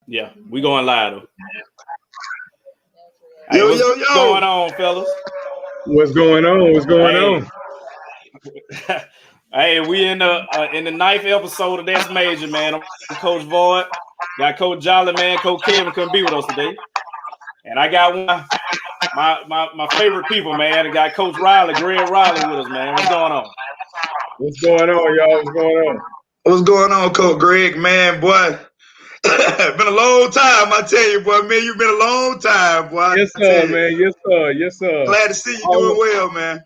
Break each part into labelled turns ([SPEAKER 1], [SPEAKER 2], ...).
[SPEAKER 1] Yeah, we going live though. Hey,
[SPEAKER 2] Yo,
[SPEAKER 1] what's
[SPEAKER 2] yo,
[SPEAKER 1] going
[SPEAKER 2] yo.
[SPEAKER 1] on, fellas?
[SPEAKER 3] What's going on? What's going
[SPEAKER 1] Hey,
[SPEAKER 3] on?
[SPEAKER 1] hey, we in the ninth episode of That's Major, man. I'm Coach Void. Got Coach Jolly, man. Coach Kevin couldn't be with us today, and I got my favorite people, man. I got Coach Riley, Greg Riley, with us, man. What's going on?
[SPEAKER 3] What's going on, y'all? What's going on?
[SPEAKER 2] What's going on, Coach Greg, man, boy? Been a long time, I tell you, boy. Man, you've been a long time, boy.
[SPEAKER 3] Yes,
[SPEAKER 2] I tell
[SPEAKER 3] sir,
[SPEAKER 2] you.
[SPEAKER 3] man. Yes, sir. Yes, sir.
[SPEAKER 2] Glad to see you doing
[SPEAKER 3] Always,
[SPEAKER 2] well, man.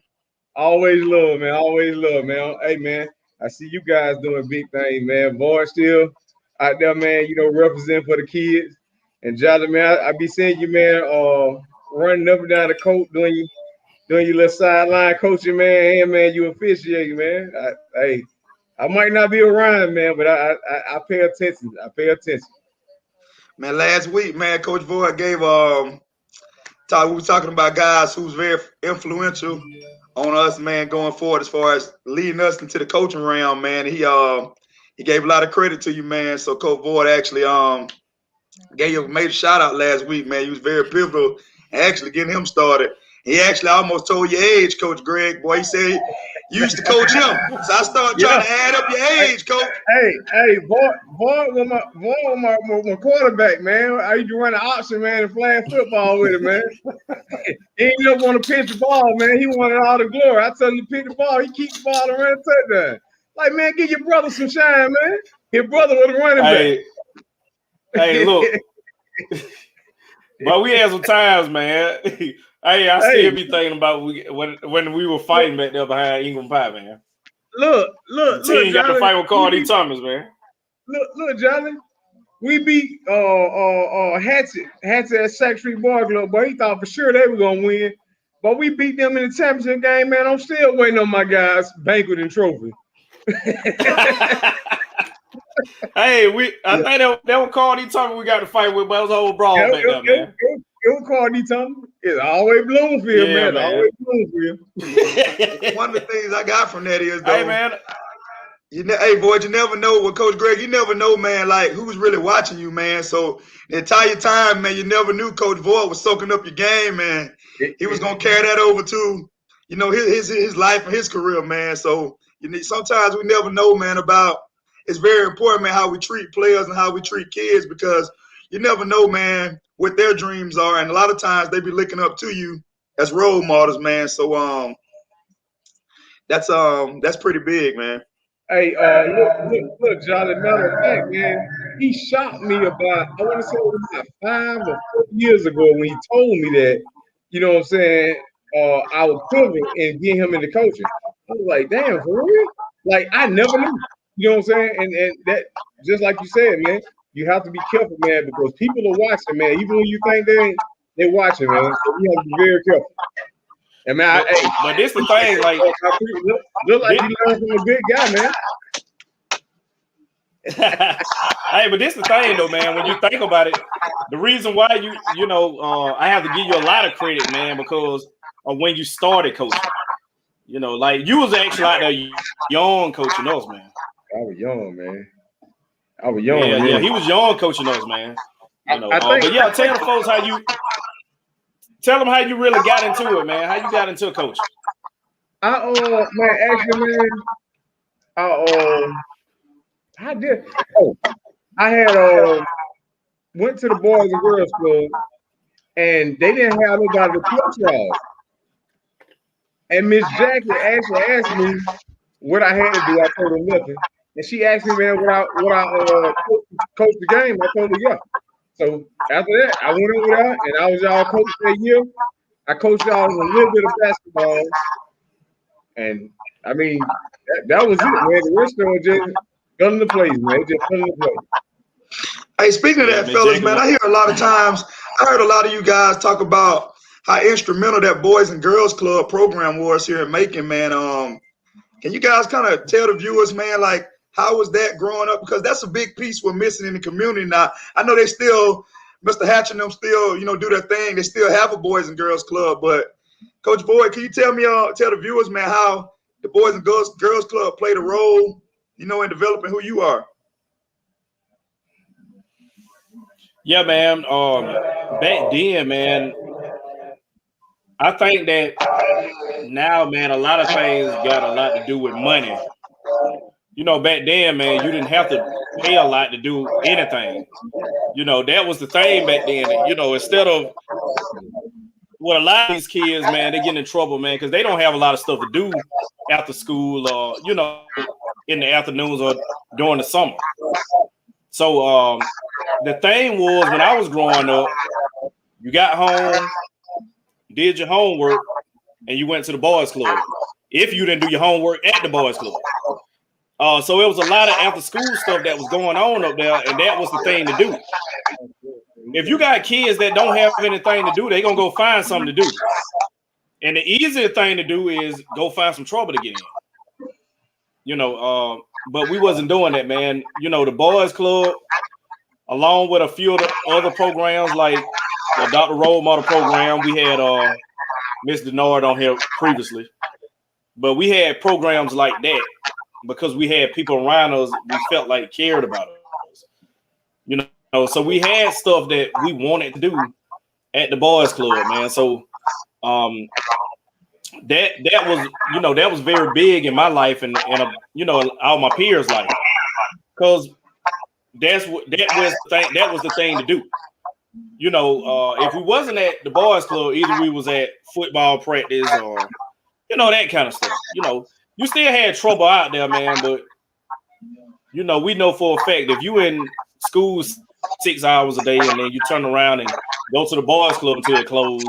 [SPEAKER 3] always love, man. Always love, man. Hey, man, I see you guys doing big things, man. Boy, still out there, man, represent for the kids. And Jolly, man, I be seeing you, man, running up and down the court, doing your little sideline coaching, man. Hey, man, you officiating, man. I might not be around, man, but I pay attention. I pay attention.
[SPEAKER 2] Man, last week, man, Coach Void gave we were talking about guys who's very influential on us, man, going forward as far as leading us into the coaching realm, man. He gave a lot of credit to you, man. So Coach Void actually made a shout out last week, man. He was very pivotal in actually getting him started. He actually almost told your age, Coach Greg. Boy, he said you used to coach him. So I started trying to add up your age, Coach.
[SPEAKER 3] Boy was my quarterback, man. I used to run the option, man, and flag football with him, man. He ain't never want to pitch the ball, man. He wanted all the glory. I tell him to pitch the ball. He keep the ball and run a touchdown. Like, man, give your brother some shine, man. His brother was a running back.
[SPEAKER 1] Hey, look. But we had some times, man. I still be thinking about when we were fighting back there behind Ingram Pie, man.
[SPEAKER 3] Look,
[SPEAKER 1] the team got to fight with Cardi Thomas, man.
[SPEAKER 3] Look, Johnny. We beat Hatchet at Sack Street Bar Club, but he thought for sure they were gonna win. But we beat them in the championship game, man. I'm still waiting on my guys' banquet and trophy.
[SPEAKER 1] Hey, I think that was Cardi Thomas we got to fight with, but it was a whole brawl back there, man.
[SPEAKER 3] It was Cardi Thomas. It's always Bloomfield, man.
[SPEAKER 1] Man.
[SPEAKER 3] Always Bloomfield.
[SPEAKER 2] One of the things I got from that is, though,
[SPEAKER 1] hey, man.
[SPEAKER 2] Hey, boy, you never know with Coach Greg. You never know, man, like who's really watching you, man. So the entire time, man, you never knew Coach Void was soaking up your game, man. He was gonna carry that over to, his life and his career, man. So sometimes we never know, man. It's very important, man, how we treat players and how we treat kids, because you never know, man, what their dreams are, and a lot of times they be looking up to you as role models, man. So that's pretty big, man.
[SPEAKER 3] Hey, look, Jolly. Matter of fact, man, he shot me about, I want to say it was about 5 or 4 years ago when he told me that, you know what I'm saying, I would pivot and get him into coaching. I was like, damn, for real? Like, I never knew. You know what I'm saying? And that, just like you said, man, you have to be careful, man, because people are watching, man. Even when you think they're watching, man. So you have to be very careful. And man,
[SPEAKER 1] but this the thing, like,
[SPEAKER 3] look like you learned from a good guy, man.
[SPEAKER 1] Hey, but this the thing, though, man. When you think about it, the reason why I have to give you a lot of credit, man, because of when you started coaching. Like you was actually out there young coaching us, man.
[SPEAKER 3] I was young, man. I was young.
[SPEAKER 1] Yeah, he was young coaching us, man. But yeah, tell the folks tell them how you really got into it, man. How you got into coaching?
[SPEAKER 3] I did. I had went to the Boys and Girls Club, and they didn't have nobody to coach y'all. And Miss Jackie actually asked me what I had to do. I told her nothing, and she asked me, man, what I coach the game. I told her yeah. So after that, I went over there, and I was y'all coach that year. I coached y'all a little bit of basketball, and I mean that was it, man. The rest of it just fell into place, man. Just fell into place.
[SPEAKER 2] Hey, speaking of that, fellas, man, I heard a lot of you guys talk about how instrumental that Boys and Girls Club program was here in Macon, man. Can you guys kind of tell the viewers, man, like how was that growing up? Because that's a big piece we're missing in the community now. I know they still, Mr. Hatch and them still, do their thing. They still have a Boys and Girls Club, but Coach Void, can you tell the viewers, man, how the Boys and Girls Club played a role, in developing who you are?
[SPEAKER 1] Yeah, man. Back then, man, I think that now, man, a lot of things got a lot to do with money. Back then, man, you didn't have to pay a lot to do anything. That was the thing back then. Instead of what a lot of these kids, man, they get in trouble, man, because they don't have a lot of stuff to do after school or, in the afternoons or during the summer. So the thing was when I was growing up, you got home, did your homework, and you went to the boys' club. If you didn't do your homework at the boys' club. So it was a lot of after school stuff that was going on up there, and that was the thing to do. If you got kids that don't have anything to do, they're gonna go find something to do. And the easier thing to do is go find some trouble to get in. But we wasn't doing that, man. The boys' club, along with a few of the other programs like the Dr. Role Model program, we had Miss Denard on here previously. But we had programs like that because we had people around us we felt like cared about us. So we had stuff that we wanted to do at the boys' club, man. So that was that was very big in my life and all my peers' life, because that was the thing to do. If we wasn't at the boys' club, either we was at football practice or that kind of stuff. You still had trouble out there, man, but we know for a fact if you in school 6 hours a day and then you turn around and go to the boys' club until it closed,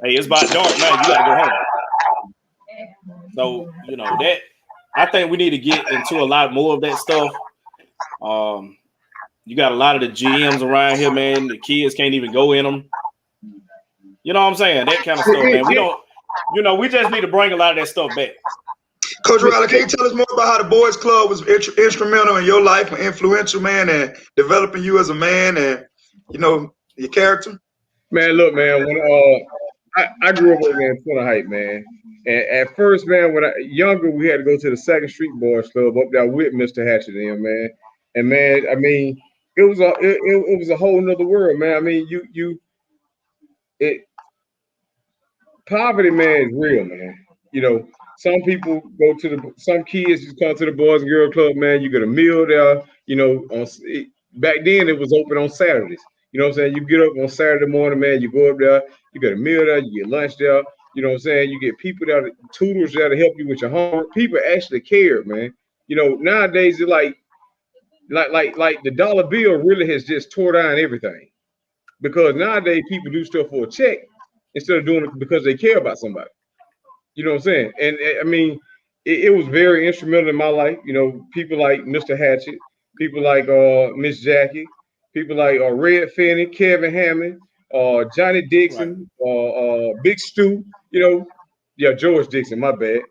[SPEAKER 1] hey, it's about dark now. You got to go home. So that I think we need to get into a lot more of that stuff. You got a lot of the gyms around here, man. The kids can't even go in them. You know what I'm saying? That kind of stuff, man. We don't. We just need to bring a lot of that stuff back.
[SPEAKER 2] Coach Riley, can you tell us more about how the boys' club was instrumental in your life and influential, man, and developing you as a man and your character?
[SPEAKER 3] Man, look, man. When I grew up over in Twitter Heights, man. And at first, man, when younger, we had to go to the Second Street Boys Club up there with Mr. Hatchet in, man. And man, I mean, it was a whole nother world, man. I mean, poverty, man, is real, man. Some people some kids just come to the Boys and Girls Club, man. You get a meal there. Back then it was open on Saturdays. You know what I'm saying? You get up on Saturday morning, man. You go up there. You get a meal there. You get lunch there. You know what I'm saying? You get people there, tutors there to help you with your homework. People actually care, man. Nowadays it's like the dollar bill really has just tore down everything, because nowadays people do stuff for a check instead of doing it because they care about somebody. You know what I'm saying? And I mean, it was very instrumental in my life. People like Mr. Hatchet, people like Miss Jackie, people like Red Finney, Kevin Hammond, Johnny Dixon, Big Stu. George Dixon. My bad.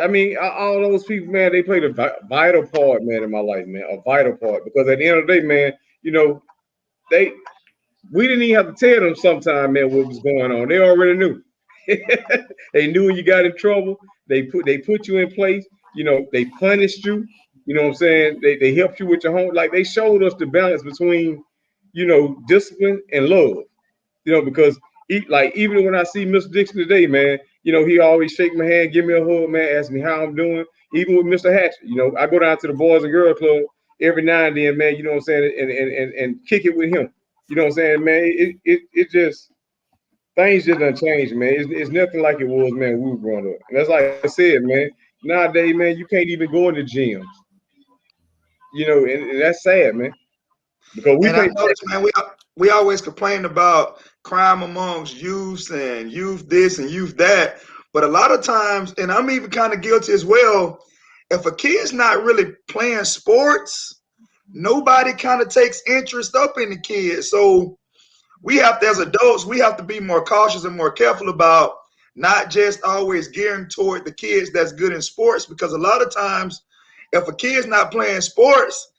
[SPEAKER 3] I mean, all those people, man, they played a vital part, man, in my life, man, a vital part. Because at the end of the day, man, we didn't even have to tell them sometime, man, what was going on. They already knew. They knew when you got in trouble. They put you in place. They punished you. You know what I'm saying? They helped you with your home. Like, they showed us the balance between, discipline and love. Because even when I see Mr. Dixon today, man, he always shake my hand, give me a hug, man, ask me how I'm doing. Even with Mr. Hatchet, I go down to the Boys and Girls Club every now and then, man. You know what I'm saying, and kick it with him. You know what I'm saying, man? It just, things just done changed, man. It's nothing like it was, man, when we were growing up. And that's like I said, man. Nowadays, man, you can't even go in the gyms. And that's sad, man. Because
[SPEAKER 2] I noticed, man, we always complain about crime amongst youth and youth this and youth that. But a lot of times, and I'm even kind of guilty as well, if a kid's not really playing sports, nobody kind of takes interest up in the kid. So we have to, as adults, we have to be more cautious and more careful about not just always gearing toward the kids that's good in sports, because a lot of times if a kid's not playing sports,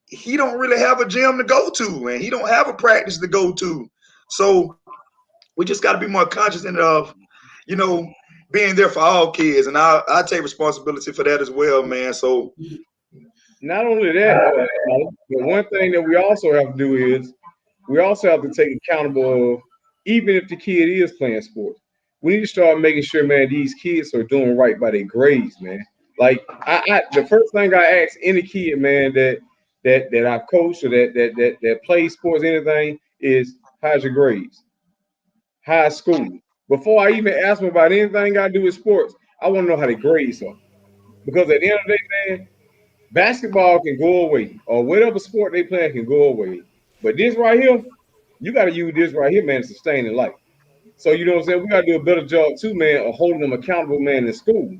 [SPEAKER 2] he don't really have a gym to go to and he don't have a practice to go to. So we just got to be more conscious of, being there for all kids. And I take responsibility for that as well, man. So
[SPEAKER 3] not only that, the one thing that we also have to do is we also have to take accountable of, even if the kid is playing sports, we need to start making sure, man, these kids are doing right by their grades, man. Like the first thing I ask any kid, man, that I coach or that plays sports, anything, is how's your grades? How's school? Before I even ask them about anything I do with sports, I want to know how their grades are. Because at the end of the day, man, basketball can go away, or whatever sport they play can go away. But this right here, you got to use this right here, man, to sustain in life. So you know what I'm saying? We got to do a better job too, man, of holding them accountable, man, in school.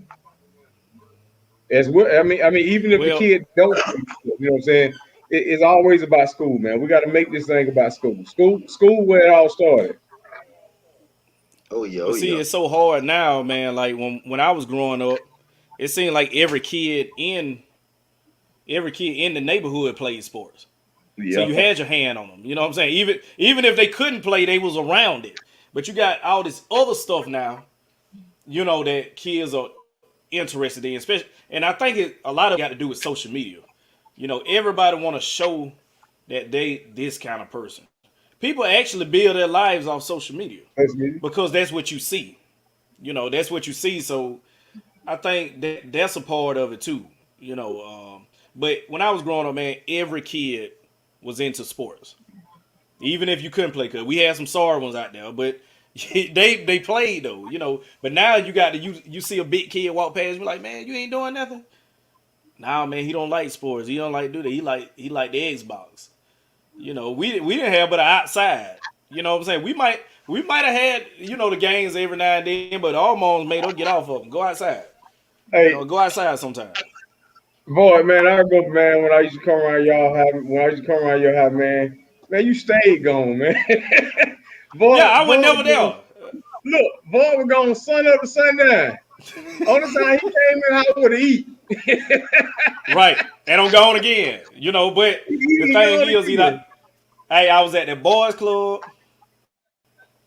[SPEAKER 3] As well, I mean, even if the
[SPEAKER 1] Well,
[SPEAKER 3] kid don't, you know what I'm saying? It's always about school, man. We got to make this thing about school. School, where it all started.
[SPEAKER 2] Oh yeah,
[SPEAKER 1] but
[SPEAKER 2] oh
[SPEAKER 1] see,
[SPEAKER 2] yeah.
[SPEAKER 1] it's so hard now, man. Like when I was growing up, it seemed like every kid in the neighborhood played sports. So
[SPEAKER 3] Yeah,
[SPEAKER 1] you had your hand on them. You know what I'm saying? Even if they couldn't play, they was around it. But you got all this other stuff now, that kids are interested in, especially. And I think a lot of it got to do with social media. Everybody want to show that they this kind of person. People actually build their lives off social media
[SPEAKER 3] that's me.
[SPEAKER 1] because that's what you see. That's what you see. So I think that's a part of it too. But when I was growing up, man, every kid was into sports. Even if you couldn't play, cause we had some sorry ones out there, but they played though. But now you see a big kid walk past, you like, man, you ain't doing nothing. Nah, man, he don't like sports. He don't like do that. He like the Xbox. We didn't have but an outside. You know what I'm saying? We might have had the games every now and then, but our moms made us get off of them. Go outside.
[SPEAKER 3] Hey,
[SPEAKER 1] Go outside sometime.
[SPEAKER 3] boy, man, I remember, man, when I used to come around y'all house, when I used to come around your house, man, you stayed gone, man.
[SPEAKER 1] Yeah,
[SPEAKER 3] boy,
[SPEAKER 1] I was
[SPEAKER 3] boy,
[SPEAKER 1] never there.
[SPEAKER 3] look, boy was gone sun up to sundown. Only time he came in the house with to eat.
[SPEAKER 1] Right. And I'm gone again. But the
[SPEAKER 3] He
[SPEAKER 1] thing
[SPEAKER 3] gone
[SPEAKER 1] is,
[SPEAKER 3] again.
[SPEAKER 1] hey, I was at the boys club.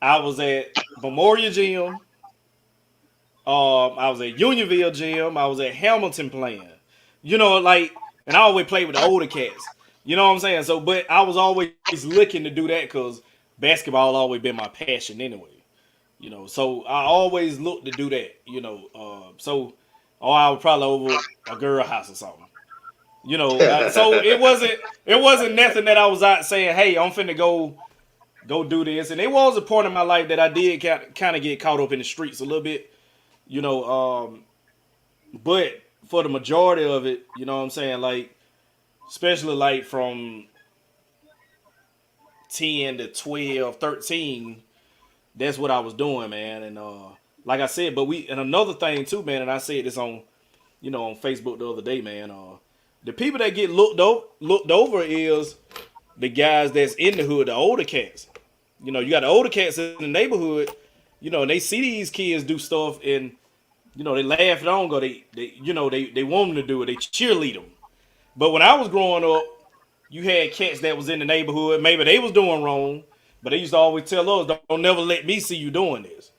[SPEAKER 1] I was at Memorial Gym. I was at Unionville Gym. I was at Hamilton playing. And I always played with the older cats. You know what I'm saying? So, but I was always looking to do that because basketball always been my passion anyway. So I always looked to do that. Or I was probably over a girl house or something. So it wasn't nothing that I was out saying, hey, I'm finna go do this. And it was a point in my life that I did kind of get caught up in the streets a little bit. You know, but for the majority of it, you know what I'm saying, like especially like from 10 to 12, 13, that's what I was doing, man. And like I said, and another thing too, man, and I said this on Facebook the other day, man. The people that get looked over is the guys that's in the hood, the older cats. You got the older cats in the neighborhood, and they see these kids do stuff and they laugh it on, go they want them to do it, they cheerlead them. But when I was growing up, you had cats that was in the neighborhood, maybe they was doing wrong, but they used to always tell us, don't never let me see you doing this.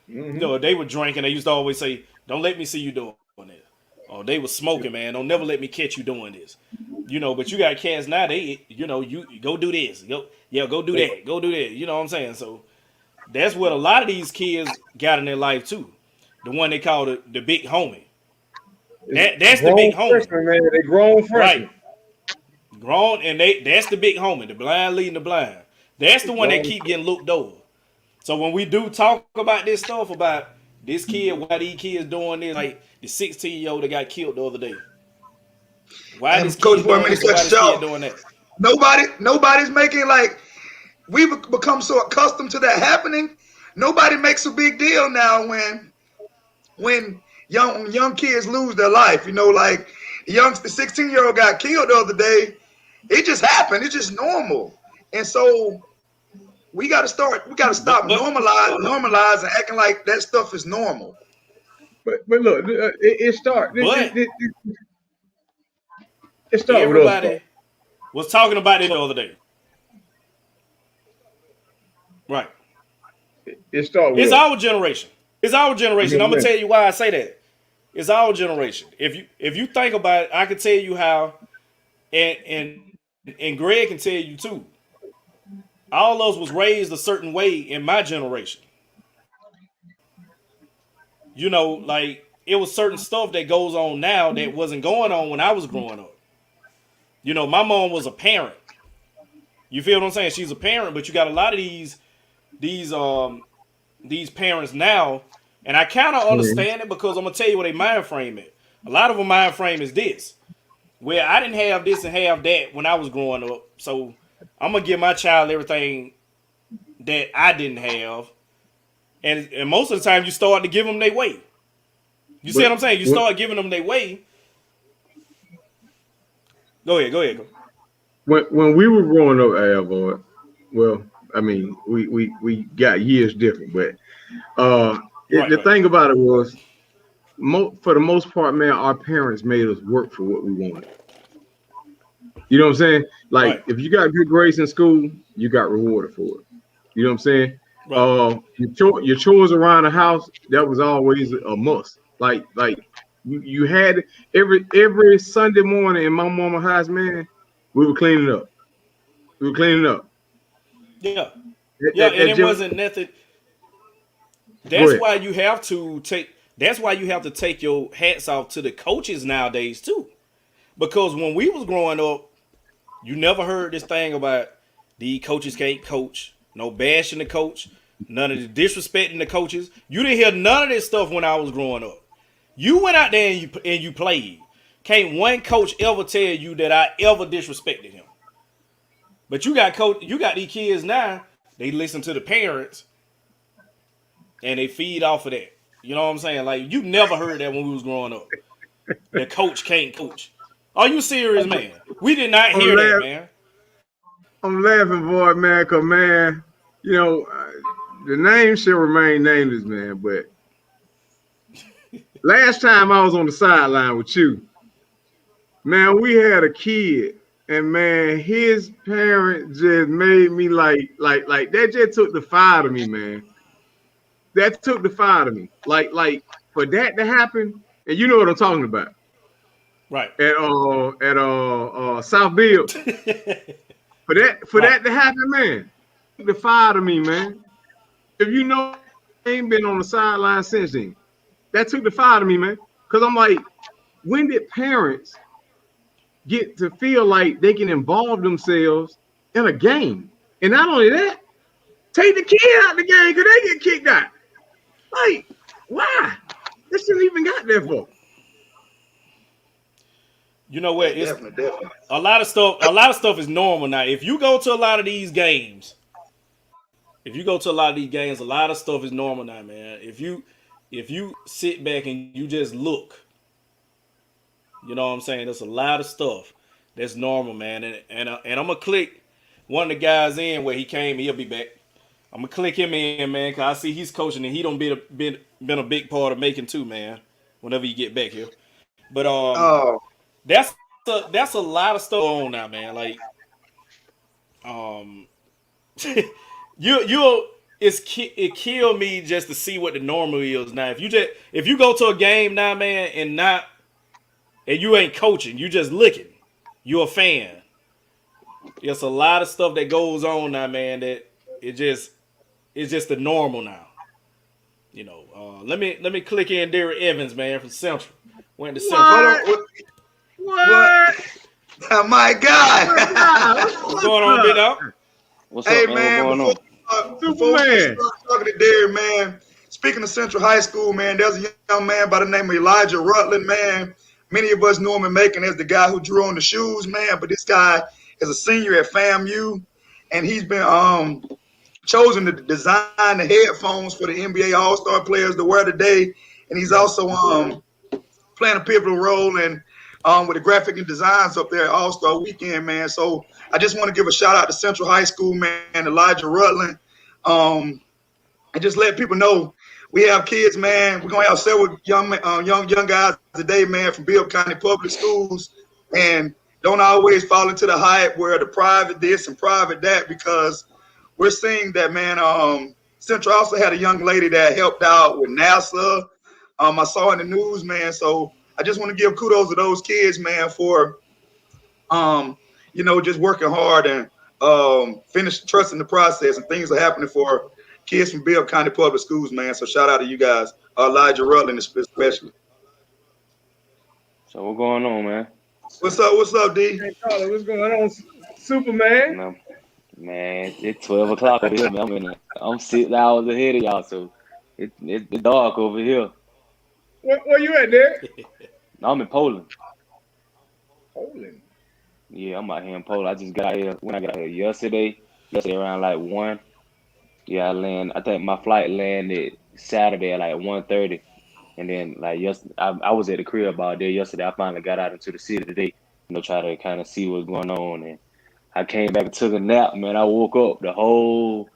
[SPEAKER 3] Mm-hmm.
[SPEAKER 1] They were drinking, they used to always say, don't let me see you doing this. Or they was smoking, man, don't never let me catch you doing this. But you got cats now, you go do this, go do that, go do that. You know what I'm saying? So that's what a lot of these kids got in their life too. The one they call the big homie.
[SPEAKER 3] It's
[SPEAKER 1] That's the
[SPEAKER 3] grown
[SPEAKER 1] big homie.
[SPEAKER 3] freshmen, man. They grown
[SPEAKER 1] Right.
[SPEAKER 3] freshmen.
[SPEAKER 1] Grown, and that's the big homie, the blind leading the blind. That's the one that
[SPEAKER 3] Grown.
[SPEAKER 1] keep getting looked over. So when we do talk about this stuff about this kid, why these kids doing this, like the 16-year-old that got killed the other day. Why this
[SPEAKER 2] And Coach
[SPEAKER 1] kid
[SPEAKER 2] Boy,
[SPEAKER 1] doing
[SPEAKER 2] many
[SPEAKER 1] this and why
[SPEAKER 2] cut
[SPEAKER 1] this
[SPEAKER 2] you
[SPEAKER 1] kid
[SPEAKER 2] off.
[SPEAKER 1] doing that?
[SPEAKER 2] Nobody's making like we've become so accustomed to that happening. Nobody makes a big deal now when young kids lose their life. Like the 16-year-old got killed the other day. It just happened. It's just normal. And so we got to stop
[SPEAKER 1] But
[SPEAKER 2] normalizing acting like that stuff is normal.
[SPEAKER 3] But look, it start.
[SPEAKER 1] but
[SPEAKER 3] It start with us, though.
[SPEAKER 1] everybody was talking about it the other day. Right.
[SPEAKER 3] It start with
[SPEAKER 1] It's
[SPEAKER 3] us.
[SPEAKER 1] our generation. It's our
[SPEAKER 3] You
[SPEAKER 1] generation.
[SPEAKER 3] know
[SPEAKER 1] I'm
[SPEAKER 3] what
[SPEAKER 1] gonna
[SPEAKER 3] I'm
[SPEAKER 1] tell you why I say that. It's our generation. If you think about it, I can tell you how, and Greg can tell you too. all of us was raised a certain way in my generation. You know, like it was certain stuff that goes on now that wasn't going on when I was growing up. You know, my mom was a parent. You feel what I'm saying? She's a parent, but you got a lot of these parents now, and I kind of understand it because I'm gonna tell you what their mind frame is. A lot of them mind frame is this. Well, I didn't have this and have that when I was growing up, so I'm gonna give my child everything that I didn't have, and most of the time you start to give them their way. You see what I'm saying? You start giving them their way. Go ahead.
[SPEAKER 3] When we were growing up, Alvord, well, I mean, we got years different, but the thing about it was, for the most part, man, our parents made us work for what we wanted. You know what I'm saying? Like, if you got good grades in school, you got rewarded for it. You know what I'm saying? Your chores around the house, that was always a must. Like you had every Sunday morning in my mama's house, man, we were cleaning up.
[SPEAKER 1] Yeah. And it wasn't nothing. That's why you have to take your hats off to the coaches nowadays too. Because when we was growing up, you never heard this thing about the coaches can't coach, no bashing the coach, none of the disrespecting the coaches. You didn't hear none of this stuff when I was growing up. You went out there and you played. Can't one coach ever tell you that I ever disrespected him. But you got these kids now, they listen to the parents and they feed off of that. You know what I'm saying? Like, you never heard that when we was growing up. The coach can't coach. Are you serious, man? We did not hear that, man.
[SPEAKER 3] I'm laughing, boy, man, because, man, you know, the name should remain nameless, man, but last time I was on the sideline with you, man, we had a kid, and, man, his parent just made me like that just took the fire out of me, man. That took the fire out of me. Like for that to happen, and you know what I'm talking about.
[SPEAKER 1] Right.
[SPEAKER 3] At South Bill. For that to happen, man, the fire to me, man. If you know, I ain't been on the sideline since then. That took the fire to me, man. Because I'm like, when did parents get to feel like they can involve themselves in a game? And not only that, take the kid out of the game because they get kicked out. Like, why? This shouldn't even got there for.
[SPEAKER 1] You know what? It's definitely. A lot of stuff is normal now. If you go to a lot of these games, a lot of stuff is normal now, man. If you sit back and you just look, you know what I'm saying? There's a lot of stuff that's normal, man. And I'm gonna click one of the guys in where he came. He'll be back. I'm gonna click him in, man, because I see he's coaching and he don't been a big part of making too, man. Whenever you get back here, but that's a lot of stuff on now, man. Like, it killed me just to see what the normal is now. If you go to a game now, man, and you ain't coaching, you just looking, you're a fan. There's a lot of stuff that goes on now, man. That it's just the normal now. You know, let me click in Derek Evans, man, from Central. Went to Central.
[SPEAKER 3] What?
[SPEAKER 2] Oh my God!
[SPEAKER 1] What's going on, Big Dog?
[SPEAKER 4] What's up, man?
[SPEAKER 2] What's going on? Before we start talking to Derek, man, speaking of Central High School, man, there's a young man by the name of Elijah Rutland, man. Many of us know him in Macon as the guy who drew on the shoes, man, but this guy is a senior at FAMU, and he's been chosen to design the headphones for the NBA All-Star players to wear today, and he's also playing a pivotal role in with the graphic and designs up there at All-Star Weekend, man. So I just want to give a shout out to Central High School, man, Elijah Rutland. And just let people know we have kids, man. We're gonna have several young guys today, man, from Bibb County Public Schools, and don't always fall into the hype where the private this and private that, because we're seeing that, man. Central also had a young lady that helped out with NASA. I saw in the news, man. So I just want to give kudos to those kids, man, for, just working hard and finish trusting the process, and things are happening for kids from Bibb County Public Schools, man. So shout out to you guys, Elijah Rutland especially.
[SPEAKER 4] So what going on, man?
[SPEAKER 2] What's up? What's up, D?
[SPEAKER 3] Hey, Carla, what's going on, Superman?
[SPEAKER 4] No, man, it's 12 o'clock over here, man. I'm 6 hours ahead of y'all, so it's dark over here.
[SPEAKER 3] Where you at, Derek?
[SPEAKER 4] I'm in Poland.
[SPEAKER 3] Poland.
[SPEAKER 4] Yeah, I'm out here in Poland. I just got here when I got here yesterday. Yesterday around like 1. Yeah, I think my flight landed Saturday at like 1:30. And then like I was at the crib all day yesterday. I finally got out into the city today, try to kind of see what's going on. And I came back and took a nap, man. I woke up, the whole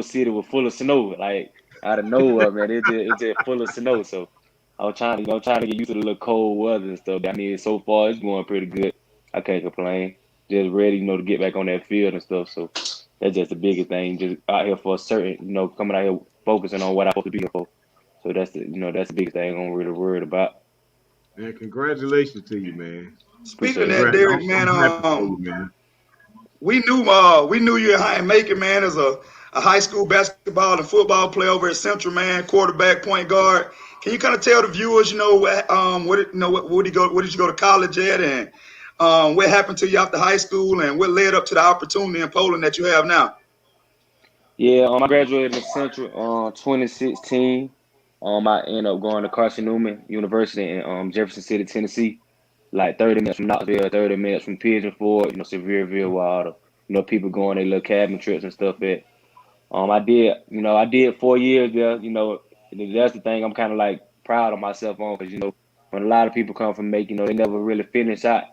[SPEAKER 4] city was full of snow, like out of nowhere, man. It just full of snow. So I was trying to get used to the little cold weather and stuff. I mean, so far it's going pretty good. I can't complain. Just ready, to get back on that field and stuff. So that's just the biggest thing. Just out here for a certain, coming out here focusing on what I'm supposed to be here for. So that's the biggest thing I'm really worried about.
[SPEAKER 3] Man, congratulations to you, man.
[SPEAKER 2] Speaking of
[SPEAKER 4] Appreciate
[SPEAKER 2] that,
[SPEAKER 4] it.
[SPEAKER 2] Derek, man, we knew you at High and Macon, man, as a high school basketball and football player over at Central, man, quarterback, point guard. Can you kind of tell the viewers, where did you go to college at, and what happened to you after high school, and what led up to the opportunity in Poland that you have now?
[SPEAKER 4] Yeah, I graduated in Central 2016. I ended up going to Carson Newman University in Jefferson City, Tennessee, like 30 minutes from Knoxville, 30 minutes from Pigeon Forge, Sevierville, Wilder. People going their little cabin trips and stuff at. I did 4 years there. That's the thing I'm kind of like proud of myself on, because when a lot of people come from Macon, they never really finish out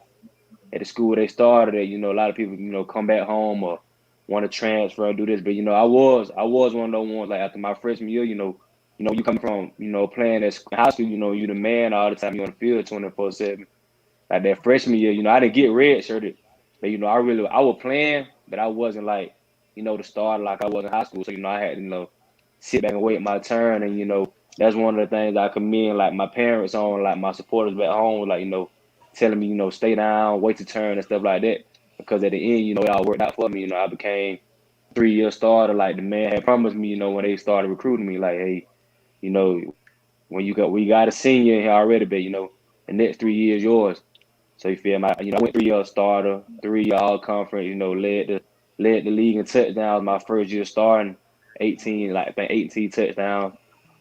[SPEAKER 4] at the school they started at. A lot of people, come back home or want to transfer and do this. But I was one of those ones, like after my freshman year, you come from, playing at high school, you the man all the time, you on the field 24/7. Like that freshman year, I didn't get redshirted, but I was playing, but I wasn't like, the starter like I was in high school. So I had to, sit back and wait my turn, and that's one of the things I commend like my parents on, like my supporters back home, like telling me, stay down, wait your turn and stuff like that. Because at the end, it all worked out for me. I became 3-year starter, like the man had promised me, when they started recruiting me, like, hey, we got a senior in here already, but the next 3 years yours. So you feel me? I went 3-year starter, 3-year all conference, led the league in touchdowns my first year starting, 18, like I think 18 touchdowns.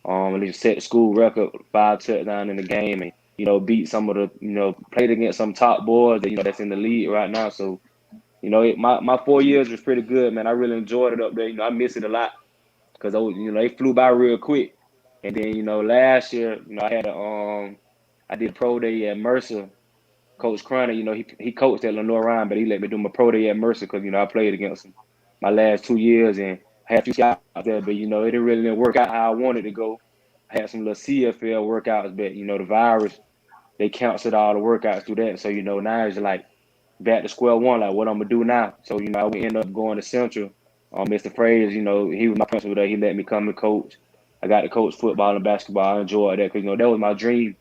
[SPEAKER 4] And just set the school record, 5 touchdowns in the game, and beat some of the, played against some top boys that that's in the league right now. So my 4 years was pretty good, man. I really enjoyed it up there. I miss it a lot because they flew by real quick. And then last year, I did pro day at Mercer. Coach Cronin, he coached at Lenore Ryan, but he let me do my pro day at Mercer because I played against him my last 2 years and I had a few shots out there, but it didn't work out how I wanted to go. I had some little CFL workouts, but the virus, they canceled all the workouts through that. So now it's like back to square one, like what I'm gonna do now. So I would end up going to Central. Mr. Fraser, he was my principal there. He let me come and coach. I got to coach football and basketball. I enjoyed that because that was my dream.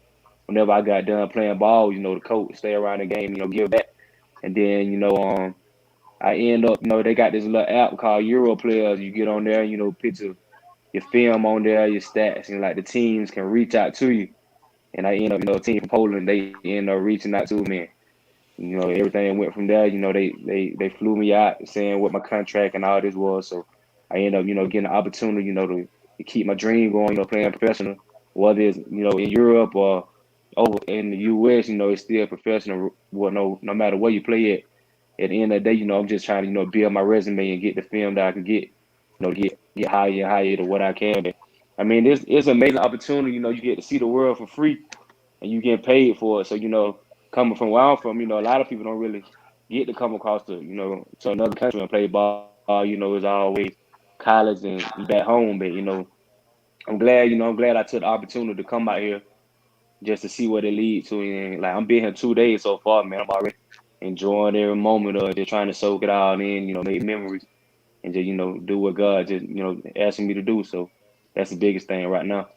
[SPEAKER 4] Whenever I got done playing ball, the coach, stay around the game, give back. And then I end up, they got this little app called Euro Players. You get on there, picture your film on there, your stats, and like the teams can reach out to you. And I end up, a team from Poland, they end up reaching out to me. Everything went from there. They flew me out saying what my contract and all this was. So I end up, getting the opportunity, to keep my dream going, playing professional, whether it's, in Europe or over in the US, it's still professional. Well, no matter where you play at the end of the day, I'm just trying to, build my resume and get the film that I can get, to get higher and higher to what I can. But, I mean, it's an amazing opportunity. You get to see the world for free and you get paid for it. So, coming from where I'm from, a lot of people don't really get to come across to another country and play ball. It's always college and back home. But, I'm glad I took the opportunity to come out here just to see what it leads to. And like I'm being here 2 days so far, man. I'm already enjoying every moment of just trying to soak it all in, make memories and just, do what God just, asking me to do. So that's the biggest thing right now.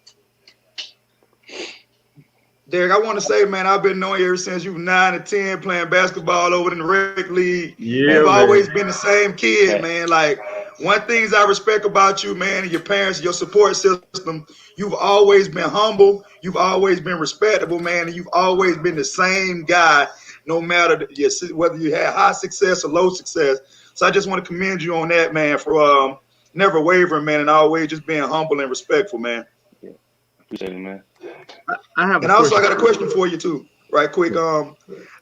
[SPEAKER 2] Derek, I want to say, man, I've been knowing you ever since you were 9 or 10 playing basketball over in the rec league.
[SPEAKER 3] Yeah,
[SPEAKER 2] You've
[SPEAKER 3] man.
[SPEAKER 2] always been the same kid, man. Like, one things I respect about you, man, and your parents, your support system, you've always been humble. You've always been respectable, man, and you've always been the same guy, no matter whether you had high success or low success. So I just want to commend you on that, man, for never wavering, man, and always just being humble and respectful, man.
[SPEAKER 4] Yeah, appreciate it, man.
[SPEAKER 3] I have a
[SPEAKER 2] And also, I
[SPEAKER 3] question.
[SPEAKER 2] got a question for you too, right quick. A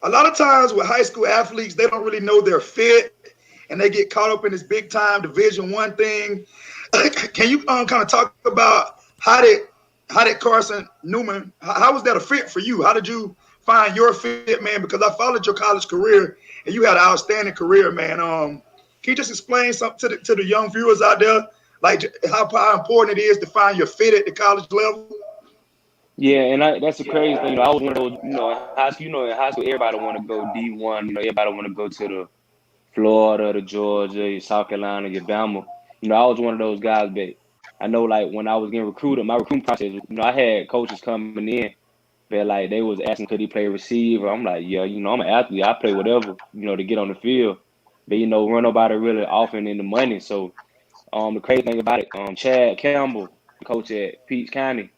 [SPEAKER 2] lot of times with high school athletes, they don't really know their fit, and they get caught up in this big time Division I thing. Can you kind of talk about how did Carson Newman? How was that a fit for you? How did you find your fit, man? Because I followed your college career, and you had an outstanding career, man. Can you just explain something to the young viewers out there, like how important it is to find your fit at the college level?
[SPEAKER 4] Yeah, and that's the crazy thing. I was one of those, in high school, in high school, everybody want to go D1. Everybody want to go to the Florida, the Georgia, your South Carolina, your Bama. I was one of those guys, but I know, like, when I was getting recruited, my recruiting process, I had coaches coming in, but, like, they was asking, could he play receiver? I'm like, yeah, I'm an athlete. I play whatever, to get on the field. But, run nobody really offering in the money. So, the crazy thing about it, Chad Campbell, the coach at Peach County,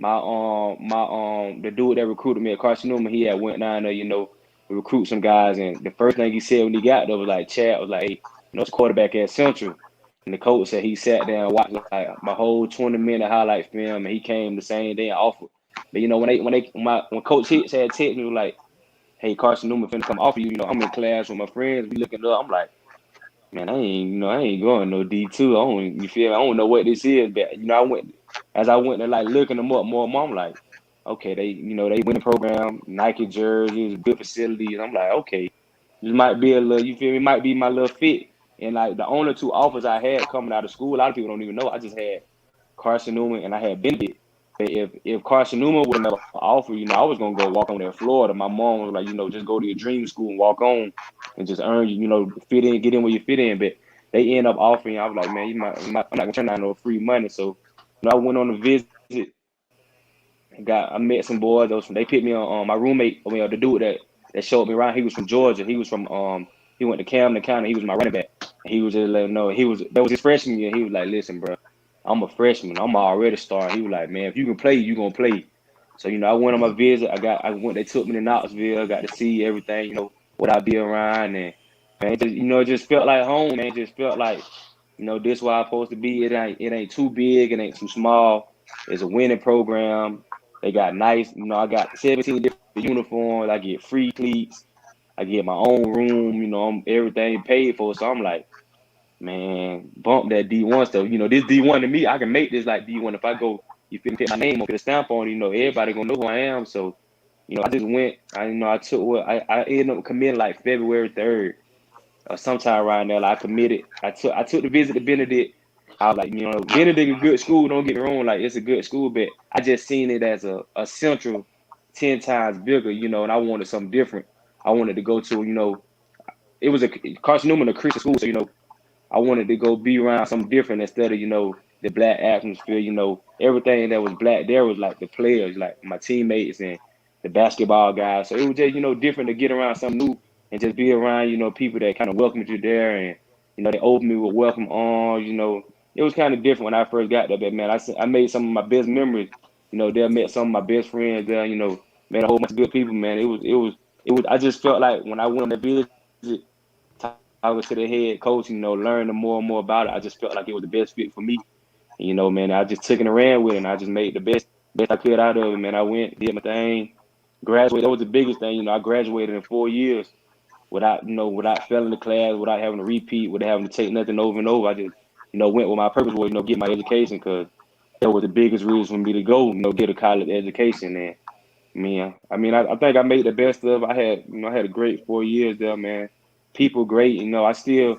[SPEAKER 4] the dude that recruited me at Carson Newman, he had went down there, recruit some guys, and the first thing he said when he got there was like, Chad was like, hey, it's quarterback at Central. And the coach said he sat down and watched like my whole 20-minute highlight film, and he came the same day and offered. But when Coach Hicks had texted me like, hey, Carson Newman finna come offer you, I'm in class with my friends, we looking up, I'm like, man, I ain't going no D2. I don't know what this is, but I went there like looking them up more and more. I'm like, okay, they win the program, Nike jerseys, good facilities. I'm like, okay, this might be a little, you feel me? Might be my little fit. And like the only two offers I had coming out of school, a lot of people don't even know. I just had Carson Newman and I had Benedict. But if Carson Newman would have never offered, I was gonna go walk on in Florida. My mom was like, just go to your dream school and walk on and just earn fit in, get in where you fit in. But they end up offering. I was like, man, I'm not gonna turn down no free money. So I went on a visit. I met some boys. They picked me on my roommate. The dude that showed me around. He was from Georgia. He was from he went to Camden County. He was my running back. And he was just letting know that was his freshman year. He was like, listen, bro, I'm a freshman. I'm already starting. He was like, man, if you can play, you gonna play. So I went on my visit. They took me to Knoxville. Got to see everything. What I be around, and man, it just felt like home. Man, it just felt like this where I'm supposed to be. It ain't too big. It ain't too small. It's a winning program. They got nice. I got 17 different uniforms. I get free cleats. I get my own room. Everything paid for. So I'm like, man, bump that D1 stuff. This D1 to me, I can make this like D1 if I go. You feel me? Put my name on, put a stamp on. Everybody gonna know who I am. So, I just went. I took what I ended up committing like February 3rd or sometime around there. Like, I committed. I took the visit to Benedict. I was like, Benedict is a good school. Don't get me wrong. Like, it's a good school, but I just seen it as a central 10 times bigger. And I wanted something different. I wanted to go to. It was a Carson Newman, a Christian school, so I wanted to go be around something different instead of, the black atmosphere, everything that was black there was like the players, like my teammates and the basketball guys. So it was just, different to get around something new and just be around, people that kind of welcomed you there and, they opened me with welcome arms. It was kind of different when I first got there, but man, I made some of my best memories. There met some of my best friends there, met a whole bunch of good people, man. I just felt like when I went on that visit, talking to the head coach, learning more and more about it, I just felt like it was the best fit for me. And, man, I just took it and ran with it, and I just made the best I could out of it, man. I went, did my thing, graduated. That was the biggest thing. I graduated in 4 years without failing the class, without having to repeat, without having to take nothing over and over. I just, went with my purpose was, get my education, because that was the biggest reason for me to go, get a college education. And, I think I made the best of it. I had a great 4 years there, man. People great, I still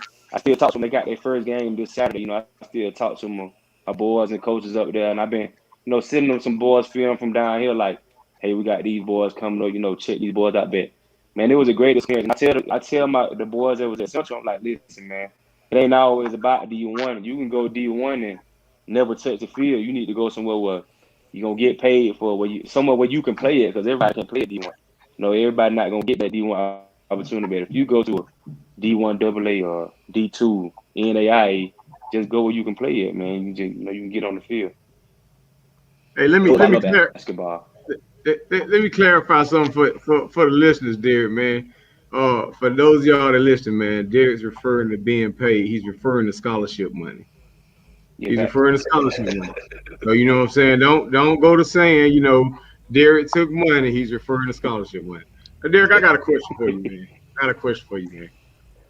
[SPEAKER 4] talk to them. They got their first game this Saturday. I still talk to my boys and coaches up there, and I've been, sending them some boys film from down here, like, hey, we got these boys coming up, check these boys out there. Man, it was a great experience. I tell the boys that was at Central, I'm like, listen, man, it ain't always about D1. You can go D1 and never touch the field. You need to go somewhere where you're gonna get paid for somewhere where you can play it because everybody can play D1. Everybody not gonna get that D1 opportunity. But if you go to a D1 AA or D2 NAIA, just go where you can play it, man. You just you can get on the field.
[SPEAKER 3] Hey, let me
[SPEAKER 4] Basketball.
[SPEAKER 3] let me clarify something for the listeners, Derek, man. For those of y'all that listen, man, Derek's referring to being paid. He's referring to scholarship money.
[SPEAKER 4] Yeah,
[SPEAKER 3] He's referring to scholarship money. So you know what I'm saying? Don't go to saying, Derek took money. He's referring to scholarship money. Derek, I got a question for you, man.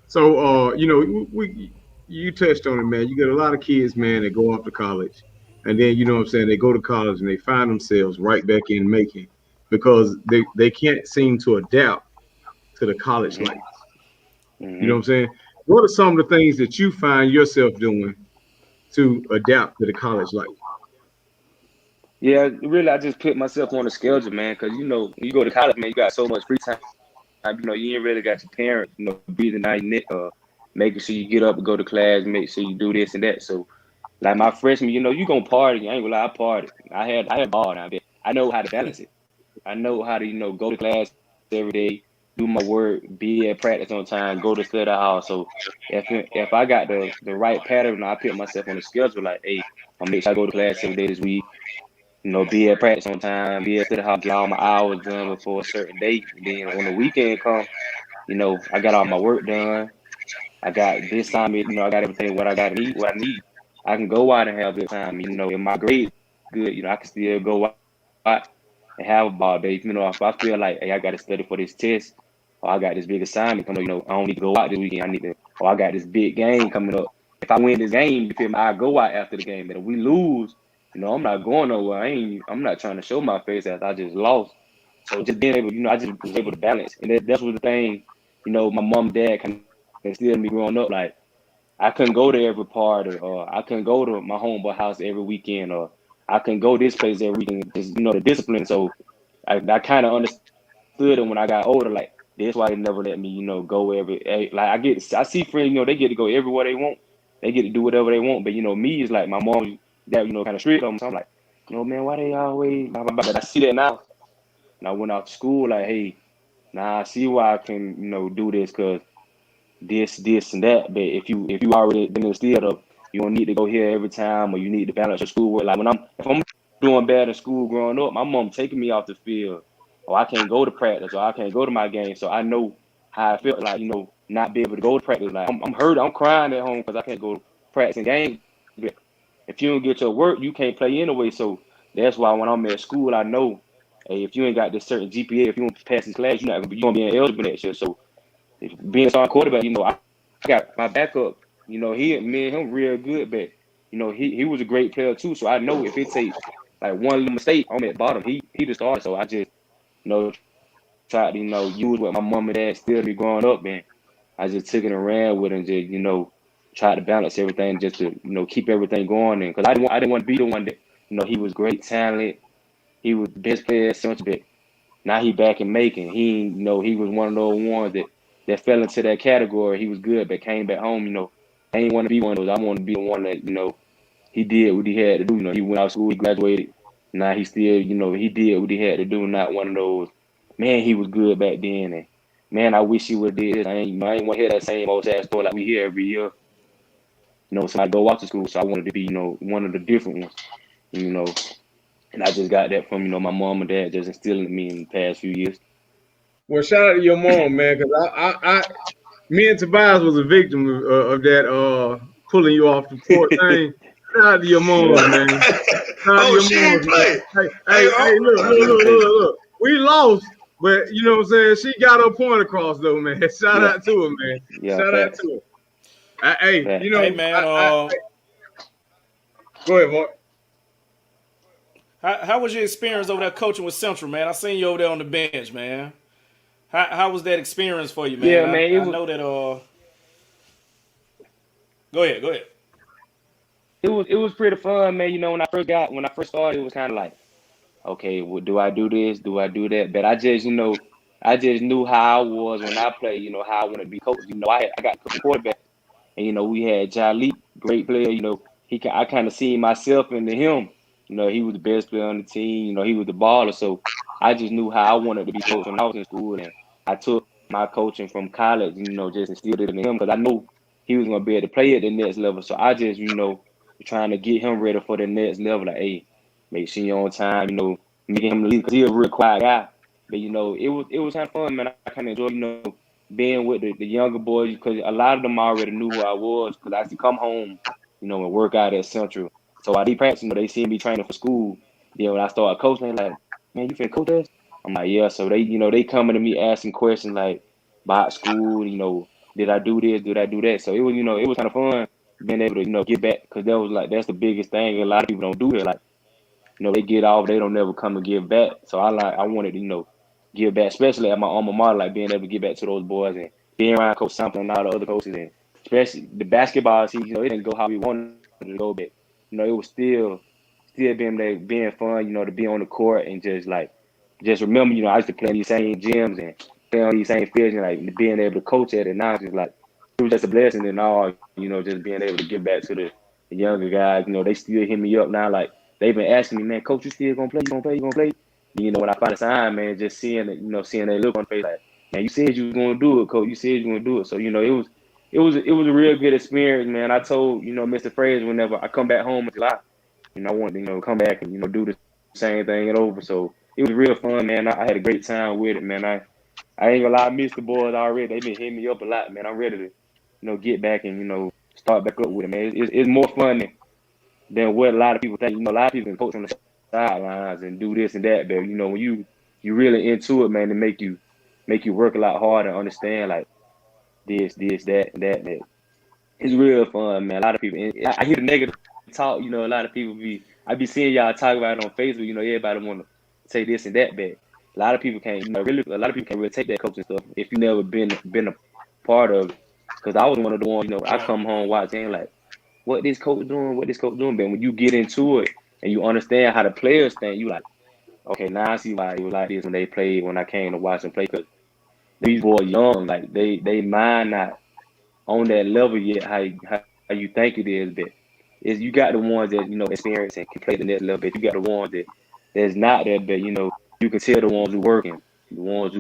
[SPEAKER 3] So we you touched on it, man. You get a lot of kids, man, that go off to college. And then you know what I'm saying, they go to college and they find themselves right back in making because they can't seem to adapt to the college life. You know what I'm saying? What are some of the things that you find yourself doing to adapt to the college life?
[SPEAKER 4] Yeah, really, I just put myself on the schedule, man, because when you go to college, man, you got so much free time. You ain't really got your parents, breathing down your neck, making sure you get up and go to class, make sure you do this and that. So, like my freshman, you gonna party. I ain't gonna lie, I party. I had ball now, but I know how to balance it. I know how to, go to class every day, do my work, be at practice on time, go to study hall. So if I got the right pattern, I put myself on the schedule. Like, hey, I'll make sure I go to class every day this week. Be at practice on time, be at study hall, get all my hours done before a certain day. And then when the weekend come, I got all my work done. I got this time, I got everything what I need. I can go out and have a good time. If my grades good, I can still go out and have a ball day. If I feel like, hey, I got to study for this test, or I got this big assignment coming, I don't need to go out this weekend. I need to, or I got this big game coming up. If I win this game, you feel me? I go out after the game. But if we lose, I'm not going nowhere. I'm not trying to show my face as I just lost. So just being able, I just was able to balance, and that's what the thing. My mom and dad kind of instilled in me growing up. Like I couldn't go to every party, or I couldn't go to my homeboy house every weekend, or I couldn't go this place every weekend. Just the discipline. So I kind of understood it when I got older. Like that's why they never let me, go I see friends, they get to go everywhere they want. They get to do whatever they want. But me is like my mom that kind of strict on me. So I'm like, man, why they always? Blah, blah, blah. But I see that now. And I went out to school like, hey, now I see why I can, do this because this and that. But if you already been instilled of you don't need to go here every time or you need to balance your schoolwork. Like if I'm doing bad in school growing up, my mom taking me off the field, or I can't go to practice, or I can't go to my game. So I know how I feel like, not be able to go to practice. Like I'm hurt, I'm crying at home because I can't go to practice and games. But if you don't get your work, you can't play anyway. So that's why when I'm at school, I know, hey, if you ain't got this certain GPA, if you don't pass this class, you're not gonna be eligible next year. So being a starting quarterback, I got my backup. Me and him real good, but he was a great player too. So I know if it takes like one little mistake, I'm at bottom. He the starter. So I just tried to use what my mom and dad still be growing up, and I just took it and ran with it and just tried to balance everything just to keep everything going. And because I didn't want to be the one that he was great talent, he was best player since, but now he back in Macon. He he was one of those ones that fell into that category. He was good, but came back home. I ain't want to be one of those. I want to be the one that he did what he had to do. He went out of school, he graduated. Now he still he did what he had to do. Not one of those. Man, he was good back then, and man, I wish he would have did this. I ain't want to hear that same old sad story like we hear every year. So I go off to school, so I wanted to be one of the different ones. And I just got that from my mom and dad just instilling in me in the past few years.
[SPEAKER 3] Well, shout out to your mom, man, because me and Tobias was a victim of that pulling you off the court thing. Shout out to your mom, man.
[SPEAKER 2] She ain't play.
[SPEAKER 3] Hey, look. We lost, but you know what I'm saying? She got her point across, though, man. Shout out to her, man.
[SPEAKER 4] Yeah,
[SPEAKER 3] Shout out to her. Hey,
[SPEAKER 1] hey, man.
[SPEAKER 3] Go ahead, Mark.
[SPEAKER 1] How was your experience over there coaching with Central, man? I seen you over there on the bench, man. How was that experience for you, man?
[SPEAKER 4] Yeah, man.
[SPEAKER 1] I know that. Go ahead.
[SPEAKER 4] It was pretty fun, man. When I first started, it was kind of like, okay, well, do I do this? Do I do that? But I just knew how I was when I played. How I want to be coached. I got a quarterback, and we had Jali, great player. I kind of seen myself into him. You know, he was the best player on the team. You know, he was the baller. So I just knew how I wanted to be coached when I was in school, and I took my coaching from college. You know, just instilled it in him because I knew he was gonna be able to play at the next level. So I just, trying to get him ready for the next level. Like, hey, make sure you're on time. You know, making him lead because he's a real quiet guy. But it was kind of fun, man. I kind of enjoyed, being with the younger boys because a lot of them already knew who I was because I used to come home, and work out at Central. So I did practice, they see me training for school. Then when I started coaching, they like, man, you finna coach us? I'm like, yeah. So they coming to me asking questions like about school, did I do this? Did I do that? So it was kind of fun being able to, get back because that's the biggest thing. A lot of people don't do it. Like, they get off, they don't never come and give back. So I wanted to, give back, especially at my alma mater, like being able to give back to those boys and being around Coach Sampson and all the other coaches, and especially the basketball season, it didn't go how we wanted it to go, but it was still being fun, to be on the court and just remember, I used to play in these same gyms and play on these same fields and like being able to coach at it now, it's just like it was just a blessing and all, just being able to give back to the younger guys. They still hit me up now, like they've been asking me, man, coach, you still gonna play? You gonna play? You gonna play? When I finally signed, man, just seeing it, seeing that look on the face, like, man, you said you was gonna do it, coach. You said you were gonna do it. So, it was a real good experience, man. I told, Mr. Fraser whenever I come back home in July, I want to, come back and, do the same thing and over. So it was real fun, man. I had a great time with it, man. I ain't gonna lie, I miss the boys already. They been hitting me up a lot, man. I'm ready to, get back and, start back up with it, man. It's more fun than what a lot of people think. A lot of people can coach on the sidelines and do this and that, but when you really into it, man, it make you work a lot harder and understand like this, that, and that. It's real fun, man. A lot of people, and I hear the negative talk. A lot of people I be seeing y'all talk about it on Facebook. Everybody want to say this and that, but a lot of people can't. Really, a lot of people can't really take that coaching stuff if you never been a part of it. Because I was one of the ones. I come home watching like, what this coach doing? What this coach doing? But when you get into it and you understand how the players think, you like, okay, now I see why it was like this when they played. When I came to watch them play, because these boys young, like they mind not on that level yet. How you think it is, but you got the ones that experience and can play the next level. But you got the ones that's not that, but you can tell the ones who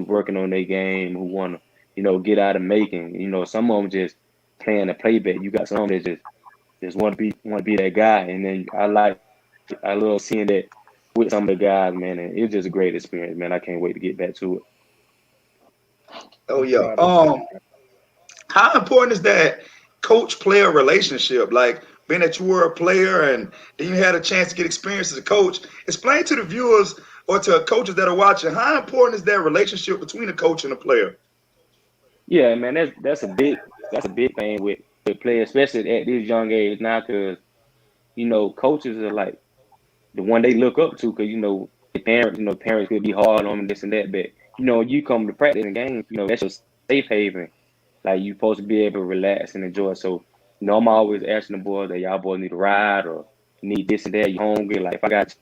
[SPEAKER 4] working on their game, who want to get out of making. Some of them just playing the playback. You got some that just want to be that guy, and then I love seeing that with some of the guys, man. And it's just a great experience, man. I can't wait to get back to it.
[SPEAKER 2] Oh yeah. How important is that coach-player relationship? Like being that you were a player and then you had a chance to get experience as a coach. Explain to the viewers or to coaches that are watching, how important is that relationship between a coach and a player?
[SPEAKER 4] Yeah, man, that's a big thing with players, especially at this young age now, because coaches are like the one they look up to, because the parents could be hard on them, this and that, but you come to practice and games, that's your safe haven. Like you supposed to be able to relax and enjoy. So, I'm always asking the boys that y'all boys need a ride or need this and that. You hungry? Like if I got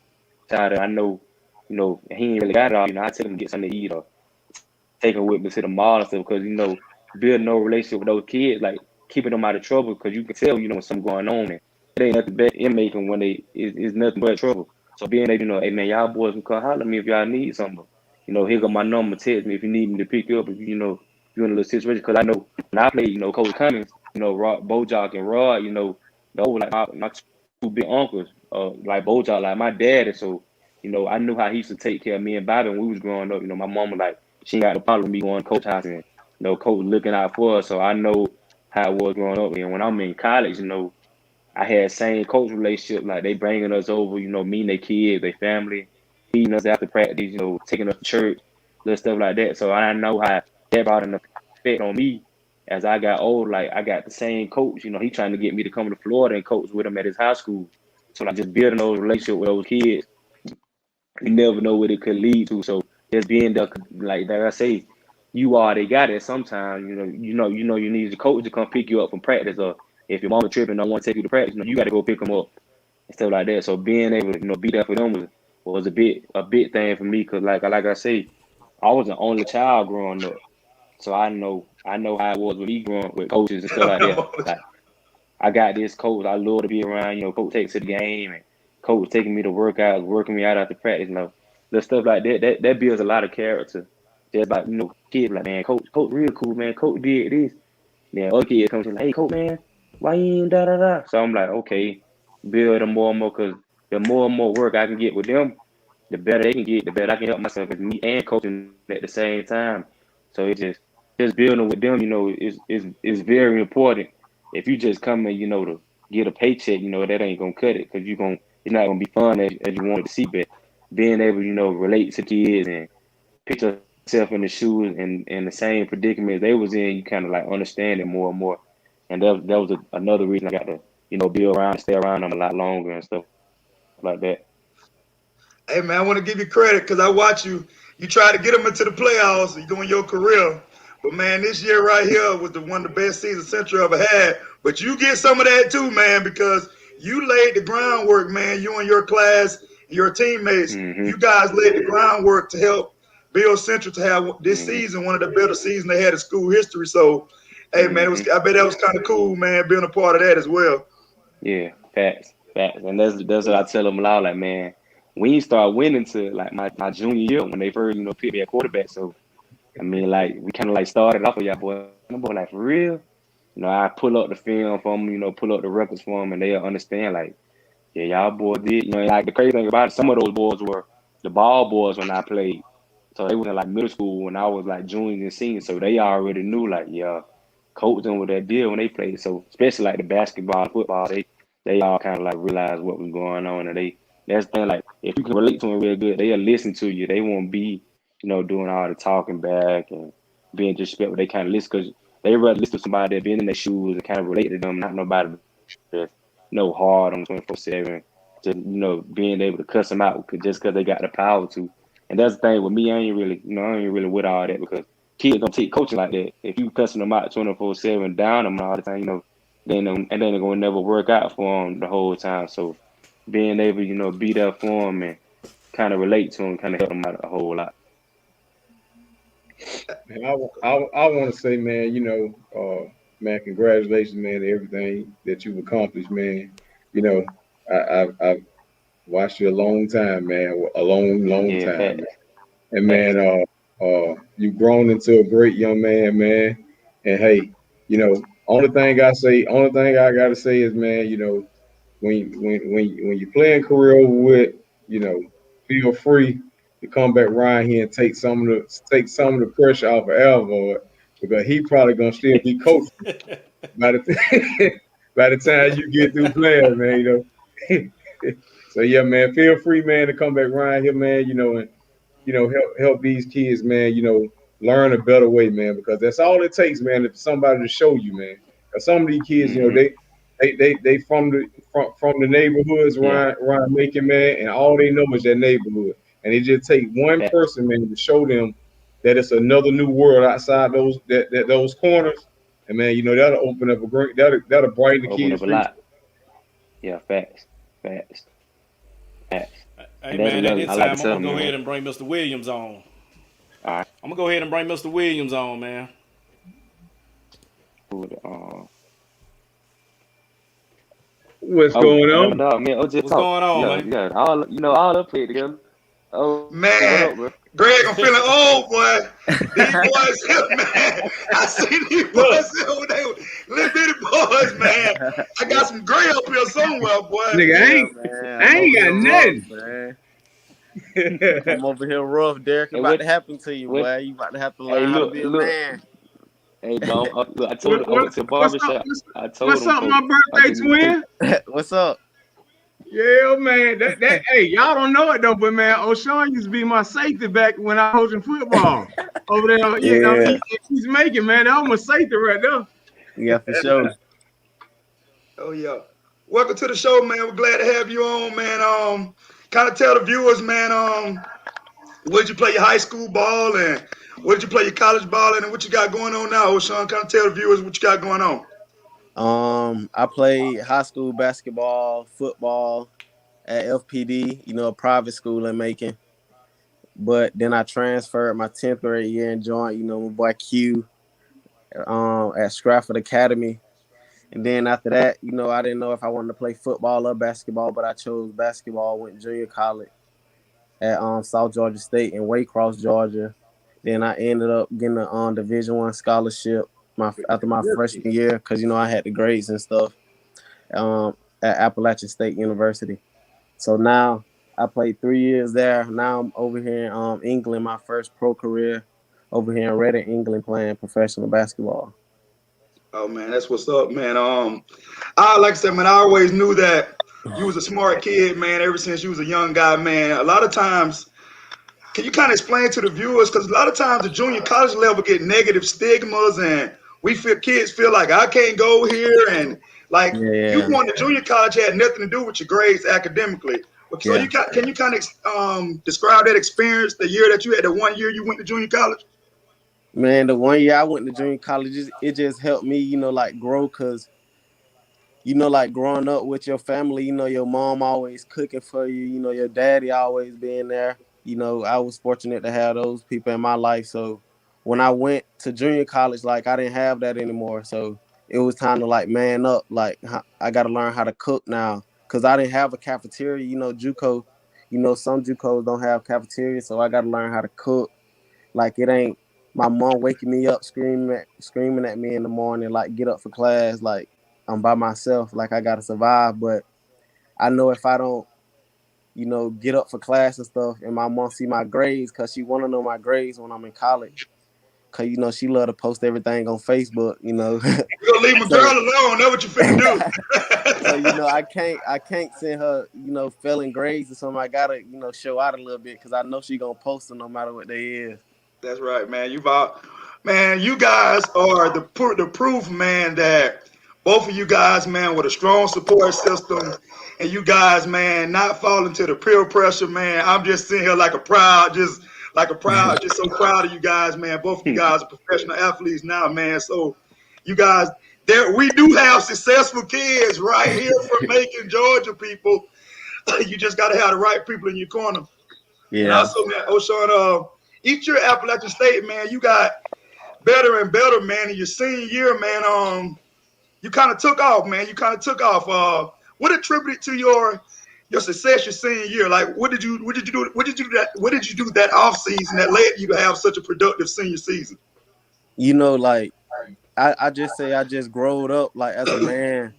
[SPEAKER 4] tired, I know, he ain't really got it all. I take him to get something to eat or take him with me to the mall and stuff because building no relationship with those kids, like keeping them out of trouble, because you can tell, when something going on and it ain't nothing but in making when it's nothing but trouble. So being able, hey man, y'all boys can come holler at me if y'all need something. Here go my number, text me if you need me to pick you up if you're in a little situation, because I know when I played, Coach Cummings, Rod, Bojack and Rod, those were like my two big uncles, like Bojack, like my daddy. So, I knew how he used to take care of me and Bobby when we was growing up. My mama, like, she ain't got no problem with me going to Coach house and, Coach looking out for us. So I know how it was growing up. And when I'm in college, I had same coach relationship, like they bringing us over, me and their kids, their family, feeding us after practice, taking us to church, little stuff like that. So I know how that brought an effect on me as I got old. Like I got the same coach, he trying to get me to come to Florida and coach with him at his high school. So like just building those relationships with those kids, you never know what it could lead to. So just being there, like I say, you already got it. Sometimes, you need the coach to come pick you up from practice, or if your mama tripping, don't want to take you to practice, you got to go pick them up and stuff like that. So being able to, be there for them was a big thing for me, because like I say, I was the only child growing up, so I know how it was with me growing up with coaches and stuff like that. Like I got this coach I love to be around. Coach takes to the game and coach taking me to workouts, working me out after practice, little stuff like that builds a lot of character. Just like, kids like, man, coach real cool, man. Coach did this. Then other kids come to like, hey, coach, man, why you ain't da da da? So I'm like, okay, build them more and more, because the more and more work I can get with them, the better they can get, the better I can help myself as me and coaching at the same time. So it's just building with them, is very important. If you just come in, to get a paycheck, that ain't gonna cut it, because it's not gonna be fun as you want it to see. But being able, relate to kids and put yourself in the shoes and in the same predicament they was in, you kind of like understand it more and more. And that was another reason I got to, be around and stay around them a lot longer and stuff like that.
[SPEAKER 2] Hey man, I want to give you credit because I watch you. You try to get them into the playoffs during your career, but man, this year right here was one of the best seasons Central ever had. But you get some of that too, man, because you laid the groundwork, man. You and your class, your teammates, you guys laid the groundwork to help build Central to have this season one of the better seasons they had in school history. So, hey man, I bet that was kind of cool, man, being a part of that as well.
[SPEAKER 4] Yeah, facts, and that's what I tell them a lot. Like, man, we ain't start winning to like my junior year when they first picked me at quarterback. So I mean, like, we kind of like started off with y'all boy. I'm like, for real. I pull up the film for them, pull up the records for them, and they'll understand, like, yeah, y'all boys did. Like, the crazy thing about it, some of those boys were the ball boys when I played. So they was in, like, middle school when I was, like, junior and senior. So they already knew, like, yeah, coach them with that deal when they played. So especially, like, the basketball, football, they all kind of, like, realized what was going on. And that's the thing, like, if you can relate to them real good, they'll listen to you. They won't be, doing all the talking back and being disrespectful. They kind of listen because they rather listen to somebody that been in their shoes and kind of relate to them, not nobody just hard on 24/7. Just being able to cuss them out just because they got the power to. And that's the thing with me. I ain't really with all that, because kids don't take coaching like that. If you cussing them out 24/7, down them all the time, then they're gonna never work out for them the whole time. So being able, be there for them and kind of relate to them, kind of help them out a whole lot.
[SPEAKER 3] And I want to say, man, man, congratulations, man, to everything that you've accomplished, man. I've watched you a long time, man, a long time. Man. And man, you've grown into a great young man, man. And hey, only thing I gotta say is, man, when you playing career over with, feel free to come back around here and take some of the pressure off of Alvord, because he probably gonna still be coaching by the time you get through playing, man. So yeah, man, feel free, man, to come back around here, man. And help these kids, man. Learn a better way, man, because that's all it takes, man. If somebody to show you, man. Because some of these kids, they from the neighborhoods around Macon, man, and all they know is their neighborhood, and it just take one person, man, to show them that it's another new world outside those corners, and man, that'll open up that'll brighten the kids' future.
[SPEAKER 4] Yeah, facts.
[SPEAKER 1] Hey man, at this time, I'm gonna go ahead and bring Mr. Williams on.
[SPEAKER 4] All right.
[SPEAKER 1] I'm gonna go ahead and bring Mr. Williams on, man.
[SPEAKER 3] What's going on?
[SPEAKER 4] No, man,
[SPEAKER 1] what's going on, man?
[SPEAKER 4] Yeah, all up played together. Oh
[SPEAKER 2] man, what up, Greg, I'm feeling old, boy. These boys here, man. I see these boys here, they little bitty boys, man. I got some gray up here somewhere, boy.
[SPEAKER 3] Nigga, I ain't got nothing.
[SPEAKER 5] I'm over here rough, Derek. It's about to happen to you, boy. You about to have to learn how to be a man.
[SPEAKER 4] Hey, bro, I told him I went to a barbershop.
[SPEAKER 3] What's up, my birthday twin?
[SPEAKER 5] What's up?
[SPEAKER 3] Yeah, man. Hey, y'all don't know it though, but man, O'Shawn used to be my safety back when I was coaching football over there. Yeah, he's making, man. That was my safety right there.
[SPEAKER 5] Yeah, for sure.
[SPEAKER 2] Oh yeah. Welcome to the show, man. We're glad to have you on, man. Kind of tell the viewers, man, where did you play your high school ball and where did you play your college ball and what you got going on now, O'Shawn? Kind of tell the viewers what you got going on.
[SPEAKER 5] I played high school basketball, football at FPD, a private school in Macon. But then I transferred my 10th grade year and joined, my boy Q at Stratford Academy. And then after that, I didn't know if I wanted to play football or basketball, but I chose basketball. Went junior college at South Georgia State in Waycross, Georgia. Then I ended up getting a Division I scholarship after my freshman year because I had the grades and stuff at Appalachian State University. So now I played 3 years there. Now I'm over here in England, my first pro career over here in Reading, England, playing professional basketball.
[SPEAKER 2] Oh man, that's what's up, man. I like I said, man, I always knew that you was a smart kid, man. Ever since you was a young guy, man. A lot of times, can you kind of explain to the viewers? Because a lot of times the junior college level get negative stigmas, and kids feel like I can't go here, and like you
[SPEAKER 5] Yeah,
[SPEAKER 2] going to junior college had nothing to do with your grades academically. So
[SPEAKER 5] yeah.
[SPEAKER 2] can you kind of describe that experience, the year that you had, the 1 year you went to junior college?
[SPEAKER 5] Man, the 1 year I went to junior college, it just helped me, like grow because like growing up with your family, your mom always cooking for you, your daddy always being there. I was fortunate to have those people in my life. So when I went to junior college, like I didn't have that anymore. So it was time to like man up. Like I got to learn how to cook now because I didn't have a cafeteria. JUCO, some JUCOs don't have cafeteria, so I got to learn how to cook. Like it ain't my mom waking me up screaming at me in the morning, like get up for class, like I'm by myself, like I gotta survive. But I know if I don't, get up for class and stuff, and my mom see my grades, cause she wanna know my grades when I'm in college. Cause she love to post everything on Facebook,
[SPEAKER 2] You gonna leave my
[SPEAKER 5] so
[SPEAKER 2] girl alone? Know what you finna
[SPEAKER 5] so
[SPEAKER 2] do?
[SPEAKER 5] I can't send her, failing grades or something. I gotta, show out a little bit because I know she gonna post them no matter what they is.
[SPEAKER 2] That's right, man. Man, you guys are the proof, man, that both of you guys, man, with a strong support system, and you guys, man, not falling to the peer pressure, man. I'm just sitting here just so proud of you guys, man. Both of you guys are professional athletes now, man. So you guys, we do have successful kids right here from Macon, Georgia, people. You just got to have the right people in your corner. And
[SPEAKER 5] Yeah.
[SPEAKER 2] also, man, O'Shawn, each year Appalachian State, man, you got better and better, man. In your senior year, man, you kind of took off, man. You kind of took off. What attributed to your success your senior year? Like, what did you do that off season that led you to have such a productive senior season?
[SPEAKER 5] Like I just say I just growed up like as a man.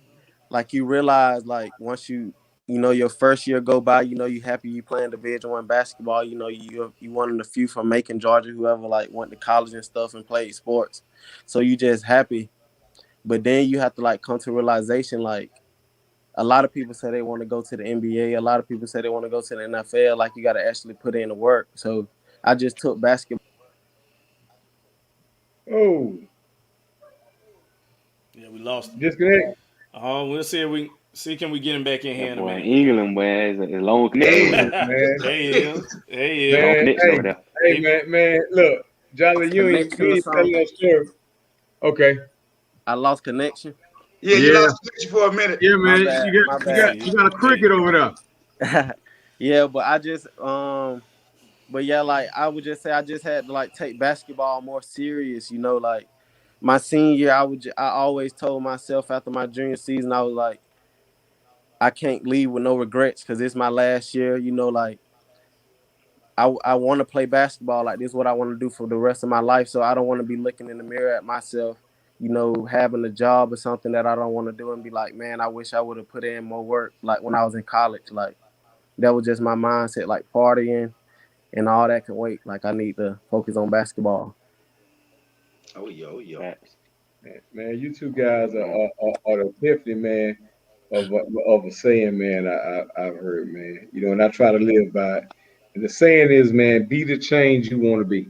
[SPEAKER 5] Like you realize like once your first year go by, you happy you playing Division I basketball, you one of the few from Macon, Georgia, whoever like went to college and stuff and played sports. So you just happy. But then you have to like come to realization like a lot of people say they want to go to the NBA. A lot of people say they want to go to the NFL. Like you got to actually put in the work. So I just took basketball.
[SPEAKER 3] Oh,
[SPEAKER 1] Yeah, we lost him.
[SPEAKER 3] disconnect.
[SPEAKER 1] We'll see if we see can we get him back in here
[SPEAKER 4] That
[SPEAKER 1] in a
[SPEAKER 4] boy in
[SPEAKER 1] minute.
[SPEAKER 4] England, boy, is a long connection.
[SPEAKER 2] Hey,
[SPEAKER 3] Oh
[SPEAKER 4] Boy.
[SPEAKER 3] man,
[SPEAKER 1] There he is. There he is.
[SPEAKER 4] Long
[SPEAKER 3] man,
[SPEAKER 4] connection over
[SPEAKER 3] hey,
[SPEAKER 4] there.
[SPEAKER 3] hey,
[SPEAKER 1] He,
[SPEAKER 3] man. Look, Jolly,
[SPEAKER 5] Connection
[SPEAKER 3] you
[SPEAKER 5] or
[SPEAKER 3] ain't telling
[SPEAKER 5] something.
[SPEAKER 3] that story. Okay,
[SPEAKER 5] I lost connection.
[SPEAKER 2] yeah, you
[SPEAKER 3] yeah,
[SPEAKER 2] lost connection for a minute.
[SPEAKER 3] yeah,
[SPEAKER 5] My
[SPEAKER 3] man.
[SPEAKER 5] bad.
[SPEAKER 3] You
[SPEAKER 5] My
[SPEAKER 3] got, you
[SPEAKER 1] let's
[SPEAKER 3] got,
[SPEAKER 5] bad.
[SPEAKER 1] see.
[SPEAKER 3] you got a
[SPEAKER 1] There.
[SPEAKER 3] cricket over there.
[SPEAKER 5] Yeah, but I just but yeah, like I would just say I just had to like take basketball more serious, like my senior year I always told myself after my junior season I was like I can't leave with no regrets because it's my last year, like I want to play basketball. Like this is what I want to do for the rest of my life. So I don't want to be looking in the mirror at myself, having a job or something that I don't want to do and be like, man, I wish I would have put in more work. Like when I was in college, like that was just my mindset, like partying and all that can wait. Like I need to focus on basketball.
[SPEAKER 2] Oh, yo.
[SPEAKER 4] Facts.
[SPEAKER 3] Man, you two guys are,
[SPEAKER 4] Man,
[SPEAKER 3] are the epiphany, man, of a saying, man. I've heard, man. And I try to live by it. And the saying is, man, be the change you want to be.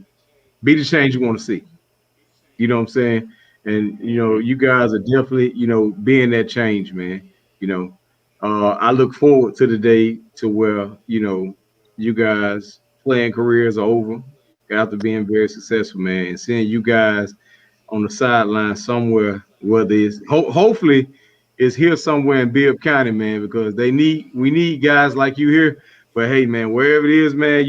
[SPEAKER 3] Be the change you want to see. You know what I'm saying? And
[SPEAKER 4] mm-hmm.
[SPEAKER 3] you guys are definitely, being that change, man. You know, I look forward to the day to where you guys playing careers are over after being very successful, man, and seeing you guys on the sideline somewhere, whether it's hopefully it's here somewhere in Bibb County, man, because we need guys like you here. But hey, man, wherever it is, man,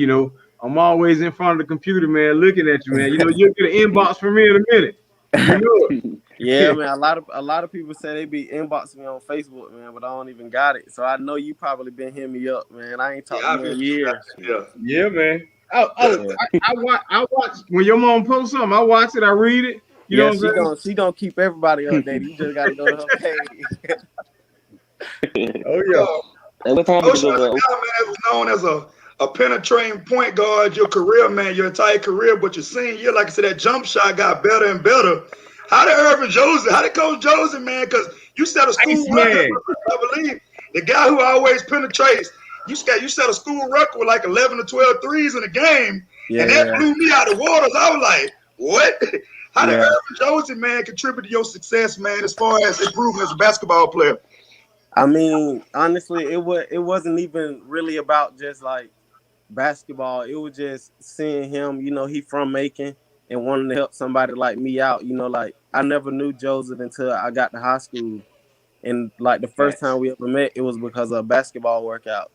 [SPEAKER 3] I'm always in front of the computer, man, looking at you, man. You'll get an inbox from me in a minute. You know it.
[SPEAKER 5] Yeah, man. A lot of people say they be inboxing me on Facebook, man, but I don't even got it. So I know you probably been hitting me up, man. I ain't talked
[SPEAKER 2] Yeah,
[SPEAKER 5] to
[SPEAKER 2] I
[SPEAKER 5] you
[SPEAKER 2] feel
[SPEAKER 5] in
[SPEAKER 2] you.
[SPEAKER 5] years.
[SPEAKER 2] Yeah.
[SPEAKER 3] Yeah, man. Oh,
[SPEAKER 2] Yeah.
[SPEAKER 3] oh, I watch when your mom posts something. I watch it. I read it. You know
[SPEAKER 5] Yeah,
[SPEAKER 3] what I'm saying?
[SPEAKER 5] she gonna keep everybody updated. You just gotta go to her page.
[SPEAKER 3] Oh yeah.
[SPEAKER 2] Oh,
[SPEAKER 4] Hey, what time is it
[SPEAKER 2] Ocean was
[SPEAKER 4] over?
[SPEAKER 2] a guy, man, that was known as a penetrating point guard your career, man, your entire career. But your senior year, like I said, that jump shot got better and better. How did how did Coach Josie, man? Because you set a school record,
[SPEAKER 3] Iceman.
[SPEAKER 2] I believe. The guy who always penetrates, you set a school record with like 11 or 12 threes in a game, and that
[SPEAKER 5] Yeah,
[SPEAKER 2] blew me out of the waters. I was like, what? How did
[SPEAKER 5] yeah.
[SPEAKER 2] Urban Josie, man, contribute to your success, man, as far as improving as a basketball player?
[SPEAKER 5] I mean, honestly, it wasn't even really about just like basketball. It was just seeing him, he from Macon and wanting to help somebody like me out. Like I never knew Joseph until I got to high school. And like the first time
[SPEAKER 4] Datz.
[SPEAKER 5] we ever met, it was because of a basketball workout.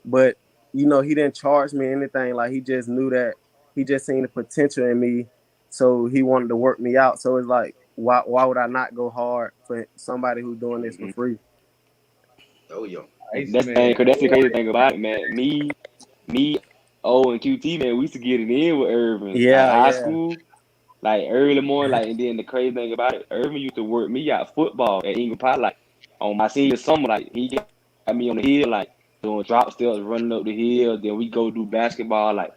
[SPEAKER 5] But he didn't charge me anything. Like he just knew that he just seen the potential in me, so he wanted to work me out. So it's like, why would I not go hard for somebody who's doing this for
[SPEAKER 4] Mm-hmm.
[SPEAKER 5] free?
[SPEAKER 2] Oh, yeah.
[SPEAKER 4] That's the thing.
[SPEAKER 3] Iceman.
[SPEAKER 4] That's the crazy thing about it, man. Me, and QT, man. We used to get it in with Irvin, like
[SPEAKER 5] Yeah,
[SPEAKER 4] high
[SPEAKER 5] yeah,
[SPEAKER 4] school, like early morning, like. And then the crazy thing about it, Irvin used to work me out football at Eagle Pot, like on my senior summer. Like he got me on the hill, like doing drop steps, running up the hill. Then we go do basketball, like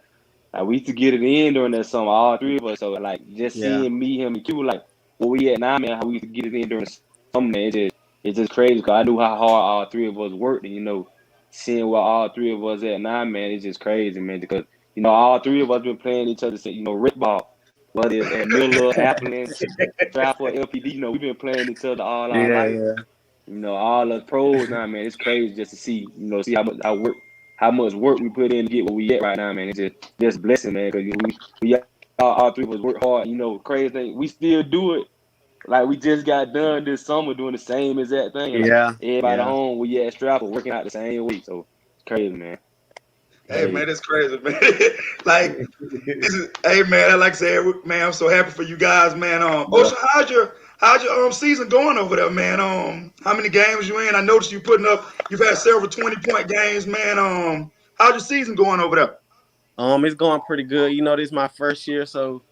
[SPEAKER 4] we used to get it in during that summer, all three of us. So like just
[SPEAKER 5] yeah,
[SPEAKER 4] seeing me, him, and Q, like where we at now, man. How we used to get it in during the summer, man. It's just crazy because I knew how hard all three of us worked, and seeing where all three of us at now, man, it's just crazy, man. Because all three of us been playing each other since rip ball, whether it's at Miller, Appleton, Stratford, LPD. We've been playing each other all our
[SPEAKER 5] yeah,
[SPEAKER 4] life.
[SPEAKER 5] yeah,
[SPEAKER 4] All us pros now, man. It's crazy just to see, see how much work we put in to get where we at right now, man. It's just blessing, man. Because we all three of us work hard. Crazy thing, we still do it. Like we just got done this summer doing the same exact thing. And like
[SPEAKER 5] yeah,
[SPEAKER 4] everybody
[SPEAKER 5] yeah.
[SPEAKER 4] home, we at Stratford working out the same week. So it's crazy, man.
[SPEAKER 2] Hey,
[SPEAKER 4] Crazy.
[SPEAKER 2] man, that's crazy, man. Like, hey, man, like I said, man, I'm so happy for you guys, man.
[SPEAKER 5] Yeah.
[SPEAKER 2] Ocean, how's your season going over there, man? How many games you in? I noticed you've had several 20-point games, man. How's your season going over there?
[SPEAKER 5] It's going pretty good. This is my first year, so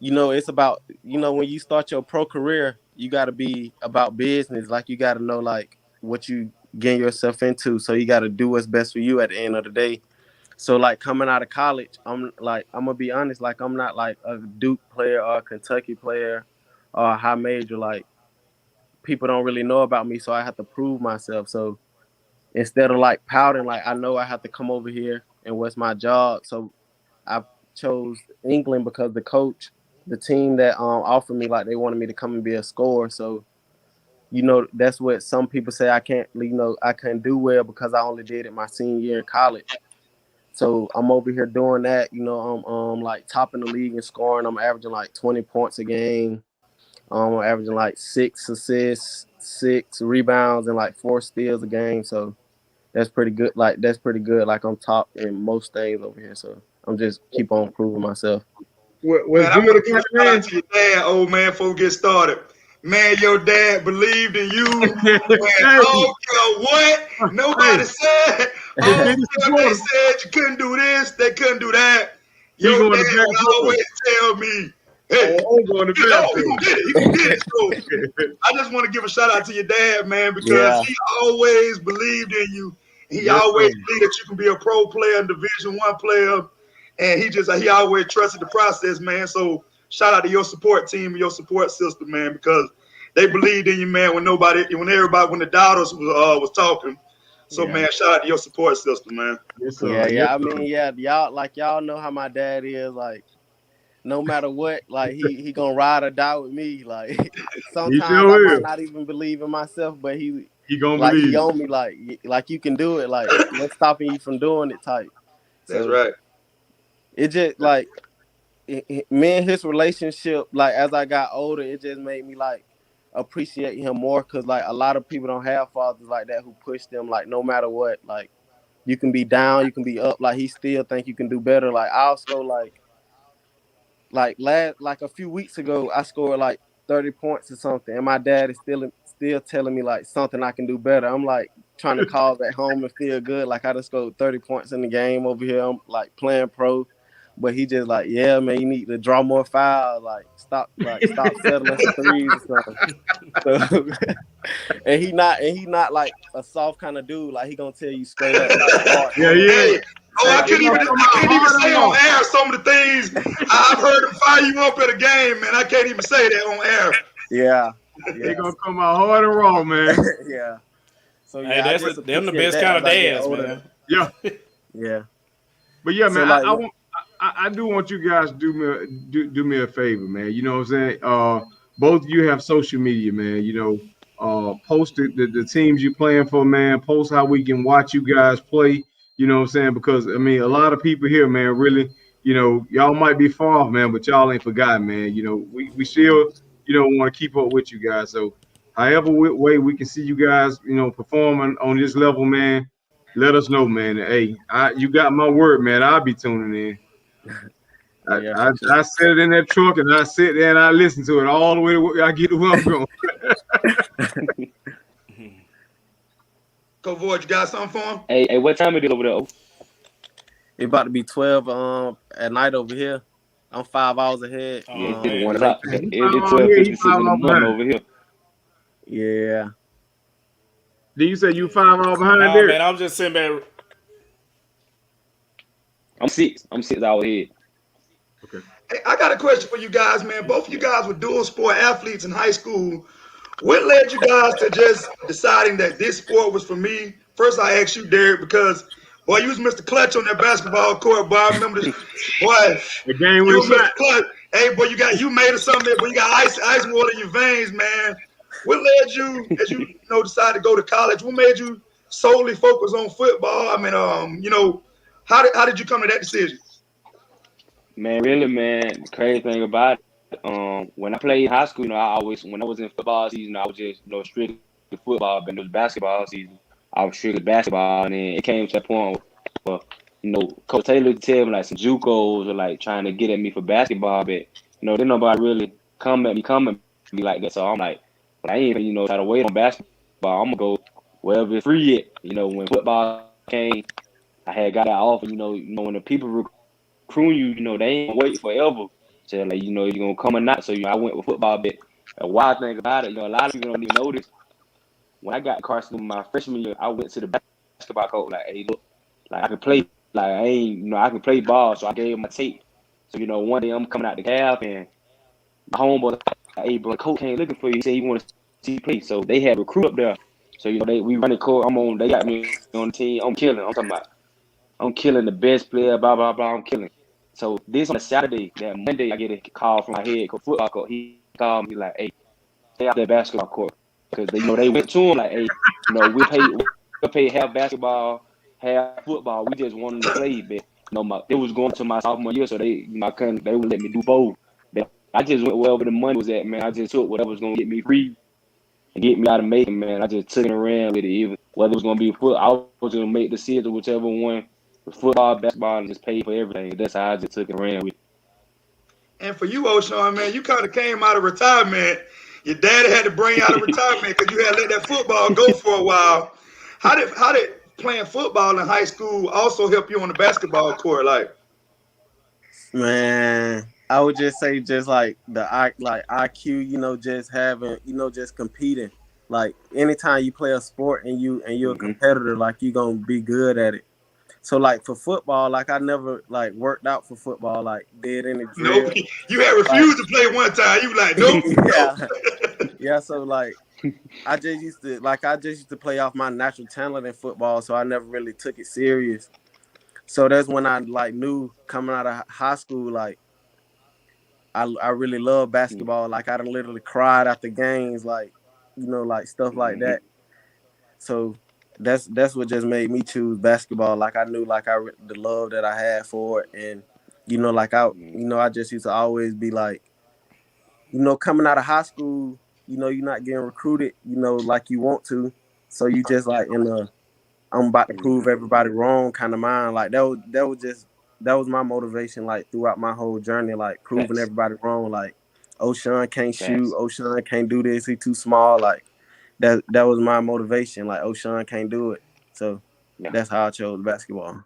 [SPEAKER 5] it's about when you start your pro career, you got to be about business. Like you got to know like what you getting yourself into. So you got to do what's best for you at the end of the day. So like coming out of college, I'm gonna be honest, like I'm not like a Duke player or a Kentucky player or a high major. Like people don't really know about me, so I have to prove myself. So instead of like pouting, like I know I have to come over here and what's my job. So I chose England because the team that offered me, like they wanted me to come and be a scorer. So that's what some people say I can't, I couldn't do well because I only did it my senior year in college. So I'm over here doing that. I'm like topping the league in scoring. I'm averaging like 20 points a game. I'm averaging like 6 assists, 6 rebounds, and like 4 steals a game. So that's pretty good. Like that's pretty good. Like I'm top in most things over here. So I'm just keep on proving myself.
[SPEAKER 3] Was
[SPEAKER 2] Man, I
[SPEAKER 3] good
[SPEAKER 2] want
[SPEAKER 3] a
[SPEAKER 2] to give a
[SPEAKER 3] country
[SPEAKER 2] shout out
[SPEAKER 3] man?
[SPEAKER 2] to your dad, old man, before we get started. Man, your dad believed in you. And I
[SPEAKER 3] Hey,
[SPEAKER 2] don't care what
[SPEAKER 3] hey,
[SPEAKER 2] nobody said. I
[SPEAKER 3] he
[SPEAKER 2] don't
[SPEAKER 3] been a
[SPEAKER 2] care if they
[SPEAKER 3] supporter.
[SPEAKER 2] said you couldn't do this, they couldn't do that.
[SPEAKER 3] He
[SPEAKER 2] Your
[SPEAKER 3] going to
[SPEAKER 2] dad
[SPEAKER 3] bat
[SPEAKER 2] would
[SPEAKER 3] for him.
[SPEAKER 2] always tell me, hey,
[SPEAKER 3] Oh, I'm going to bat
[SPEAKER 2] he
[SPEAKER 3] for
[SPEAKER 2] gonna
[SPEAKER 3] him.
[SPEAKER 2] get it. He gonna get it. So I just want to give a shout out to your dad, man, because
[SPEAKER 5] Yeah,
[SPEAKER 2] he always believed in you. He
[SPEAKER 3] Yes,
[SPEAKER 2] always
[SPEAKER 3] sir.
[SPEAKER 2] believed that you can be a pro player and Division 1 player. And he always trusted the process, man. So shout out to your support team and your support system, man, because they believed in you, man, when the doubters was talking. So
[SPEAKER 3] Yeah.
[SPEAKER 2] man, shout out to your support system, man.
[SPEAKER 3] Yes,
[SPEAKER 5] yeah,
[SPEAKER 3] sir. Yes,
[SPEAKER 5] yeah. I
[SPEAKER 3] sir.
[SPEAKER 5] mean, yeah, y'all know how my dad is. Like no matter what, like he gonna ride or die with me. Like
[SPEAKER 3] He
[SPEAKER 5] sometimes
[SPEAKER 3] sure
[SPEAKER 5] I might
[SPEAKER 3] will.
[SPEAKER 5] not even believe in myself, but
[SPEAKER 3] He gonna
[SPEAKER 5] he
[SPEAKER 3] believe.
[SPEAKER 5] on me like you can do it. Like what's stopping you from doing it? Type.
[SPEAKER 2] That's
[SPEAKER 5] So
[SPEAKER 2] right.
[SPEAKER 5] it just like me and his relationship. Like as I got older, it just made me like appreciate him more because like a lot of people don't have fathers like that who push them like no matter what. Like you can be down, you can be up. Like he still think you can do better. Like I also like a few weeks ago, I scored like 30 points or something, and my dad is still telling me like something I can do better. I'm like trying to call back home and feel good, like I just scored 30 points in the game over here. I'm like playing pro, but he just like, yeah, man, you need to draw more fouls, stop settling for threes or something. So, and he not like a soft kind of dude. Like he gonna tell you straight up, like hard.
[SPEAKER 3] Yeah.
[SPEAKER 2] Hey, I
[SPEAKER 3] Hey,
[SPEAKER 2] can't even say on
[SPEAKER 3] hard
[SPEAKER 2] air some of the things I've heard him fire you up at a game, man. I can't even say that on air.
[SPEAKER 5] Yeah.
[SPEAKER 3] They gonna come out hard and raw, man.
[SPEAKER 5] Yeah. So
[SPEAKER 1] Hey,
[SPEAKER 5] yeah,
[SPEAKER 1] them the best kind of dads, man.
[SPEAKER 3] Yeah.
[SPEAKER 5] Yeah.
[SPEAKER 3] But yeah,
[SPEAKER 5] So,
[SPEAKER 3] man,
[SPEAKER 5] like,
[SPEAKER 3] I do want you guys to do me a favor, man. You know what I'm saying? Both of you have social media, man. Post the teams you're playing for, man. Post how we can watch you guys play. You know what I'm saying? Because I mean, a lot of people here, man, really, y'all might be far off, man, but y'all ain't forgotten, man. We still, want to keep up with you guys. So, however way we can see you guys, performing on this level, man, let us know, man. Hey, you got my word, man. I'll be tuning in.
[SPEAKER 5] yeah,
[SPEAKER 3] I sit it in that truck and I sit there and I listen to it all the way to I get to where I'm going.
[SPEAKER 2] Coach Void, you got something for him?
[SPEAKER 4] Hey, what time it is over there?
[SPEAKER 5] It about to be 12 at night over here. I'm 5 hours ahead.
[SPEAKER 1] Oh,
[SPEAKER 4] Yeah,
[SPEAKER 1] man.
[SPEAKER 4] 1 o'clock. It's
[SPEAKER 3] He
[SPEAKER 4] 12:56 in the morning over here.
[SPEAKER 5] Yeah.
[SPEAKER 3] Did you say you 5 hours behind
[SPEAKER 1] Nah,
[SPEAKER 3] there?
[SPEAKER 1] man, I'm just sitting back.
[SPEAKER 4] I'm 6 hours ahead.
[SPEAKER 3] Okay.
[SPEAKER 2] Hey, I got a question for you guys, man. Both of you guys were dual sport athletes in high school. What led you guys to just deciding that this sport was for me? First, I asked you, Derek, because boy, you was Mr. Clutch on that basketball court. Boy, I remember this. Boy,
[SPEAKER 3] The game
[SPEAKER 2] you
[SPEAKER 3] went
[SPEAKER 2] were Mr.
[SPEAKER 3] shot.
[SPEAKER 2] Clutch. Hey, boy, you made it something. Boy, you got ice water in your veins, man. What led you, as you decided to go to college? What made you solely focus on football? I mean, how did you come to that decision?
[SPEAKER 4] Man, really, man, the crazy thing about it, when I played high school, when I was in football season, I was just, strictly football, but it was basketball season. I was strictly basketball, and then it came to that point where, Coach Taylor would tell me like some JUCOs were like trying to get at me for basketball, but didn't nobody really come at me like that. So I'm like, but I ain't even, try to wait on basketball. I'm gonna go wherever it's free at. When football came, I had got that offer. When the people recruiting you, they ain't wait forever. So like, you're gonna come or not. So I went with football. But a wild thing about it, a lot of people don't even know this. When I got to Carson my freshman year, I went to the basketball coach like, hey, look, like I can play, like I ain't, I can play ball. So I gave him my tape. So one day I'm coming out the cab and my homeboy, like, hey, bro, coach ain't looking for you. He said he want to see you play. So they had recruit up there. So we run the court. They got me on the team. I'm killing. I'm talking about, I'm killing the best player. Blah blah blah. I'm killing. So this on a Saturday, that Monday, I get a call from my head coach, football coach. He called me like, hey, stay out that basketball court. Because they went to him like, hey, we'll pay half basketball, half football. We just wanted to play, but it was going to my sophomore year, so they would let me do both. But I just went wherever the money was at, man. I just took whatever was gonna get me free and get me out of making, man. I just took it around with it, even whether it was gonna be I was gonna make the decision whichever one, football, basketball, and just pay for everything. That's how I just took it around with it.
[SPEAKER 2] And for you, O'Shawn, man, you kind of came out of retirement. Your daddy had to bring you out of retirement because you had let that football go for a while. How did playing football in high school also help you on the basketball court? Like,
[SPEAKER 5] Man, I would just say just like IQ, just having, just competing. Like anytime you play a sport and you're a competitor, like you're gonna be good at it. So like for football, like I never like worked out for football, like did any drill.
[SPEAKER 2] nope. You had refused to play one time. You like, nope.
[SPEAKER 5] Yeah. So like I just used to play off my natural talent in football, so I never really took it serious. So that's when I like knew coming out of high school, like I really love basketball. Like I done literally cried after games, like like stuff like that. So that's what just made me choose basketball. Like I knew like the love that I had for it, and like I just used to always be like, coming out of high school, you're not getting recruited, like you want to. So you just like I'm about to prove everybody wrong kind of mind. Like that was my motivation, like throughout my whole journey, like proving everybody wrong. Like O'Shawn can't shoot. O'Shawn can't do this. He too small. Like that was my motivation. Like O'Shawn can't do it. So
[SPEAKER 4] Yeah.
[SPEAKER 5] that's how I chose basketball.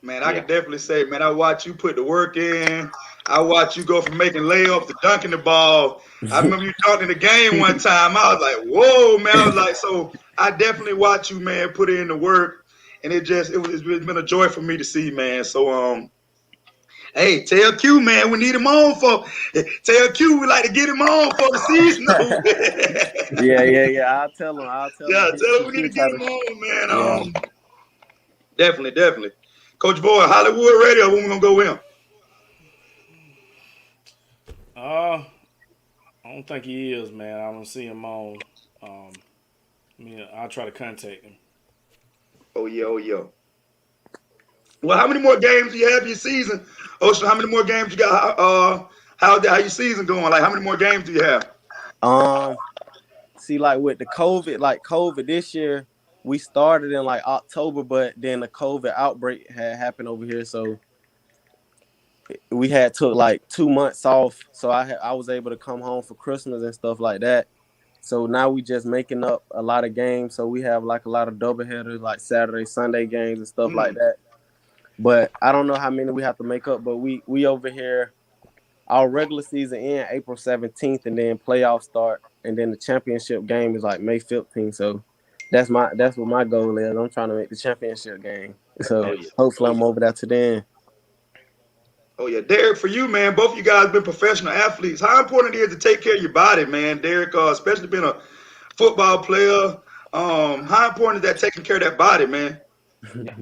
[SPEAKER 2] Man, I can definitely say, man, I watch you put the work in. I watch you go from making layups to dunking the ball. I remember you dunking the game one time. I was like, whoa, man. I was like, so I definitely watch you, man, put in the work. And it's been a joy for me to see, man. So hey, tell Q, man, we need him on for. Tell Q we like to get him on for the season.
[SPEAKER 5] Yeah. I'll tell him.
[SPEAKER 2] Yeah, tell him we need to get him on, man. Definitely. Coach Boy, Hollywood Radio, when we gonna go in?
[SPEAKER 1] I don't think he is, man. I don't see him on. I'll try to contact him.
[SPEAKER 2] Oh yeah. Well, how many more games do you have your season? Ocean, how many more games you got? How your season going? Like, how many more games do you have?
[SPEAKER 5] See, like with the COVID this year, we started in like October, but then the COVID outbreak had happened over here, so we had took like 2 months off. So I was able to come home for Christmas and stuff like that. So now we just making up a lot of games. So we have like a lot of doubleheaders, like Saturday, Sunday games and stuff like that. But I don't know how many we have to make up. But we over here, our regular season end April 17th, and then playoffs start, and then the championship game is like May 15th. So that's what my goal is. I'm trying to make the championship game. So hopefully I'm over there to then.
[SPEAKER 2] Oh yeah, Derek, for you, man, both of you guys been professional athletes. How important it is to take care of your body, man, Derek, especially being a football player. How important is that taking care of that body, man?
[SPEAKER 4] Yeah.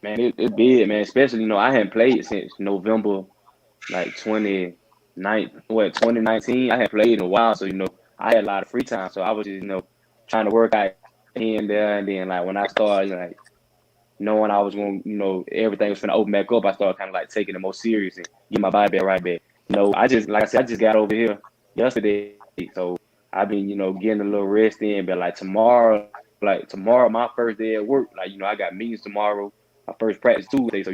[SPEAKER 4] Man, it's big, man. Especially, I hadn't played since November, like 2019. I hadn't played in a while, so I had a lot of free time. So I was just, trying to work out here and there, and then like when I started, like knowing I was going, everything was going to open back up, I started kind of like taking it more serious and get my body back right back. I just got over here yesterday, so I've been, getting a little rest in. But like tomorrow, my first day at work, like I got meetings tomorrow. My first practice Tuesday, so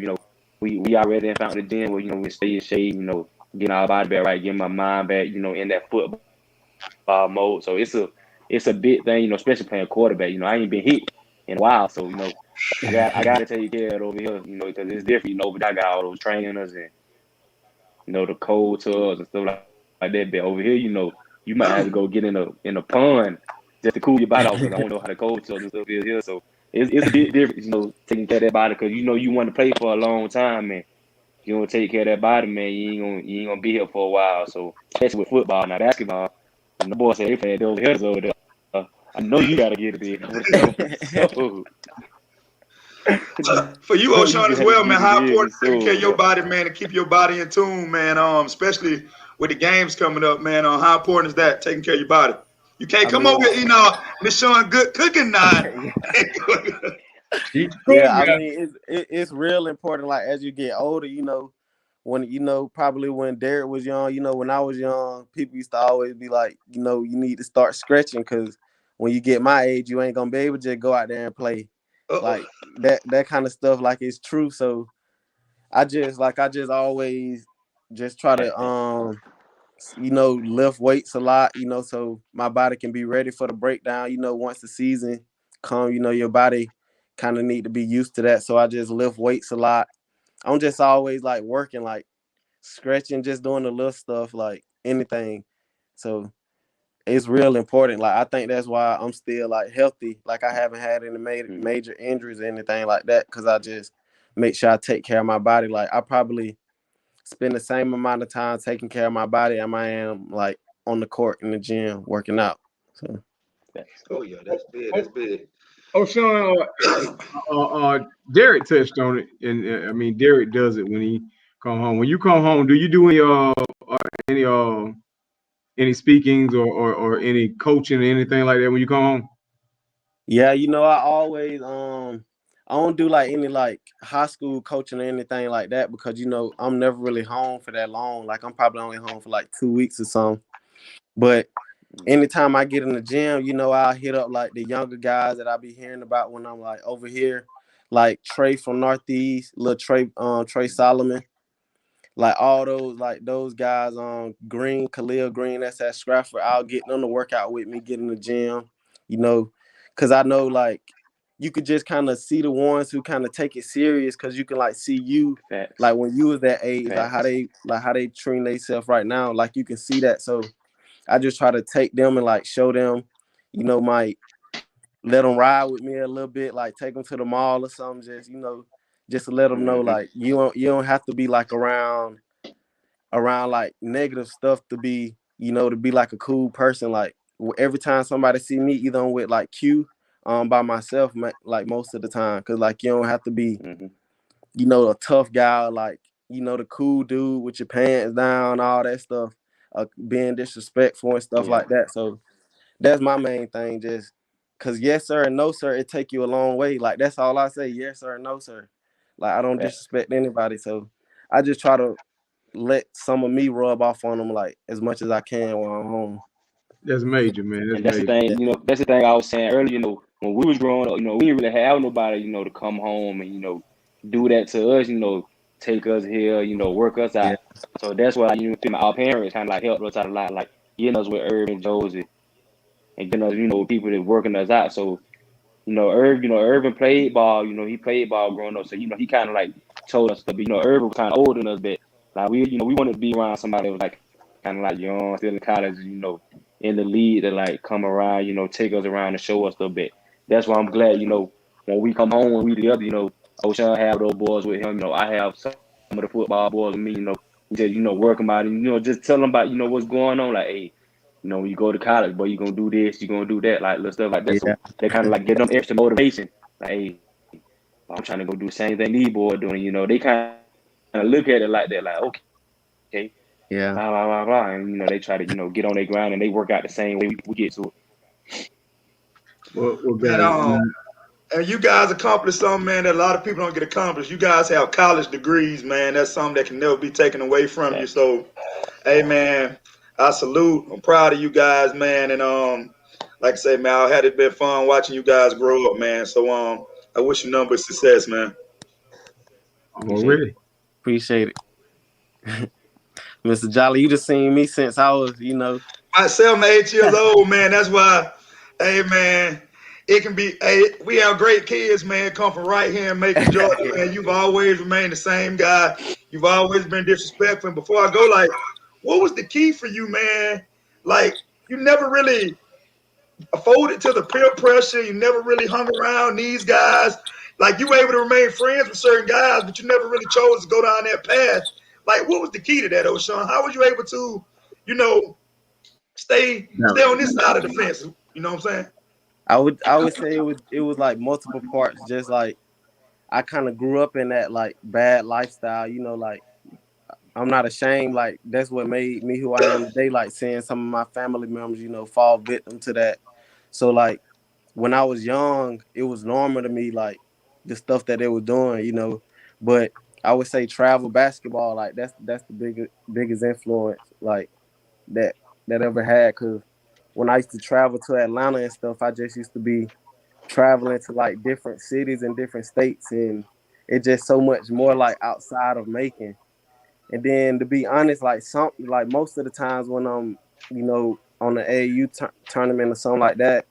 [SPEAKER 4] we already found the gym where we stay in shape, getting our body back right, getting my mind back, in that football mode. So it's a big thing, especially playing quarterback. I ain't been hit in a while, so I got to take care of it over here, because it's different. But I got all those trainers and the cold tubs and stuff like that. But over here, you might have to go get in a pond just to cool your body off, because I don't know how the cold tubs and stuff is here. So it's a bit different, taking care of that body, because you want to play for a long time, man. If you don't take care of that body, man, you ain't gonna be here for a while. So especially with football, now basketball, and the boys say they play over here, over there. I know you gotta get it in.
[SPEAKER 2] For you, O'Shawn, as well, man, how important is taking care of your body, man, to keep your body in tune, man, especially with the games coming up, man, how important is that, taking care of your body? You can't come over here, Miss Sean good cooking now.
[SPEAKER 5] It's real important, like as you get older, when probably when Derek was young, when I was young, people used to always be like, you need to start stretching, because when you get my age, you ain't gonna be able to just go out there and play. Like that kind of stuff, like it's true. So I just always just try to lift weights a lot, so my body can be ready for the breakdown. Once the season come, your body kind of need to be used to that. So I just lift weights a lot. I'm just always like working, like stretching, just doing the little stuff, like anything. So it's real important. Like I think that's why I'm still like healthy. Like I haven't had any major injuries or anything like that, because I just make sure I take care of my body. Like I probably spend the same amount of time taking care of my body as I am like on the court in the gym working out. So.
[SPEAKER 2] Oh yeah, that's big. That's big.
[SPEAKER 3] Oh, Sean, Derek touched on it, and I mean Derek does it when he come home. When you come home, do you do any speakings or any coaching or anything like that when you come home?
[SPEAKER 5] Yeah, I always I don't do like any like high school coaching or anything like that, because I'm never really home for that long. Like I'm probably only home for like 2 weeks or something. But anytime I get in the gym, I'll hit up like the younger guys that I be hearing about when I'm like over here, like Trey from Northeast, little Trey Solomon. like all those guys on Green, Khalil Green, that's at Stratford. I'll get them to work out with me, get in the gym, you know, because I know like you could just kind of see the ones who kind of take it serious because you can like see you
[SPEAKER 4] Facts.
[SPEAKER 5] like when you was that age,
[SPEAKER 4] Facts.
[SPEAKER 5] like how they train themselves right now. Like you can see that. So I just try to take them and like show them, my let them ride with me a little bit, like take them to the mall or something. Just to let them know,
[SPEAKER 4] Mm-hmm.
[SPEAKER 5] like you don't have to be like around like negative stuff to be, to be like a cool person. Like every time somebody see me, either I'm with like Q, by myself, like most of the time, cause like you don't have to be,
[SPEAKER 4] Mm-hmm.
[SPEAKER 5] a tough guy, like the cool dude with your pants down, all that stuff, being disrespectful and stuff
[SPEAKER 4] Yeah.
[SPEAKER 5] like that. So that's my main thing, just cause yes sir and no sir, it take you a long way. Like that's all I say, yes sir and no sir. Like I don't
[SPEAKER 4] Facts.
[SPEAKER 5] disrespect anybody, so I just try to let some of me rub off on them like as much as I can while I'm home.
[SPEAKER 3] That's major, man. That's
[SPEAKER 4] And that's the
[SPEAKER 3] major.
[SPEAKER 4] thing, that's the thing I was saying earlier, when we was growing up, we didn't really have nobody, to come home and, do that to us, take us here, work us
[SPEAKER 5] Yeah,
[SPEAKER 4] out. So that's why, our parents kind of like helped us out a lot, like getting us with Irv and Josie and getting us, people that working us out. So, Irvin played ball, he played ball growing up. So, he kind of like told us to be, Irvin was kind of older than us, but like we wanted to be around somebody that was like kind of like young, still in college, in the league to like come around, take us around and show us a little bit. That's why I'm glad, when we come home and we together, O'Shawn have those boys with him, I have some of the football boys with me, we just, work them out and, just tell them about, what's going on. Like, hey, when you go to college, boy, you're gonna do this, you're gonna do that, like little stuff like that. So
[SPEAKER 5] yeah,
[SPEAKER 4] they kind of like get them extra motivation. Like, hey, I'm trying to go do the same thing these boys doing. They kind of look at it like that, like, okay, blah blah blah
[SPEAKER 5] yeah.
[SPEAKER 4] blah, and they try to get on their grind and they work out the same way we get to it.
[SPEAKER 3] Well,
[SPEAKER 2] Man,
[SPEAKER 3] guys,
[SPEAKER 2] and you guys accomplished something, man, that a lot of people don't get accomplished. You guys have college degrees, man. That's something that can never be taken away from you.
[SPEAKER 4] Facts.
[SPEAKER 2] So, hey, man, I salute. I'm proud of you guys, man. And like I say, man, I had it been fun watching you guys grow up, man. So I wish you nothing but success, man.
[SPEAKER 4] Appreciate
[SPEAKER 3] already.
[SPEAKER 5] Appreciate it. Mr. Jolly, you just seen me since I was,
[SPEAKER 2] Myself, I'm 8 years old, man. That's why, hey, man, it can be. Hey, we have great kids, man. Come from right here in Macon, Georgia, man. You've always remained the same guy. You've always been disrespectful. And before I go, like, what was the key for you, man? Like, you never really folded to the peer pressure. You never really hung around these guys. Like, you were able to remain friends with certain guys, but you never really chose to go down that path. Like, what was the key to that, O'Shawn? How was you able to, you know, stay
[SPEAKER 3] Now,
[SPEAKER 2] on this side of the fence? You know what I'm saying?
[SPEAKER 5] I would say it was like multiple parts. Just like I kind of grew up in that like bad lifestyle, like I'm not ashamed. Like that's what made me who I am today. Like seeing some of my family members, fall victim to that. So like when I was young, it was normal to me, like the stuff that they were doing, But I would say travel basketball, like that's the biggest influence, like that ever had. Cause when I used to travel to Atlanta and stuff, I just used to be traveling to like different cities and different states, and it's just so much more like outside of Macon. And then to be honest, like most of the times when I'm, on the AAU tournament or something like that,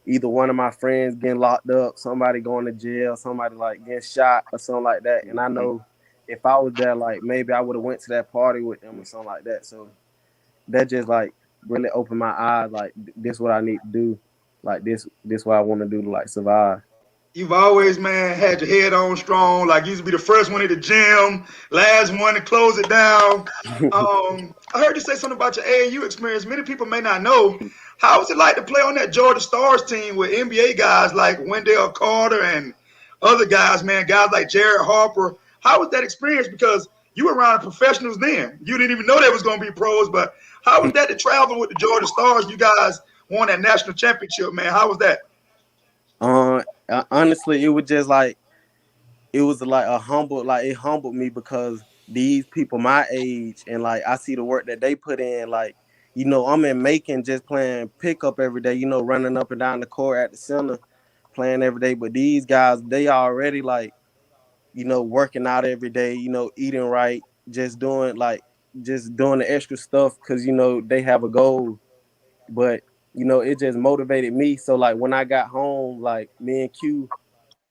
[SPEAKER 5] either one of my friends getting locked up, somebody going to jail, somebody like getting shot or something like that. And I
[SPEAKER 4] Mm-hmm.
[SPEAKER 5] know if I was there, like maybe I would have went to that party with them or something like that. So that just like really opened my eyes. Like this what I need to do. Like this what I want to do to like survive.
[SPEAKER 2] You've always, man, had your head on strong. Like you used to be the first one at the gym, last one to close it down. I heard you say something about your AAU experience. Many people may not know. How was it like to play on that Georgia Stars team with NBA guys like Wendell Carter and other guys, man, guys like Jared Harper? How was that experience? Because you were around professionals then. You didn't even know they was going to be pros, but how was that to travel with the Georgia Stars? You guys won that national championship, man. How was that?
[SPEAKER 5] Honestly, it was just like it was like it humbled me because these people my age and like I see the work that they put in. Like, I'm in Macon just playing pickup every day, running up and down the court at the center, playing every day. But these guys, they already like, working out every day, eating right. just doing the extra stuff because they have a goal. But it just motivated me. So like when I got home, like me and Q,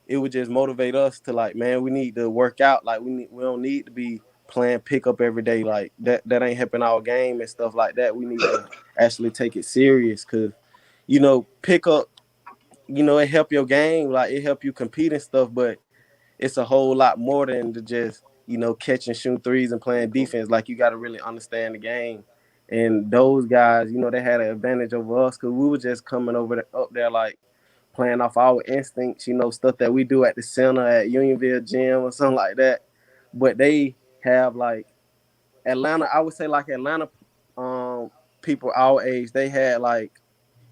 [SPEAKER 5] it would just motivate us to like, man, we need to work out. Like we don't need to be playing pickup every day. Like that ain't helping our game and stuff like that. We need to actually take it serious because pickup, it help your game, like it help you compete and stuff, but it's a whole lot more than to just catch and shoot threes and playing defense. Like you got to really understand the game. And those guys, they had an advantage over us because we were just coming up there like playing off our instincts, stuff that we do at the center at Unionville Gym or something like that. But they have like Atlanta, I would say like Atlanta people our age, they had like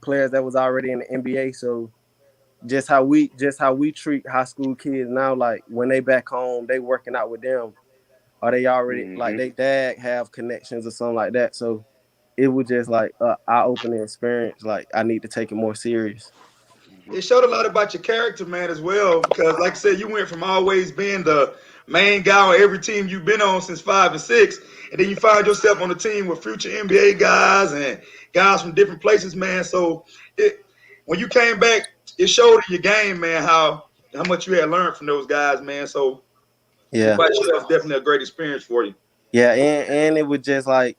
[SPEAKER 5] players that was already in the NBA. So just how we treat high school kids now, like when they back home, they working out with them, or they already like they dad have connections or something like that. So it was just like an eye-opening experience. Like I need to take it more serious.
[SPEAKER 2] It showed a lot about your character, man, as well. Because, like I said, you went from always being the main guy on every team you've been on since 5 and 6, and then you find yourself on a team with future NBA guys and guys from different places, man. So, when you came back, it showed in your game, man, how much you had learned from those guys, man. So,
[SPEAKER 5] Yeah,
[SPEAKER 2] I'm quite sure that was definitely a great experience for you.
[SPEAKER 5] yeah, and it was just like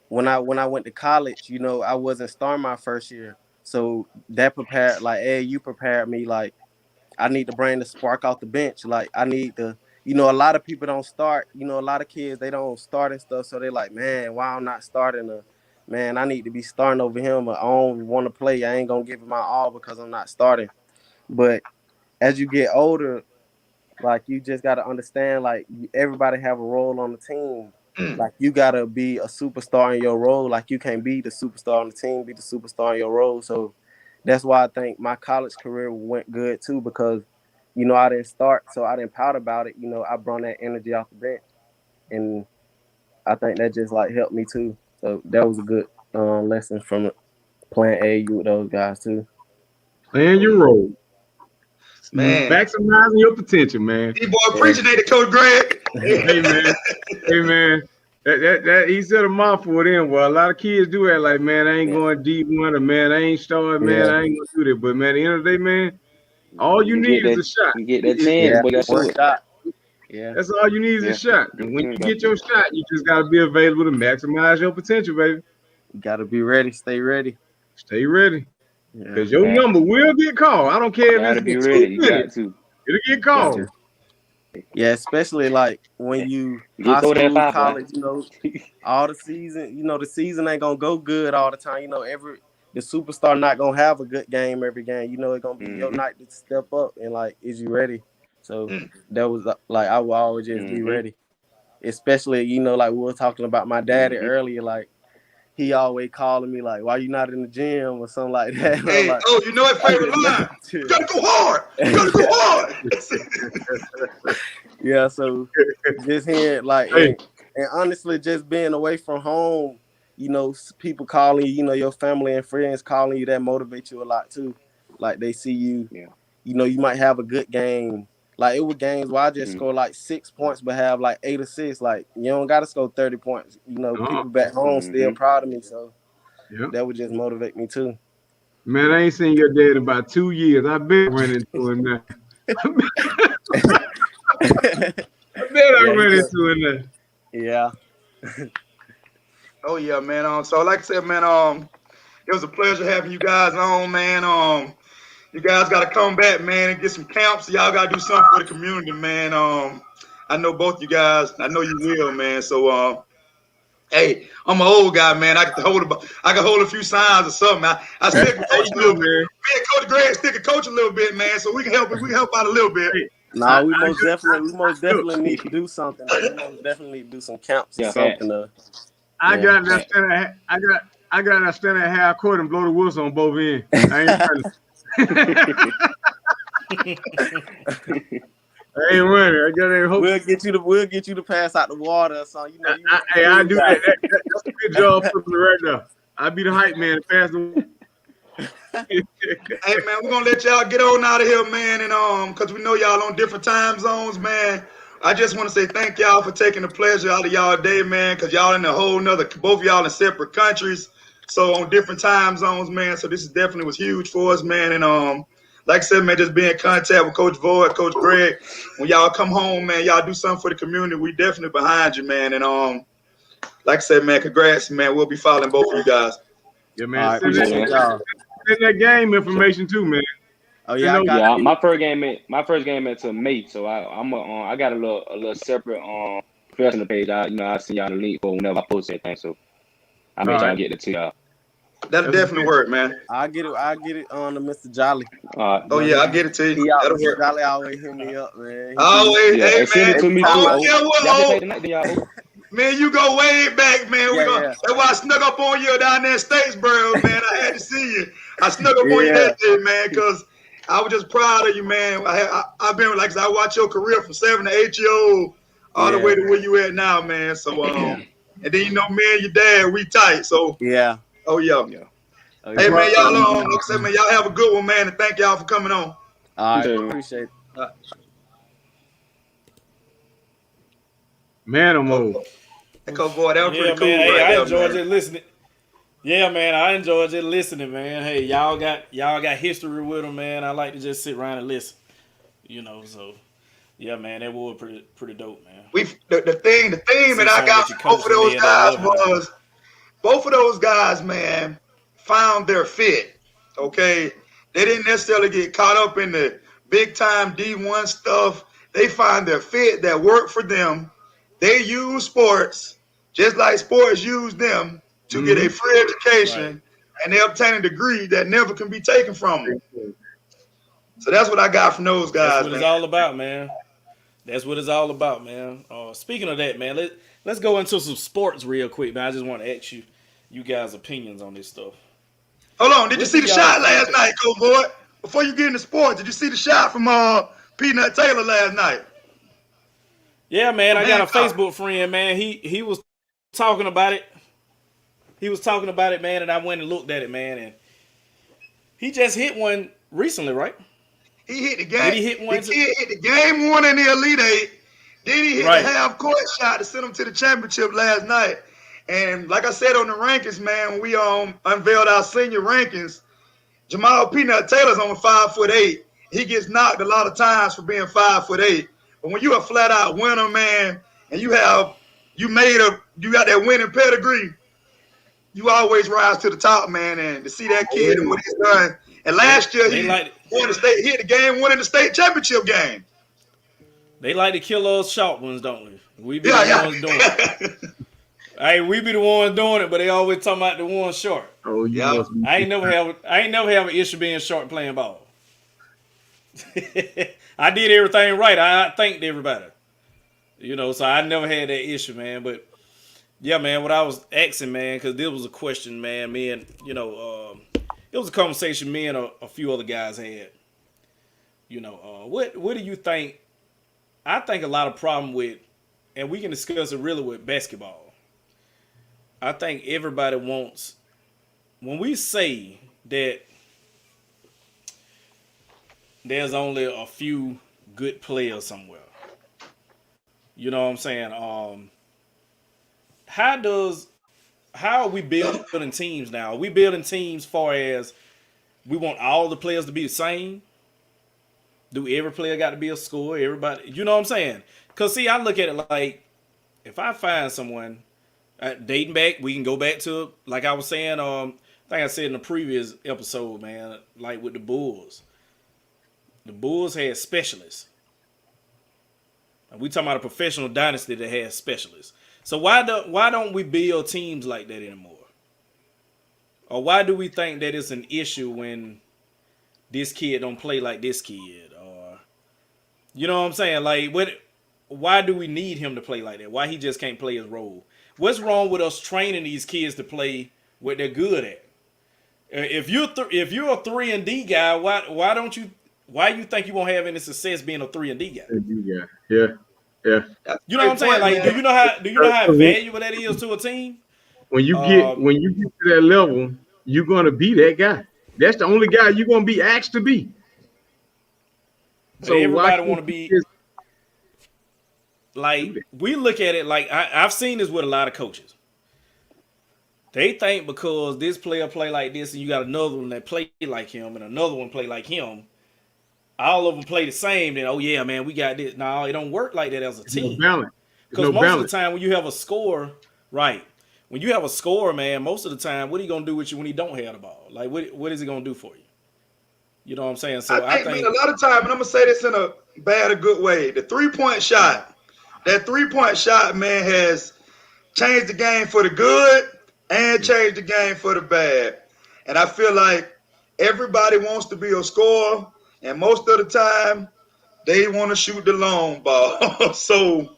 [SPEAKER 5] when I went to college, I wasn't starting my first year, so that prepared like, hey, you prepared me like. I need to bring the spark off the bench. Like I need to, a lot of people don't start. A lot of kids they don't start and stuff. So they're like, man, why I'm not starting? Man, I need to be starting over him. I don't want to play. I ain't gonna give it my all because I'm not starting. But as you get older, like you just gotta understand, like everybody have a role on the team. Like you gotta be a superstar in your role. Like you can't be the superstar on the team, be the superstar in your role. So that's why I think my college career went good too, because I didn't start, so I didn't pout about it. I brought that energy off the bench, and I think that just like helped me too. So that was a good lesson from playing AAU with those guys too.
[SPEAKER 3] Playing your role,
[SPEAKER 2] Man,
[SPEAKER 3] maximizing your potential, man.
[SPEAKER 2] D-boy preaching, ain't it, Coach Greg?
[SPEAKER 3] Hey man. That he said a mouthful then. Well, a lot of kids do that. Like, man, I ain't going D1, or man, I ain't starting, man, I ain't gonna do that. But man, at the end of the day, man, all you need is a shot.
[SPEAKER 4] You get that chance, boy, you gotta
[SPEAKER 5] One
[SPEAKER 4] shoot it.
[SPEAKER 5] shot. Yeah,
[SPEAKER 3] That's all you need is a shot. And when you get your shot, you just gotta be available to maximize your potential, baby.
[SPEAKER 5] you gotta be ready. Stay ready.
[SPEAKER 3] Stay ready.
[SPEAKER 5] Yeah.
[SPEAKER 3] Because your number will get called. I don't care
[SPEAKER 4] You
[SPEAKER 3] if
[SPEAKER 4] gotta
[SPEAKER 3] it's
[SPEAKER 4] be
[SPEAKER 3] for
[SPEAKER 4] ready.
[SPEAKER 3] 2
[SPEAKER 4] You got
[SPEAKER 3] minutes.
[SPEAKER 4] to.
[SPEAKER 3] It'll get called.
[SPEAKER 5] Yeah, especially like when you
[SPEAKER 4] Get
[SPEAKER 5] high
[SPEAKER 4] throw that
[SPEAKER 5] school,
[SPEAKER 4] five,
[SPEAKER 5] college,
[SPEAKER 4] boy.
[SPEAKER 5] all the season, the season ain't gonna go good all the time. The superstar not gonna have a good game every game. It's gonna be your night to step up and like, is you ready? So that was like I will always just be ready. Especially, like we were talking about my daddy earlier, like he always calling me like, why you not in the gym or something like that. And I'm
[SPEAKER 2] Hey,
[SPEAKER 5] like,
[SPEAKER 2] you know his favorite line? You gotta go hard. You gotta go hard.
[SPEAKER 5] Yeah, so just hearing like,
[SPEAKER 3] Hey.
[SPEAKER 5] and honestly, just being away from home, people calling you, your family and friends calling you, that motivates you a lot too. Like they see you, you might have a good game. Like it was games where I just score like 6 points but have like 8 assists. Like you don't gotta score 30 points. People back home still proud of me. So that would just motivate me too.
[SPEAKER 3] Man, I ain't seen your dad in about 2 years. I bet I ran into him now. I bet I ran into him now.
[SPEAKER 5] Yeah.
[SPEAKER 2] Oh yeah, man. So like I said, man, it was a pleasure having you guys on, man. You guys gotta come back, man, and get some camps. Y'all gotta do something for the community, man. I know both you guys. I know you will, man. So hey, I'm an old guy, man. I can hold a few signs or something. I still can coach a little bit. Me and Coach Greg still can coach a little bit, man. So we can help out a little bit.
[SPEAKER 5] No, we most definitely need to do something. We most definitely need to do some camps or something.
[SPEAKER 3] I got that stand at half court and blow the whistle on both ends. I ain't running. I ain't running. I got that hope.
[SPEAKER 5] We'll get you to pass out the water or something.
[SPEAKER 3] I do that. That's a good job for me right now. I be the hype man and pass the.
[SPEAKER 2] Hey man, we're gonna let y'all get on out of here, man, and because we know y'all on different time zones, man. I just want to say thank y'all for taking the pleasure out of y'all day, man, because y'all in a whole nother, both of y'all in separate countries, so on different time zones, man. So this is definitely was huge for us, man. And like I said, man, just be in contact with Coach Void, Coach Greg. When y'all come home, man, y'all do something for the community. We definitely behind you, man. And like I said, man, congrats, man. We'll be following both of you guys.
[SPEAKER 3] Yeah,
[SPEAKER 5] All
[SPEAKER 3] man.
[SPEAKER 5] right,
[SPEAKER 3] Send
[SPEAKER 5] appreciate y'all.
[SPEAKER 3] that game information too, man.
[SPEAKER 5] Oh yeah, I got
[SPEAKER 4] Yeah,
[SPEAKER 5] it.
[SPEAKER 4] my first game until May, so I got a little separate professional page. I send y'all the link for whenever I post anything, so I make sure I get it to y'all.
[SPEAKER 2] That'll definitely work, man.
[SPEAKER 5] I get it on to Mr. Jolly.
[SPEAKER 2] Oh yeah, I get it to you.
[SPEAKER 5] He out,
[SPEAKER 2] That'll
[SPEAKER 5] Mr.
[SPEAKER 2] work.
[SPEAKER 5] Jolly always hit me up, man.
[SPEAKER 2] Always,
[SPEAKER 4] Yeah,
[SPEAKER 2] hey
[SPEAKER 4] and send
[SPEAKER 2] man.
[SPEAKER 4] it to me
[SPEAKER 5] every
[SPEAKER 4] too.
[SPEAKER 5] time
[SPEAKER 2] Oh, yeah,
[SPEAKER 4] Y'all can
[SPEAKER 2] well,
[SPEAKER 4] play tonight, then y'all.
[SPEAKER 2] man, you go way back, man.
[SPEAKER 5] Yeah.
[SPEAKER 2] That's why I snuck up on you down there in Statesboro, man. I had to see you. I snuck up on you
[SPEAKER 5] Yeah.
[SPEAKER 2] that day, man, because I was just proud of you, man. I've been like I watched your career from 7 to 8 years old all the way to where you at now, man. So and then me and your dad, we tight. So
[SPEAKER 5] Yeah.
[SPEAKER 2] oh yeah.
[SPEAKER 5] Oh,
[SPEAKER 2] Hey man, y'all
[SPEAKER 3] Well,
[SPEAKER 2] like I said, man, y'all have a good one, man, and thank y'all for coming on.
[SPEAKER 5] all right, appreciate it.
[SPEAKER 3] man, Mo.
[SPEAKER 2] Boy, that was
[SPEAKER 1] Yeah,
[SPEAKER 2] pretty cool,
[SPEAKER 1] man. Hey,
[SPEAKER 2] right
[SPEAKER 1] I
[SPEAKER 2] there,
[SPEAKER 1] enjoyed
[SPEAKER 2] man.
[SPEAKER 1] just listening. Yeah, man, I enjoyed just listening, man. Hey, y'all got history with them, man. I like to just sit around and listen. So yeah, man, that was pretty dope, man.
[SPEAKER 2] The theme that I got from both of those guys both of those guys, man, found their fit. Okay, they didn't necessarily get caught up in the big time D1 stuff. They find their fit that worked for them. They use sports just like sports use them to get a free education, and they obtain a degree that never can be taken from them. So that's what I got from those guys.
[SPEAKER 1] That's what it's all about, man. That's what it's all about, man. Speaking of that, man, let's go into some sports real quick, man. I just want to ask you guys' opinions on this stuff.
[SPEAKER 2] Hold on, did you see the shot last night, Coach Boy? Before you get into sports, did you see the shot from Peanut Taylor last night?
[SPEAKER 1] Yeah, man, I got a Facebook friend, man. He was talking about it. He was talking about it, man, and I went and looked at it, man, and he just hit one recently, right?
[SPEAKER 2] He hit the game.
[SPEAKER 1] Did he hit one?
[SPEAKER 2] The kid hit the game one in the Elite Eight. Then he hit the half court shot to send him to the championship last night. And like I said on the rankings, man, when we unveiled our senior rankings, Jamal Peanut Taylor's on 5'8". He gets knocked a lot of times for being 5'8". But when you're a flat out winner, man, and you got that winning pedigree, you always rise to the top, man. And to see that kid and what he's done. And last year he won the state, he hit the game, winning the state championship game.
[SPEAKER 1] They like to kill those short ones, don't we? We be the ones doing it. Hey, we be the ones doing it, but they always talking about the ones short.
[SPEAKER 3] Oh yeah.
[SPEAKER 1] I ain't never have an issue being short playing ball. I did everything right. I thanked everybody. So I never had that issue, man. But yeah, man, what I was asking, man, because this was a question, man. Me and it was a conversation me and a few other guys had. What do you think? I think a lot of problem with, and we can discuss it really with basketball. I think everybody wants, when we say that there's only a few good players somewhere, you know what I'm saying? How are we building teams now? Are we building teams far as we want all the players to be the same? Do every player got to be a scorer? Everybody, you know what I'm saying? Because, see, I look at it like, if I find someone, dating back, we can go back to, like I was saying, I think I said in the previous episode, man, like with the Bulls. The Bulls had specialists. And we talking about a professional dynasty that has specialists. So why don't we build teams like that anymore? Or why do we think that it's an issue when this kid don't play like this kid? Or, you know what I'm saying? Like, why do we need him to play like that? Why he just can't play his role? What's wrong with us training these kids to play what they're good at? If you're a 3-and-D guy, why you think you won't have any success being a 3-and-D guy?
[SPEAKER 3] Yeah.
[SPEAKER 1] You know what I'm saying? Like, do you know how valuable that is to a team?
[SPEAKER 3] When you get to that level, you're gonna be that guy. That's the only guy you're gonna be asked to be.
[SPEAKER 1] So everybody want to be. like we look at it like I've seen this with a lot of coaches. They think because this player play like this and you got another one that play like him and another one play like him, all of them play the same. Then oh yeah, man, we got this. No, it don't work like that as a team. Because most of the time when you have a score, right? When you have a score, man, most of the time, what are you gonna do with you when he don't have the ball? Like what is he gonna do for you? You know what I'm saying? So I think
[SPEAKER 2] man, a lot of time, and I'm gonna say this in a bad or good way. The 3-point shot, that 3-point shot, man, has changed the game for the good and changed the game for the bad. And I feel like everybody wants to be a scorer, and most of the time, they want to shoot the long ball. So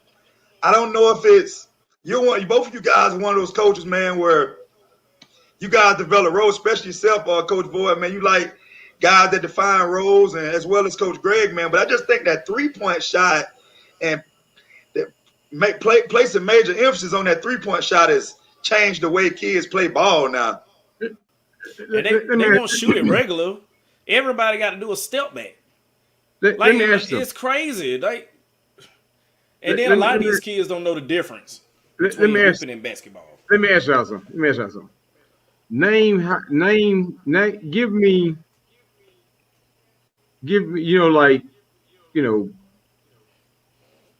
[SPEAKER 2] I don't know if it's both of you guys are one of those coaches, man, where you guys develop roles, especially yourself, Coach Boyd, man. You like guys that define roles, and as well as Coach Greg, man. But I just think that 3-point shot and place a major emphasis on that 3-point shot has changed the way kids play ball now.
[SPEAKER 1] And they won't shoot it regular. Everybody got to do a step back. It's crazy. And then a lot of these kids don't know the difference between hooping and basketball.
[SPEAKER 3] Let me ask y'all something. Give me,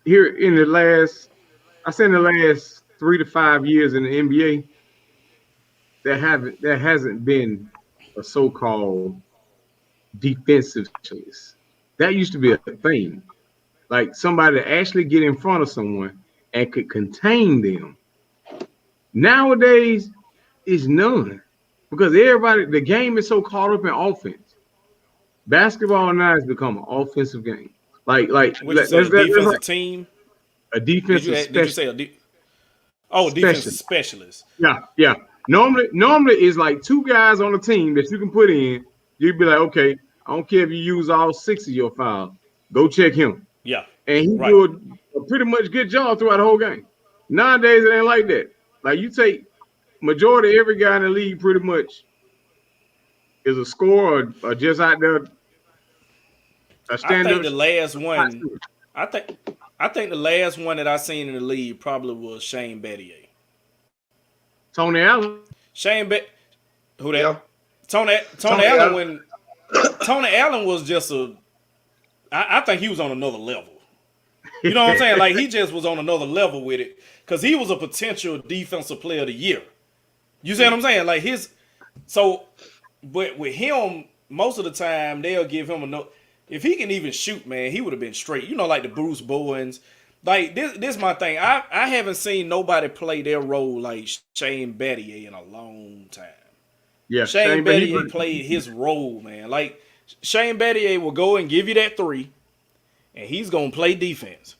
[SPEAKER 3] here in the last 3 to 5 years in the NBA, there hasn't been a so-called defensive choice. That used to be a thing. Like somebody to actually get in front of someone and could contain them. Nowadays, it's none. Because the game is so caught up in offense. Basketball now has become an offensive game.
[SPEAKER 1] Defensive team.
[SPEAKER 3] A defensive specialist.
[SPEAKER 1] Did you say defensive specialist?
[SPEAKER 3] Yeah. Normally it's like 2 guys on the team that you can put in. You'd be like, okay, I don't care if you use all 6 of your fouls. Go check him.
[SPEAKER 1] Yeah.
[SPEAKER 3] And he do a pretty much good job throughout the whole game. Nowadays it ain't like that. Like you take majority of every guy in the league pretty much is a scorer or just out there.
[SPEAKER 1] I think the last one. I think the last one that I seen in the league probably was Shane Battier.
[SPEAKER 3] Tony Allen.
[SPEAKER 1] Who that? Yeah. Tony Allen. When Tony Allen was just I think he was on another level. You know what I'm saying? Like he just was on another level with it because he was a potential defensive player of the year. You see what I'm saying? Like but with him, most of the time they'll give him a no. If he can even shoot, man, he would have been straight. You know, like the Bruce Bowens. Like this is my thing. I haven't seen nobody play their role like Shane Battier in a long time.
[SPEAKER 3] Yeah,
[SPEAKER 1] Shane Battier played his role, man. Like Shane Battier will go and give you that 3, and he's gonna play defense.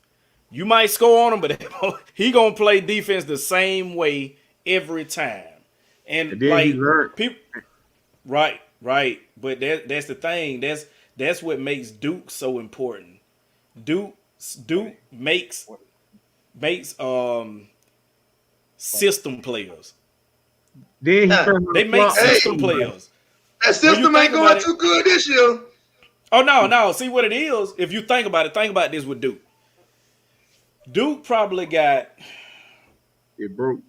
[SPEAKER 1] You might score on him, but he gonna play defense the same way every time. And like people, right. But that's the thing. That's what makes Duke so important. Duke makes system players.
[SPEAKER 3] Then
[SPEAKER 1] they make system players.
[SPEAKER 2] That system ain't going too good this year.
[SPEAKER 1] Oh no. See what it is? If you think about this with Duke. Duke probably got
[SPEAKER 3] it broke.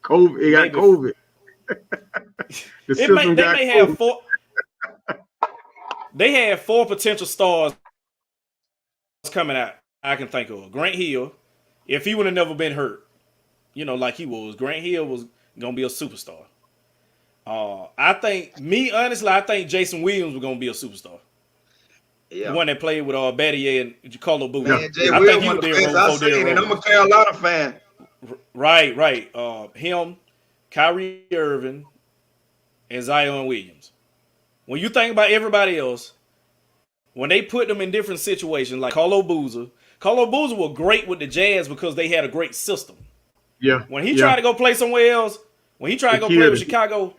[SPEAKER 3] COVID. It got COVID.
[SPEAKER 1] They may have 4. They had 4 potential stars coming out. I can think of Grant Hill. If he would have never been hurt, like he was, Grant Hill was gonna be a superstar. I think Jason Williams was gonna be a superstar. Yeah. The one that played with Battier and Carlo Booth.
[SPEAKER 2] I think he was there. I seen it. I'm a Carolina fan.
[SPEAKER 1] Right. Him, Kyrie Irving, and Zion Williams. When you think about everybody else, when they put them in different situations, like Carlo Boozer was great with the Jazz because they had a great system.
[SPEAKER 3] Yeah.
[SPEAKER 1] When he tried to go play somewhere else, when he tried to go play with Chicago,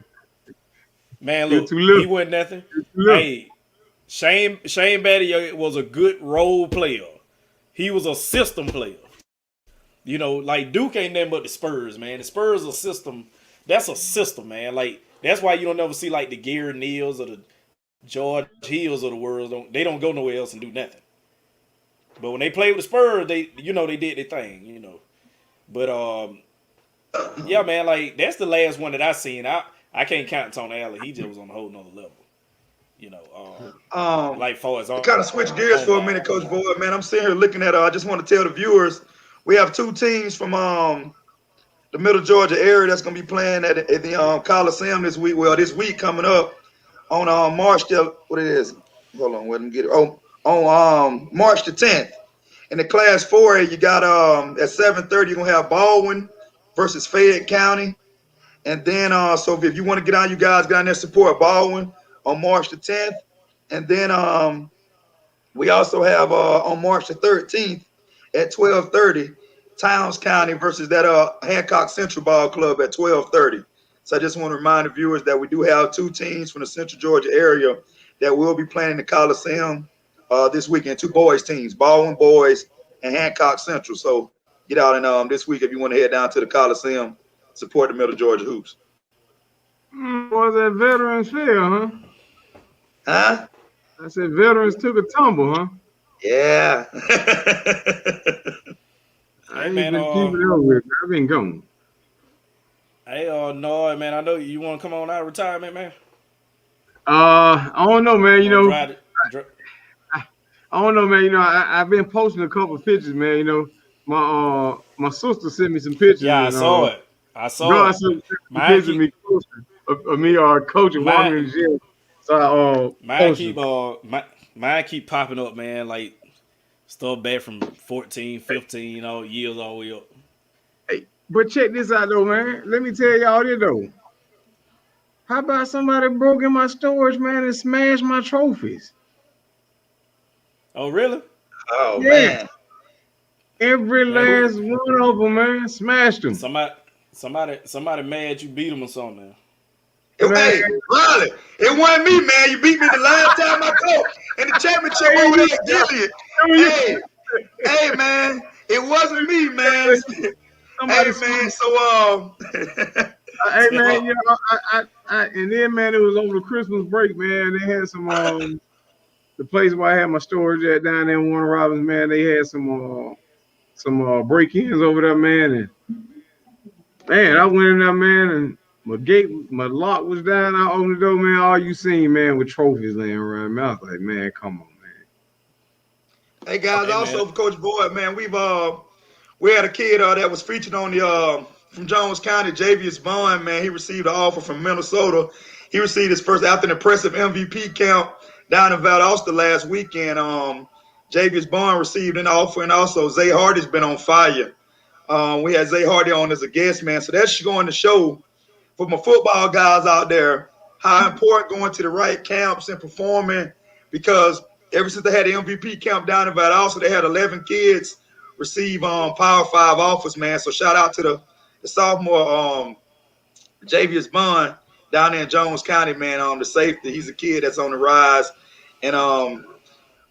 [SPEAKER 1] man, look, he wasn't nothing. Hey, Shane Battier was a good role player. He was a system player. Like Duke ain't nothing but the Spurs, man. The Spurs are a system. That's a system, man. Like that's why you don't ever see like the Gary Neals or the George Hills of the world. They don't go nowhere else and do nothing. But when they played with the Spurs, they did their thing, But yeah, man, like that's the last one that I seen. I can't count Tony Allen. He just was on a whole nother level. Like far as
[SPEAKER 2] to kind of switch gears for a minute, Coach Boyd, man, I'm sitting here looking at. I just want to tell the viewers we have 2 teams from the Middle Georgia area that's going to be playing at the Coliseum this week. Well, this week coming up on March the what it is? Hold on, let me get it. On March the 10th. In the Class 4A, you got at 7:30 you're gonna have Baldwin versus Fayette County, and then so if you want to get on, you guys get on there support Baldwin on March the 10th, and then we also have on March the 13th at 12:30 Towns County versus that Hancock Central Ball Club at 12:30. So I just want to remind the viewers that we do have 2 teams from the Central Georgia area that will be playing in the Coliseum this weekend. 2 boys teams, Baldwin Boys and Hancock Central. So get out and this week if you want to head down to the Coliseum, support the Middle Georgia Hoops.
[SPEAKER 3] Was that Veterans Fair,
[SPEAKER 2] Huh?
[SPEAKER 3] I said veterans took a tumble, huh?
[SPEAKER 2] Yeah.
[SPEAKER 3] I ain't been keeping up with it. I've been gone.
[SPEAKER 1] Hey, no, man. I know you want to come on out of retirement, man.
[SPEAKER 3] I don't know, man. I don't know, man. I've been posting a couple of pictures, man. My sister sent me some pictures.
[SPEAKER 1] Yeah, I saw it. I saw it.
[SPEAKER 3] Some pictures of me coaching, walking in the gym. So
[SPEAKER 1] mine keep popping up, man. Like stuff back from 14, 15, years all the way up.
[SPEAKER 3] Hey, but check this out though, man. Let me tell y'all this though. How about somebody broke in my storage, man, and smashed my trophies?
[SPEAKER 1] Oh, really?
[SPEAKER 2] Oh, man.
[SPEAKER 3] Every last one of them, man, smashed them.
[SPEAKER 1] Somebody mad you beat them or something.
[SPEAKER 2] Hey, Riley, it wasn't me, man. You beat me the last time I coached in the championship over there at Gilead. Hey, man, it wasn't me, man. Hey, man, so
[SPEAKER 3] hey, man, and then, man, it was over the Christmas break, man. They had some the place where I had my storage at down there in Warner Robins, man. They had some break-ins over there, man. And man, I went in there, man, and my lock was down. I opened the door, man. All you seen, man, with trophies laying around. Man, I was like, man, come on, man.
[SPEAKER 2] Hey guys, also for Coach Boyd, man, we had a kid that was featured on the from Jones County, Javius Bond, man. He received an offer from Minnesota. He received his first after an impressive MVP count down in Valdosta last weekend. Javius Bond received an offer, and also Zay Hardy's been on fire. We had Zay Hardy on as a guest, man. So that's going to show for my football guys out there how important going to the right camps and performing, because ever since they had the MVP camp down in Valdosta, they had 11 kids receive Power 5 offers, man. So shout out to the sophomore Javius Bond down there in Jones County, man. The safety, he's a kid that's on the rise. And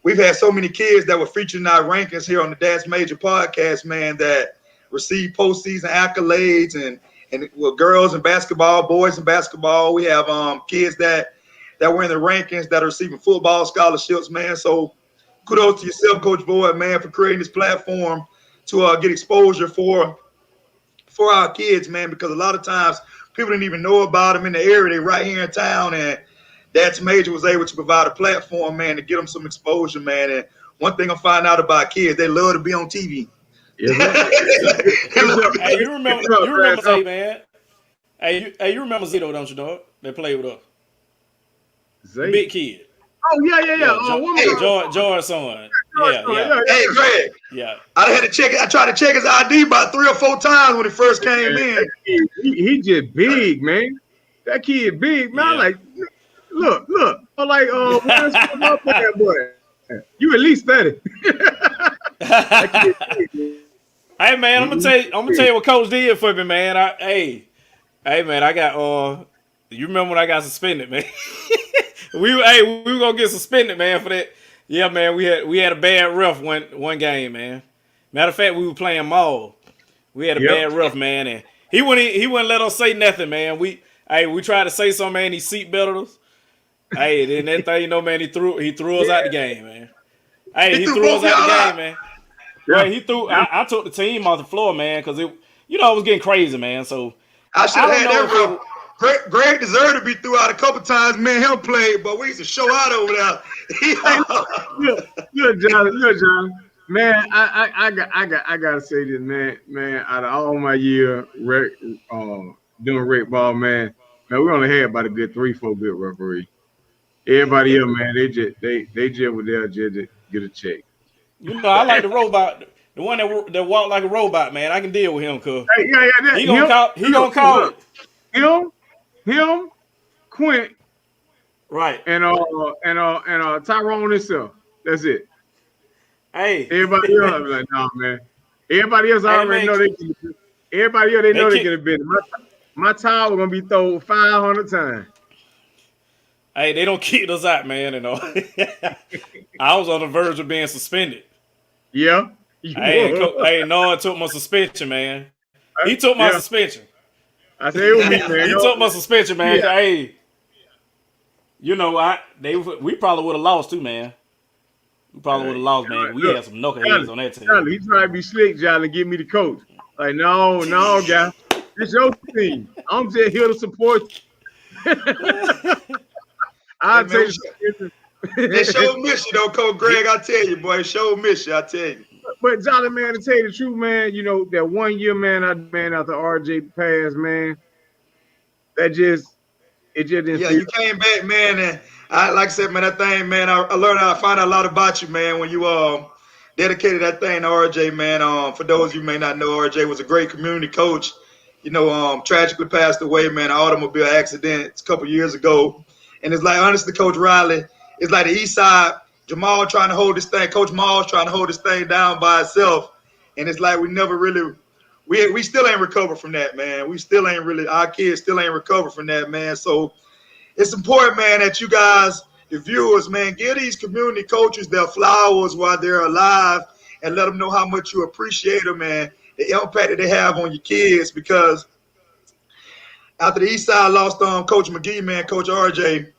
[SPEAKER 2] we've had so many kids that were featured in our rankings here on the Datz Major podcast, man, that received postseason accolades and well, girls in basketball, boys in basketball. We have kids that were in the rankings that are receiving football scholarships, man. So kudos to yourself, Coach Boyd, man, for creating this platform to get exposure for our kids, man, because a lot of times people didn't even know about them in the area. They're right here in town, and Datz Major was able to provide a platform, man, to get them some exposure, man. And one thing I find out about kids, they love to be on TV.
[SPEAKER 1] Hey, you remember Zay, man. Hey, you remember Zito, don't you, dog? They played with us.
[SPEAKER 3] Zay?
[SPEAKER 1] Big kid.
[SPEAKER 3] Oh, yeah.
[SPEAKER 1] George's son. Yeah.
[SPEAKER 2] Hey, Greg.
[SPEAKER 1] Yeah.
[SPEAKER 2] I tried to check his ID about 3 or 4 times when he first came in.
[SPEAKER 3] He just big, man. That kid big, man.
[SPEAKER 1] Yeah.
[SPEAKER 3] Like, look. I'm like, where's that boy? You at least 30.
[SPEAKER 1] Hey, man, I'm gonna tell you what Coach did for me, man. Hey, man, I got you remember when I got suspended, man? we were gonna get suspended, man, for that. Yeah, man, we had a bad ref one game, man. Matter of fact, we were playing Mall. We had a bad ref, man, and he wouldn't let us say nothing, man. We tried to say something, man. He seat belted us. Hey, then that thing, man, he threw us out the game, man. Hey,
[SPEAKER 2] He
[SPEAKER 1] he
[SPEAKER 2] threw
[SPEAKER 1] threw us
[SPEAKER 2] both
[SPEAKER 1] out the
[SPEAKER 2] y'all
[SPEAKER 1] game,
[SPEAKER 2] out.
[SPEAKER 1] man.
[SPEAKER 3] Yeah.
[SPEAKER 1] Well, he threw. I took the team off the floor, man, because it was getting crazy, man. So
[SPEAKER 2] I should
[SPEAKER 1] I
[SPEAKER 2] have
[SPEAKER 1] don't
[SPEAKER 2] had
[SPEAKER 1] know
[SPEAKER 2] that
[SPEAKER 1] if it.
[SPEAKER 2] real. Greg deserved to be threw out a couple times. Me and him played, but we used to show out over there.
[SPEAKER 3] Hey, look, John, man. I gotta say this, man. Out of all my year, doing rec ball, man, we only had about a good 3-4 good referees. Everybody else, man, they just were there just to get a check.
[SPEAKER 1] I like the robot, the one that walked like a robot, man. I can deal with him, cause
[SPEAKER 3] Hey, yeah,
[SPEAKER 1] he gonna
[SPEAKER 3] him.
[SPEAKER 1] call. He gonna call
[SPEAKER 3] Look,
[SPEAKER 1] it.
[SPEAKER 3] him, Quint,
[SPEAKER 1] Right.
[SPEAKER 3] and Tyrone himself. That's it.
[SPEAKER 1] Hey,
[SPEAKER 3] Everybody else, I be like, nah, man. Everybody else
[SPEAKER 1] hey,
[SPEAKER 3] already
[SPEAKER 1] man,
[SPEAKER 3] know they. Everybody else, they
[SPEAKER 1] they
[SPEAKER 3] know they
[SPEAKER 1] kick.
[SPEAKER 3] get a bit. My towel gonna be thrown 500 times.
[SPEAKER 1] Hey, they don't kick us out, man. I was on the verge of being suspended.
[SPEAKER 3] Yeah, you
[SPEAKER 1] Hey,
[SPEAKER 3] were.
[SPEAKER 1] hey, Noah took my suspension, man. He took my
[SPEAKER 3] Yeah,
[SPEAKER 1] suspension.
[SPEAKER 3] I say it was me, man.
[SPEAKER 1] He took my suspension, man.
[SPEAKER 3] Yeah,
[SPEAKER 1] Hey, we probably would have lost too, man. We probably would have lost, man. We
[SPEAKER 3] look,
[SPEAKER 1] had some knuckleheads on that team.
[SPEAKER 3] Charlie, he trying to be slick, Charlie, and get me the coach. Like, no, guy, it's your team. I'm just here to support.
[SPEAKER 2] Hey,
[SPEAKER 3] I'll
[SPEAKER 2] man,
[SPEAKER 3] take
[SPEAKER 2] they
[SPEAKER 3] it.
[SPEAKER 2] showed miss you though, Coach Greg. I tell you, boy, showed miss you. I tell you.
[SPEAKER 3] But Jolly, man, to tell you the truth, man, that 1 year, man, after RJ passed, man, it just didn't
[SPEAKER 2] Yeah,
[SPEAKER 3] feel.
[SPEAKER 2] you came back, man, and like I said, man, that thing, man, I learned, I found out a lot about you, man, when you dedicated that thing to RJ, man. For those of you who may not know, RJ was a great community coach. Tragically passed away, man, an automobile accident a couple years ago. And it's like, honestly, Coach Riley, it's like the East Side, Jamal trying to hold this thing, Coach Maul's trying to hold this thing down by itself. And it's like we never really, we still ain't recovered from that, man. We still ain't really, our kids still ain't recovered from that, man. So it's important, man, that you guys, the viewers, man, give these community coaches their flowers while they're alive and let them know how much you appreciate them and the impact that they have on your kids. Because after the East Side lost Coach McGee, man, Coach RJ,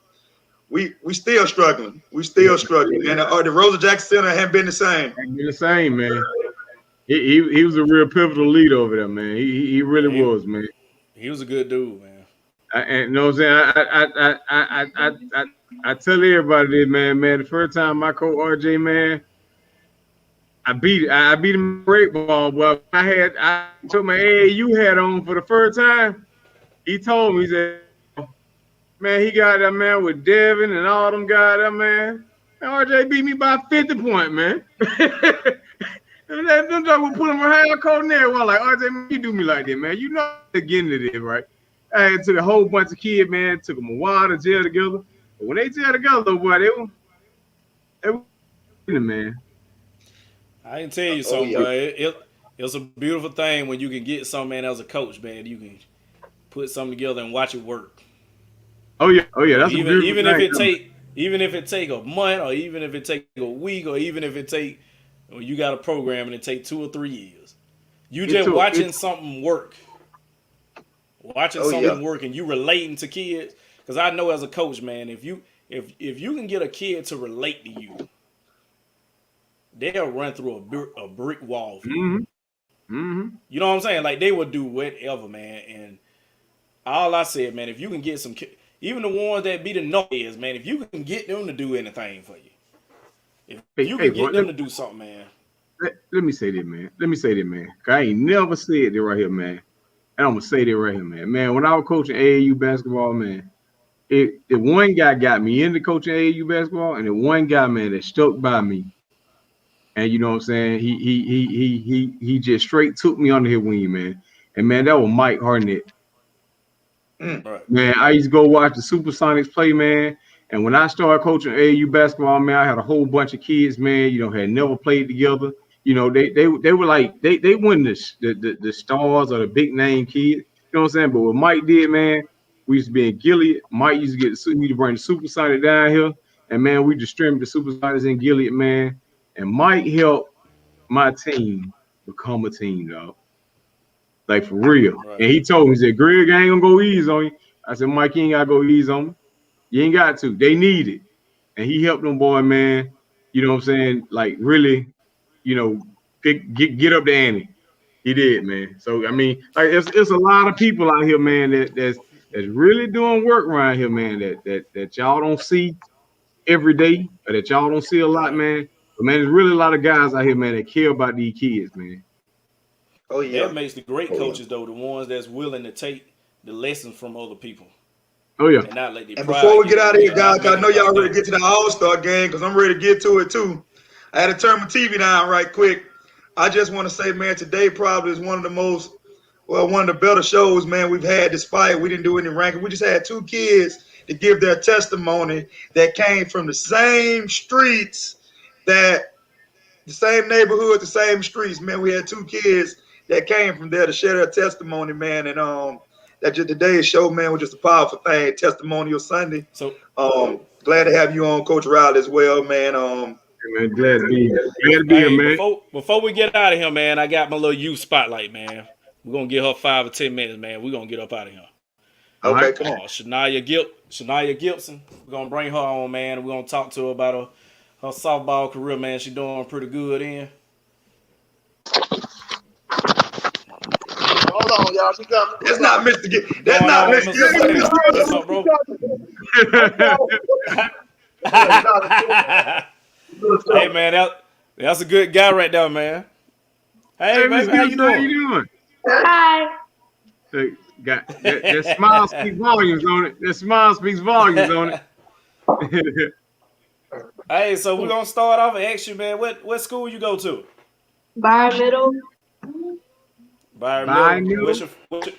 [SPEAKER 2] we still struggling. We still struggling. And the Rosa Jackson Center hasn't been the same.
[SPEAKER 3] Ain't been the same, man. He was a real pivotal leader over there, man. He really
[SPEAKER 1] Yeah,
[SPEAKER 3] was, man.
[SPEAKER 1] he was a good dude, man.
[SPEAKER 3] And you know what I'm saying? I tell everybody this, man. The first time I coached RJ, man, I beat him in great ball, but I took my AAU hat on for the first time. He told me, he said, man, he got that, man, with Devin and all them guys, that, man. And RJ beat me by 50 points, man. And them guys would put him behind court and everyone like, RJ, man, you do me like that, man. You know they're getting into this, right? I took a whole bunch of kids, man, took them a while to gel together. But when they gel together, boy, they were man.
[SPEAKER 1] I can tell you
[SPEAKER 2] Oh,
[SPEAKER 1] something,
[SPEAKER 2] yeah.
[SPEAKER 1] bro. It's a beautiful thing when you can get some man as a coach, man. You can put something together and watch it work.
[SPEAKER 3] Oh yeah, that's a beautiful
[SPEAKER 1] Even
[SPEAKER 3] thing.
[SPEAKER 1] if it take a month, or even if it take a week, or even if it take, you got a program and it take 2 or 3 years. You just watching something work, work, and you relating to kids. Because I know as a coach, man, if you can get a kid to relate to you, they'll run through a brick wall for you. You know what I'm saying? Like they will do whatever, man. And all I said, man, if you can get some, even the ones that be the knuckleheads, man, if you can get them to do anything for you, if you can get them to do something, man.
[SPEAKER 3] Let me say that, man. Cause I ain't never said that right here, man. And I'm gonna say that right here, man. Man, when I was coaching AAU basketball, man, the one guy got me into coaching AAU basketball, and the one guy, man, that stuck by me. And you know what I'm saying? He just straight took me under his wing, man. And man, that was Mike Harnett.
[SPEAKER 1] Right.
[SPEAKER 3] Man, I used to go watch the Supersonics play, man. And when I started coaching AAU basketball, man, I had a whole bunch of kids, man, had never played together. They were like they weren't the stars or the big name kids. You know what I'm saying? But what Mike did, man, we used to be in Gilead. Mike used to bring the Supersonic down here, and man, we distributed the Supersonics in Gilead, man. And Mike helped my team become a team, dog. Like for real.
[SPEAKER 1] Right.
[SPEAKER 3] And he told me, he said, Greg, I ain't gonna go easy on you. I said, Mike, you ain't gotta go easy on me. You ain't got to. They need it. And he helped them boy, man. you know what I'm saying, like really, get up the ante. He did, man. So I mean, like it's a lot of people out here, man, that's really doing work around here, man, that y'all don't see every day, or that y'all don't see a lot,
[SPEAKER 1] Right.
[SPEAKER 3] man. But man, there's really a lot of guys out here, man, that care about these kids, man.
[SPEAKER 2] Oh yeah.
[SPEAKER 1] That makes the great coaches though, the ones that's willing to take the lessons from other people
[SPEAKER 3] Oh yeah.
[SPEAKER 1] and not let their
[SPEAKER 2] And before
[SPEAKER 1] pride
[SPEAKER 2] we
[SPEAKER 1] get
[SPEAKER 2] get
[SPEAKER 1] in the
[SPEAKER 2] out of
[SPEAKER 1] way
[SPEAKER 2] here,
[SPEAKER 1] and not
[SPEAKER 2] guys, 'cause
[SPEAKER 1] make
[SPEAKER 2] I
[SPEAKER 1] it
[SPEAKER 2] know
[SPEAKER 1] about
[SPEAKER 2] y'all ready to
[SPEAKER 1] them.
[SPEAKER 2] get to the All-Star game, because I'm ready to get to it too. I had to turn my TV down right quick. I just want to say, man, today probably is one of the better shows, man, we've had, despite we didn't do any ranking. We just had two kids to give their testimony that came from the same streets, the same neighborhood, the same streets, man. We had two kids that came from there to share their testimony, man. And that just today's show, man, was just a powerful thing. Testimonial Sunday.
[SPEAKER 1] So
[SPEAKER 2] Glad to have you on, Coach Riley, as well, man.
[SPEAKER 3] Man, glad to be here,
[SPEAKER 1] hey,
[SPEAKER 3] man.
[SPEAKER 1] before we get out of here, man, I got my little youth spotlight, man. We're gonna give her 5 or 10 minutes, man. We're gonna get up out of here.
[SPEAKER 3] All
[SPEAKER 2] Okay,
[SPEAKER 3] right.
[SPEAKER 2] come on.
[SPEAKER 1] Shania Gibson. We're gonna bring her on, man. We're gonna talk to her about her softball career, man. She's doing pretty good in.
[SPEAKER 6] Hold on, y'all. She coming.
[SPEAKER 2] That's not Mr. That's
[SPEAKER 1] Going
[SPEAKER 2] not
[SPEAKER 1] on,
[SPEAKER 2] Mr.
[SPEAKER 1] Mr. Slade? What's up, bro? Hey, man, that's a good guy right there, man. Hey,
[SPEAKER 3] Miss
[SPEAKER 1] baby, how you
[SPEAKER 3] Gibson, how
[SPEAKER 1] doing?
[SPEAKER 3] you doing?
[SPEAKER 7] Hi.
[SPEAKER 3] Hey, got that smile speaks volumes on it. That smile speaks volumes on it.
[SPEAKER 1] Hey, so we're gonna start off and ask you, man, what school you go to?
[SPEAKER 7] Bar middle.
[SPEAKER 1] Byron
[SPEAKER 3] Bye,
[SPEAKER 1] Middle.
[SPEAKER 3] Middle.
[SPEAKER 1] What's your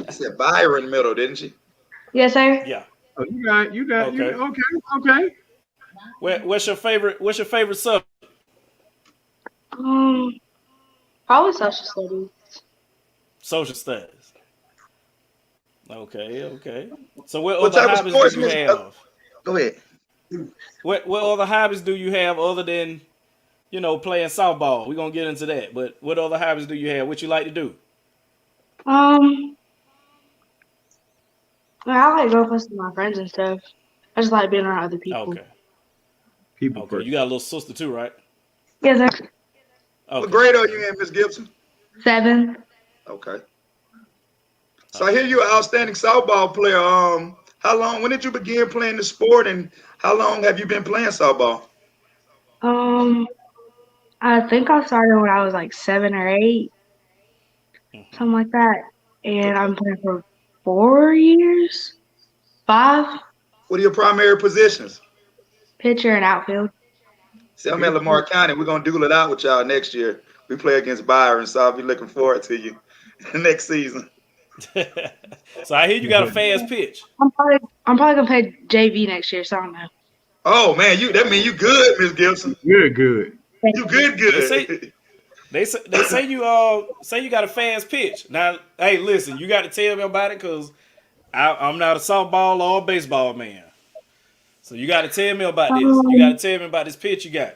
[SPEAKER 2] She said Byron Middle, didn't she?
[SPEAKER 7] Yes, sir.
[SPEAKER 1] yeah.
[SPEAKER 3] Oh, you got,
[SPEAKER 1] Okay.
[SPEAKER 3] okay.
[SPEAKER 1] What's your favorite subject?
[SPEAKER 7] Probably social studies.
[SPEAKER 1] Social studies. Okay. So what
[SPEAKER 2] What
[SPEAKER 1] other
[SPEAKER 2] type of
[SPEAKER 1] hobbies
[SPEAKER 2] sports,
[SPEAKER 1] do you
[SPEAKER 2] Miss?
[SPEAKER 1] have?
[SPEAKER 2] Go ahead.
[SPEAKER 1] What other hobbies do you have other than, playing softball? We're gonna get into that. But what other hobbies do you have? What you like to do?
[SPEAKER 7] I like going places with my friends and stuff. I just like being around other people.
[SPEAKER 1] Okay.
[SPEAKER 3] People
[SPEAKER 1] Okay.
[SPEAKER 3] first.
[SPEAKER 1] You got a little sister too, right?
[SPEAKER 7] Yes, sir.
[SPEAKER 1] Okay.
[SPEAKER 2] What grade are you in, Miss Gibson?
[SPEAKER 7] 7.
[SPEAKER 2] Okay. So I hear you're an outstanding softball player. When did you begin playing the sport, and how long have you been playing softball?
[SPEAKER 7] I think I started when I was like 7 or 8, something like that. And
[SPEAKER 2] Okay.
[SPEAKER 7] I've been playing for 4 years, 5,
[SPEAKER 2] What are your primary positions?
[SPEAKER 7] pitcher and outfield.
[SPEAKER 2] See, I'm in Lamar County. We're gonna duel it out with y'all next year. We play against Byron, so I'll be looking forward to you next season.
[SPEAKER 1] So I hear you got a fast pitch.
[SPEAKER 7] I'm probably gonna play JV next year, so I don't know.
[SPEAKER 2] Oh man, that mean you good, Miss Gibson.
[SPEAKER 3] Good.
[SPEAKER 2] You good.
[SPEAKER 1] They say you got a fast pitch. Now, hey, listen, you got to tell me about it because I'm not a softball or a baseball man. So you got to tell me about this. You got to tell me about this pitch you got.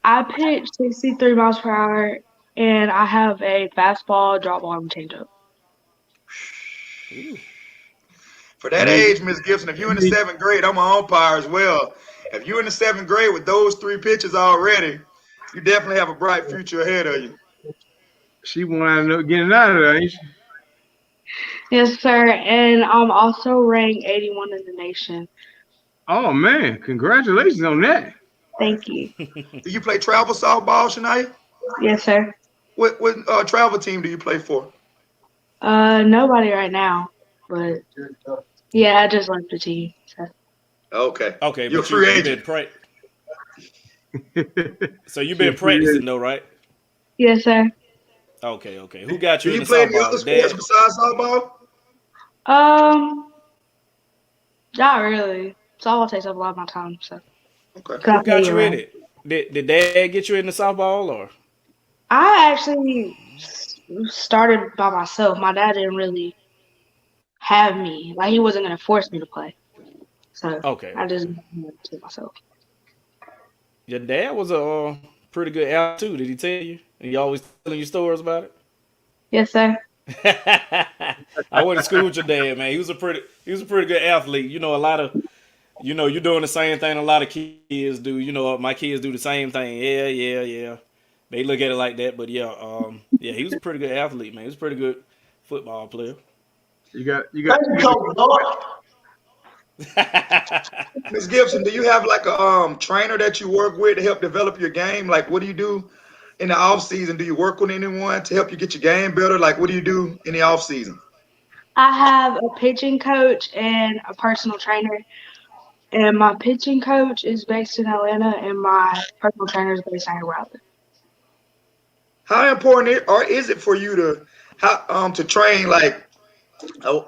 [SPEAKER 7] I pitch 63 miles per hour, and I have a fastball, drop ball, and changeup.
[SPEAKER 2] For that age, Miss Gibson, if you're in the 7th grade, I'm an umpire as well. If you're in the 7th grade with those 3 pitches already, you definitely have a bright future ahead of you.
[SPEAKER 3] She wanted to get out of there, ain't she?
[SPEAKER 7] Yes, sir. And I'm also ranked 81 in the nation.
[SPEAKER 3] Oh man, congratulations on that.
[SPEAKER 7] Thank you.
[SPEAKER 2] Do you play travel softball, Shania?
[SPEAKER 7] Yes, sir.
[SPEAKER 2] What travel team do you play for?
[SPEAKER 7] Nobody right now, but yeah, I just left the team. So.
[SPEAKER 2] Okay.
[SPEAKER 1] Okay,
[SPEAKER 2] You're a
[SPEAKER 1] but
[SPEAKER 2] free
[SPEAKER 1] you've
[SPEAKER 2] agent.
[SPEAKER 1] So you've been practicing though, right?
[SPEAKER 7] Yes, sir.
[SPEAKER 1] Okay. Who got you
[SPEAKER 2] Do
[SPEAKER 1] in
[SPEAKER 2] you
[SPEAKER 1] the
[SPEAKER 2] play any
[SPEAKER 1] softball?
[SPEAKER 2] other sports besides softball?
[SPEAKER 7] Not really. Softball takes up a lot of my time. So.
[SPEAKER 2] Okay.
[SPEAKER 1] Who got you in it? Did Dad get you in the softball or?
[SPEAKER 7] I actually started by myself. My dad didn't really have me. Like, he wasn't going to force me to play. So I just went to myself.
[SPEAKER 1] Your dad was a pretty good athlete too. Did he tell you? He always telling you stories about it?
[SPEAKER 7] Yes, sir.
[SPEAKER 1] I went to school with your dad, man. He was a pretty good athlete. You know, a lot of you're doing the same thing a lot of kids do. My kids do the same thing. Yeah, yeah, yeah. They look at it like that, but yeah, yeah, he was a pretty good athlete, man. He was a pretty good football player.
[SPEAKER 3] You got.
[SPEAKER 2] Miss Gibson, do you have like a trainer that you work with to help develop your game? Like, what do you do in the off season? Do you work with anyone to help you get your game better? Like, what do you do in the off season?
[SPEAKER 7] I have a pitching coach and a personal trainer. And my pitching coach is based in Atlanta, and my personal trainer is based out of Raleigh.
[SPEAKER 2] How important or is it for you to train like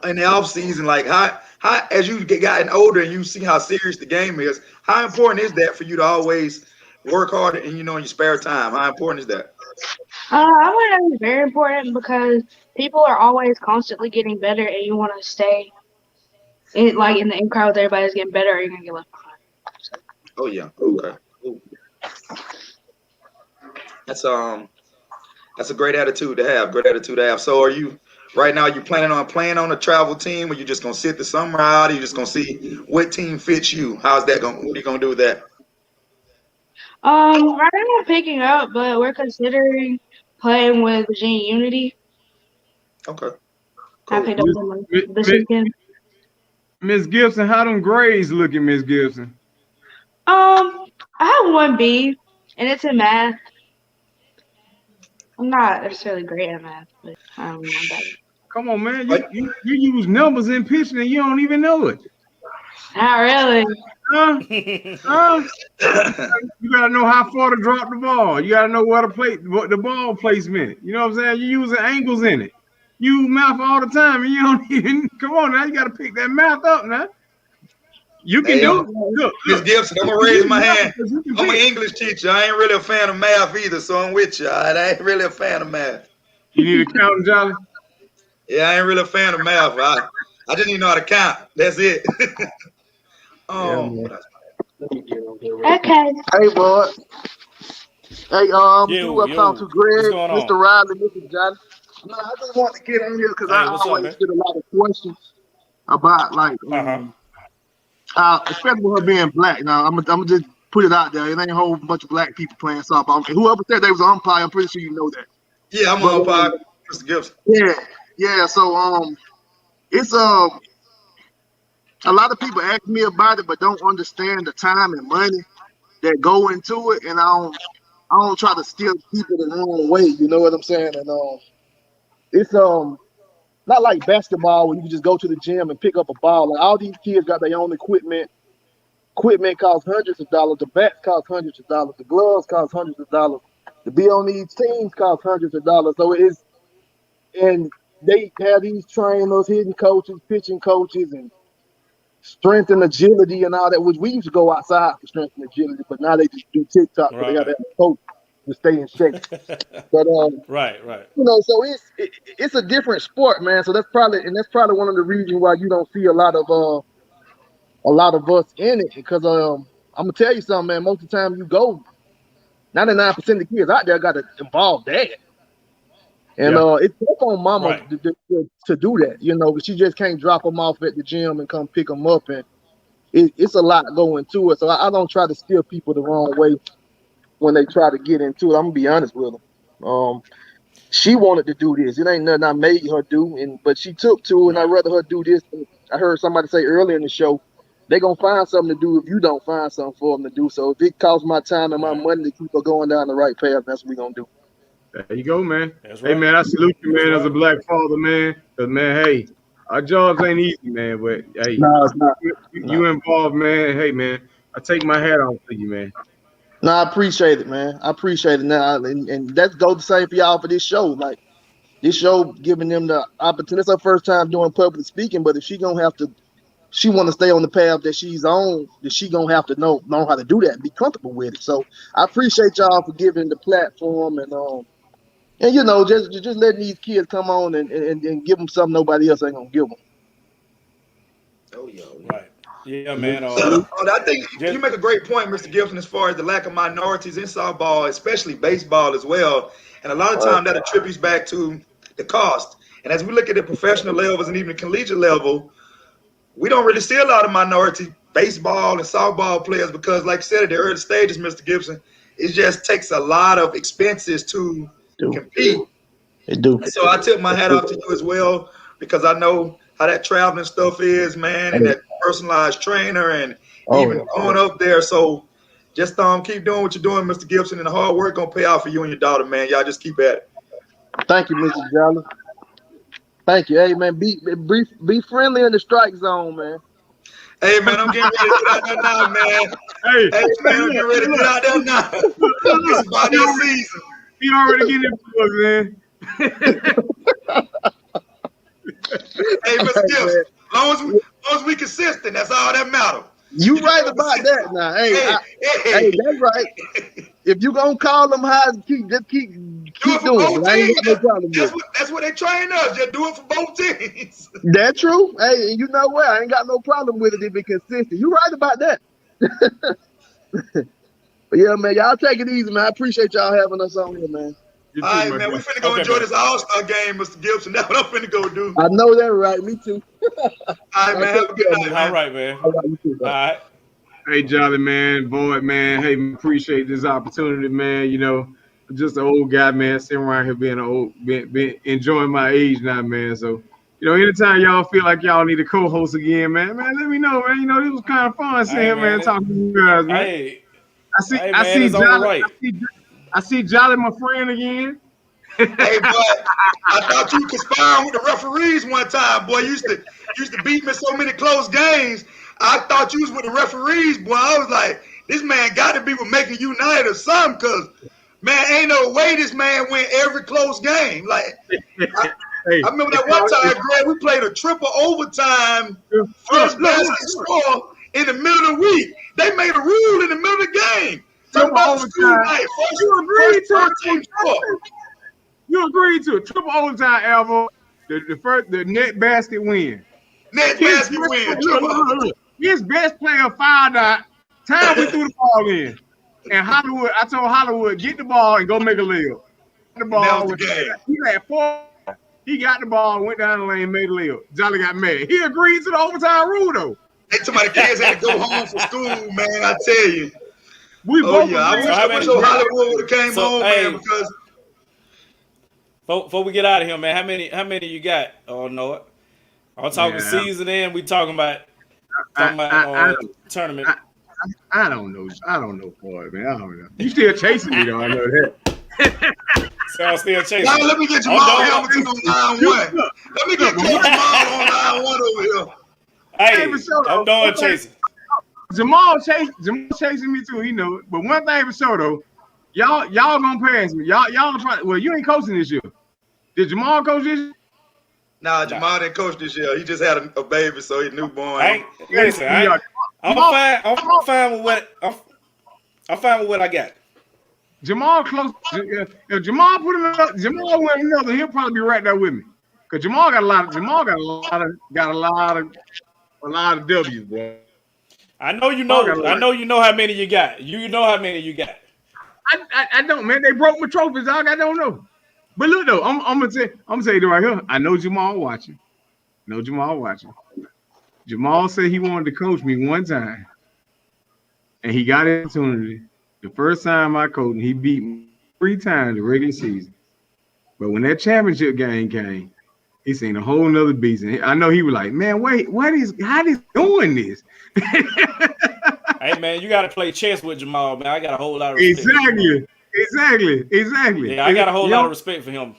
[SPEAKER 2] in the off season? Like how as you get gotten older and you see how serious the game is, how important is that for you to always work hard and in your spare time? How important is that?
[SPEAKER 7] I would say it's very important because people are always constantly getting better, and you want to stay in the in crowd with everybody's getting better, or you're gonna get left behind. So.
[SPEAKER 2] Oh yeah, okay. Ooh. That's a great attitude to have. Great attitude to have. So are you right now? You planning on playing on a travel team, or you just gonna sit the summer out? Or you just gonna see what team fits you? How's that going? What are you gonna do with that?
[SPEAKER 7] Right now I'm picking up, but we're considering playing with Virginia Unity.
[SPEAKER 2] Okay,
[SPEAKER 7] I
[SPEAKER 2] cool.
[SPEAKER 7] picked up them this weekend.
[SPEAKER 3] Miss Gibson, how them grades looking, Miss Gibson?
[SPEAKER 7] I have 1B, and it's in math. I'm not necessarily great at math, but I'm not bad.
[SPEAKER 3] Come on, man. You use numbers in pitching and you don't even know it.
[SPEAKER 7] Not really.
[SPEAKER 3] Huh? Huh? You gotta know how far to drop the ball. You gotta know where to play the ball placement. You know what I'm saying? You using angles in it. You use math all the time and you don't even come on now. You gotta pick that math up now. You can do it. Look,
[SPEAKER 2] Miss Gibson, I'm gonna raise my hand. I'm an English teacher. I ain't really a fan of math either, so I'm with you. All right? I ain't really a fan of math.
[SPEAKER 3] You need a counting, Jolly?
[SPEAKER 2] Yeah, I ain't really a fan of math. I just need to know how to count. That's it.
[SPEAKER 7] Okay.
[SPEAKER 6] Hey, bud. Hey,
[SPEAKER 1] Yo,
[SPEAKER 6] who I talked to? Greg,
[SPEAKER 1] what's
[SPEAKER 6] Mr. Riley, Mr. Johnny. No, I just want to get on here because I always get a lot of questions about like especially with her being black. Now I'm gonna just put it out there. It ain't a whole bunch of black people playing softball. Whoever said they was an umpire, I'm pretty sure you know that.
[SPEAKER 2] Yeah, I'm an umpire, Mr. Gibson.
[SPEAKER 6] Yeah. So it's a lot of people ask me about it, but don't understand the time and money that go into it, and I don't try to steer people the wrong way. You know what I'm saying? And it's not like basketball where you can just go to the gym and pick up a ball. Like all these kids got their own equipment. Equipment costs hundreds of dollars. The bats cost hundreds of dollars. The gloves cost hundreds of dollars. To be on these teams cost hundreds of dollars. So and they have these trainers, hitting coaches, pitching coaches, and strength and agility and all that, which we used to go outside for strength and agility, but now they just do TikTok, so they got to have a coach to stay in shape. But
[SPEAKER 1] right.
[SPEAKER 6] So it's a different sport, man. So that's probably one of the reasons why you don't see a lot of us in it. Because I'm gonna tell you something, man. Most of the time you go, 99% of the kids out there got to involve dad. And it's tough on mama to do that, because she just can't drop them off at the gym and come pick them up. And it's a lot going to it. So I don't try to steer people the wrong way when they try to get into it. I'm going to be honest with them. She wanted to do this. It ain't nothing I made her do, but she took to it, and I'd rather her do this. I heard somebody say earlier in the show, they're going to find something to do if you don't find something for them to do. So if it costs my time and my money to keep her going down the right path, that's what we're going to do.
[SPEAKER 3] There you go, man.
[SPEAKER 1] That's right.
[SPEAKER 3] Hey, man, I salute you, man, as a black father, man. Because, man, hey, our jobs ain't easy, man. But, hey,
[SPEAKER 6] no, it's not.
[SPEAKER 3] You involved, man. Hey, man, I take my hat off to you, man.
[SPEAKER 6] No, I appreciate it, man. I appreciate it now. And that goes the same for y'all for this show. Like, this show giving them the opportunity. It's her first time doing public speaking, but if she want to stay on the path that she's on, that she gonna have to know how to do that and be comfortable with it. So I appreciate y'all for giving the platform and just letting these kids come on and give them something nobody else ain't gonna give them.
[SPEAKER 2] Oh yeah,
[SPEAKER 1] right. Yeah, man.
[SPEAKER 2] I think you make a great point, Mr. Gibson, as far as the lack of minorities in softball, especially baseball as well. And a lot of time that attributes back to the cost. And as we look at the professional levels and even the collegiate level, we don't really see a lot of minority baseball and softball players because, like I said, at the early stages, Mr. Gibson, it just takes a lot of expenses to compete.
[SPEAKER 6] It do.
[SPEAKER 2] So I tip my hat off to you as well because I know how that traveling stuff is, man, and that personalized trainer and even going up there. So just keep doing what you're doing, Mr. Gibson, and the hard work gonna pay off for you and your daughter, man. Y'all just keep at it.
[SPEAKER 6] Thank you, Mr. Jolly. Thank you. Hey, man, be friendly in the strike zone, man.
[SPEAKER 2] Hey, man, I'm getting ready to get out there now, man. Hey, man, I'm getting ready to get out there now. It's about that season.
[SPEAKER 3] He already getting it for us, man.
[SPEAKER 2] Hey, Mr. Gibson, as long as we consistent, that's all that matters.
[SPEAKER 6] You right about that now. Hey, that's right. If you gonna call them highs, keep doing it. I ain't got no problem with it.
[SPEAKER 2] That's what they train us. Just do it for both teams.
[SPEAKER 6] That's true. Hey, you know what? I ain't got no problem with it if it's consistent. You right about that. But yeah, man, y'all take it easy, man. I appreciate y'all having us on here, man.
[SPEAKER 2] All right, man. We finna go enjoy this All-Star game, Mr. Gibson. That's what I'm finna go do.
[SPEAKER 6] I know that, right? Me too.
[SPEAKER 2] All right, man. Have a good night, man.
[SPEAKER 1] All right, man.
[SPEAKER 6] All right, you too,
[SPEAKER 1] all right.
[SPEAKER 3] Hey, Jolly, man, Void, man. Hey, appreciate this opportunity, man. You know, just an old guy, man, sitting around here being enjoying my age now, man. So, you know, anytime y'all feel like y'all need a co-host again, man, let me know, man. You know, this was kind of fun sitting here, man, talking to you guys, man.
[SPEAKER 1] Hey,
[SPEAKER 3] I see Jolly. Right. I see Jolly, my friend, again.
[SPEAKER 2] Hey, boy, I thought you conspiring with the referees one time, boy. You used to beat me so many close games. I thought you was with the referees, boy. I was like, this man got to be with Making United or something, because, man, ain't no way this man win every close game. Like, I remember that one time, Greg, we played a triple overtime first basket score in the middle of the week. They made a rule in the middle of the game.
[SPEAKER 3] Triple overtime. You agreed to it. Triple overtime, Alvo. The net basket win.
[SPEAKER 2] Net basket win.
[SPEAKER 3] Look. His best player fouled out. Time we threw the ball in. And Hollywood, I told Hollywood, get the ball and go make a layup. The ball he had 4. He got the ball, went down the lane, made a layup. Jolly got mad. He agreed to the overtime rule, though.
[SPEAKER 2] Hey, somebody kids had to go home from school, man. I tell you.
[SPEAKER 3] We both
[SPEAKER 2] I wish Hollywood would have came home, man, because
[SPEAKER 1] before we get out of here, man, how many you got? Oh no, I'm talking season end. We talking about tournament.
[SPEAKER 3] I don't know, boy, man. I don't know. You still chasing me though? I know that.
[SPEAKER 1] So I'm still chasing.
[SPEAKER 2] Now, let me get Jamal Hamilton on line 1. Let me get Jamal on line 1 over here.
[SPEAKER 1] Hey, I'm doing chasing.
[SPEAKER 3] Jamal chasing me too, you know. But one thing for sure though, y'all gonna pass me. Y'all probably, well, you ain't coaching this year. Did Jamal coach this year?
[SPEAKER 2] Nah, Jamal didn't coach this year. He just had a baby, so he's newborn.
[SPEAKER 1] I'm fine with what I got.
[SPEAKER 3] Jamal close. If Jamal put him up, Jamal went another, he'll probably be right there with me. Cause Jamal got a lot of W's, boy.
[SPEAKER 1] I know you know how many you got. You know how many you got.
[SPEAKER 3] I don't, man. They broke my trophies, dog. I don't know. But look though, I'm gonna tell you right here. I know Jamal watching. Jamal said he wanted to coach me one time, and he got an opportunity. The first time I coached, he beat me 3 times the regular season. But when that championship game came, he seen a whole nother beast. And I know he was like, man, wait, how is doing this?
[SPEAKER 1] Hey man, you got to play chess with Jamal, man. I got a whole lot of respect.
[SPEAKER 3] Exactly.
[SPEAKER 1] Yeah, I got a whole lot of respect for him.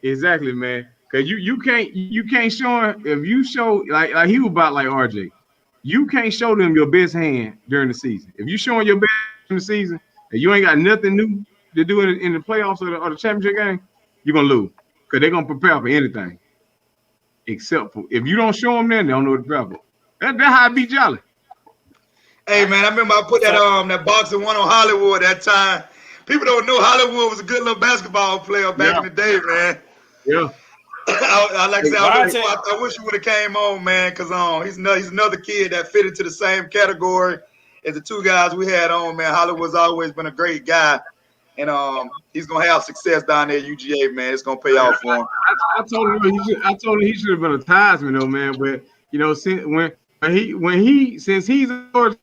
[SPEAKER 3] Exactly, man. Cause you can't show him, if you show like he was about like RJ. You can't show them your best hand during the season. If you showing your best in the season and you ain't got nothing new to do in the playoffs or the championship game, you're gonna lose. Cause they're gonna prepare for anything. Except for if you don't show them, then they don't know what to prepare for. That's how I beat Jolly.
[SPEAKER 2] Hey man, I remember I put that boxing one on Hollywood that time. People don't know Hollywood was a good little basketball player back in the day, man.
[SPEAKER 3] Yeah.
[SPEAKER 2] I wish you would have came on, man, because he's another kid that fit into the same category as the 2 guys we had on, man. Hollywood's always been a great guy, and he's gonna have success down there at UGA, man. It's gonna pay off for him.
[SPEAKER 3] I told him he should have been a Theismann though, man. But you know, since he's a Georgia,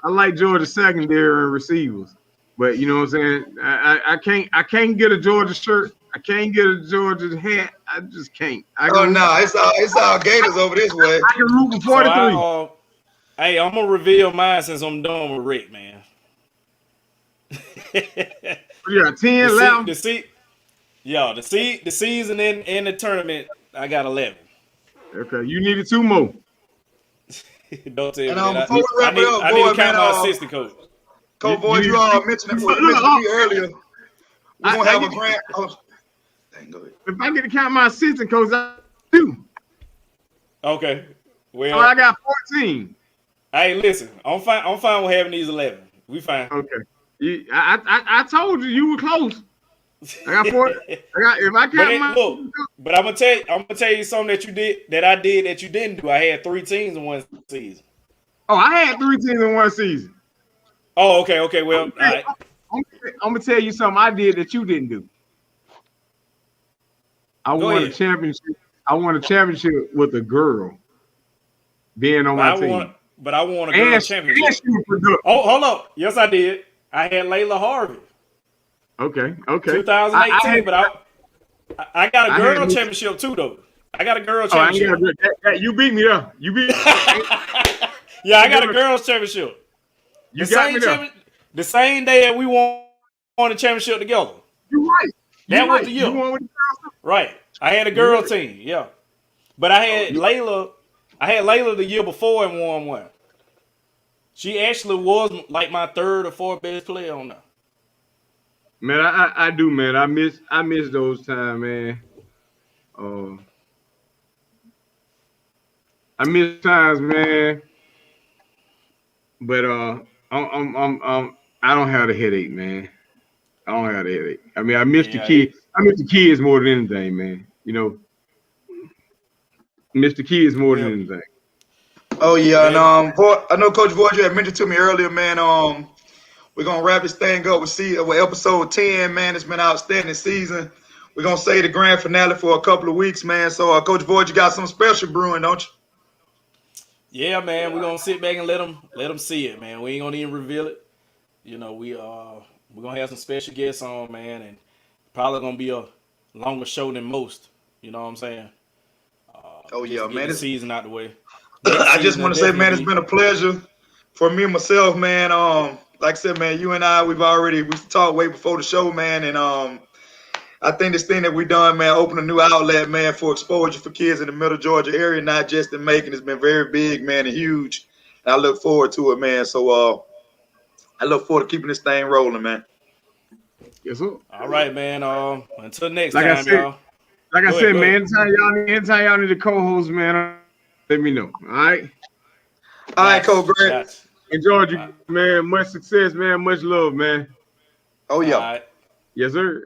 [SPEAKER 3] I like Georgia secondary and receivers. But you know what I'm saying? I can't get a Georgia shirt. I can't get a Georgia hat. I just can't.
[SPEAKER 2] It's all Gators over this way.
[SPEAKER 3] I can root for 43.
[SPEAKER 1] So hey, I'm gonna reveal mine since I'm done with Rick, man.
[SPEAKER 3] Yeah, 10, 11.
[SPEAKER 1] The season in the tournament, I got 11.
[SPEAKER 3] Okay, you needed 2 more.
[SPEAKER 1] Don't tell me
[SPEAKER 2] And
[SPEAKER 1] that.
[SPEAKER 2] before we wrap it up,
[SPEAKER 1] I need to
[SPEAKER 2] boy,
[SPEAKER 1] count my
[SPEAKER 2] man,
[SPEAKER 1] assistant coach.
[SPEAKER 2] Coach Void, you all mentioned me earlier. We're gonna have a grand. Dang, go ahead.
[SPEAKER 3] If I get to count my assistant coach, I do.
[SPEAKER 1] Okay. Well,
[SPEAKER 3] so I got 14.
[SPEAKER 1] Hey, listen, I'm fine with having these 11. We fine.
[SPEAKER 3] Okay. I told you were close. I got 4. If I count
[SPEAKER 1] but I'm gonna tell you something that I did that you didn't do. I had 3 teams in one season.
[SPEAKER 3] Oh, I had 3 teams in one season.
[SPEAKER 1] Oh, okay. Well, all right.
[SPEAKER 3] I'm gonna tell you something I did that you didn't do. I won a championship. I won a championship with a girl being on my team.
[SPEAKER 1] But I won a girl championship. Oh, hold up. Yes, I did. I had Layla Harvey.
[SPEAKER 3] Okay.
[SPEAKER 1] 2018, but I got a girl championship too, though. I got a girl championship.
[SPEAKER 3] You beat me up. You beat me.
[SPEAKER 1] Yeah, I got a girls championship. The same day that we won the championship together.
[SPEAKER 3] You're right.
[SPEAKER 1] That was the year. Right. I had a girl team, yeah. But I had Layla. I had Layla the year before and won one. She actually was like my 3rd or 4th best player on there.
[SPEAKER 3] Man, I do, man. I miss those times, man. I miss times, man. But I don't have the headache, man. I don't have the headache. I mean, I miss the kids. I miss the kids more than anything, man. You know, miss the kids more than anything.
[SPEAKER 2] Oh yeah, and I know Coach Void, you had mentioned to me earlier, man. We're gonna wrap this thing up with episode 10, man. It's been an outstanding season. We're gonna say the grand finale for a couple of weeks, man. So, Coach Void, you got something special brewing, don't you?
[SPEAKER 1] Yeah, man. We're gonna sit back and let them see it, man. We ain't gonna even reveal it. You know, we're gonna have some special guests on, man, and probably gonna be a longer show than most. You know what I'm saying?
[SPEAKER 2] Oh yeah, man.
[SPEAKER 1] The season out the way.
[SPEAKER 2] I just want to say, man, it's been a pleasure for me and myself, man. Like I said, man, you and I, we talked way before the show, man, and I think this thing that we done, man, open a new outlet, man, for exposure for kids in the Middle Georgia area, not just in Macon. It's been very big, man, and huge. And I look forward to it, man. So I look forward to keeping this thing rolling, man.
[SPEAKER 3] Yes, sir.
[SPEAKER 1] All right, man. Until next time, y'all.
[SPEAKER 3] Like I said, man, anytime y'all need a co-host, man, let me know. All right.
[SPEAKER 2] All right, Coach Grant.
[SPEAKER 3] Enjoyed you, man. Much success, man. Much love, man.
[SPEAKER 2] Oh yeah.
[SPEAKER 3] Yes, sir.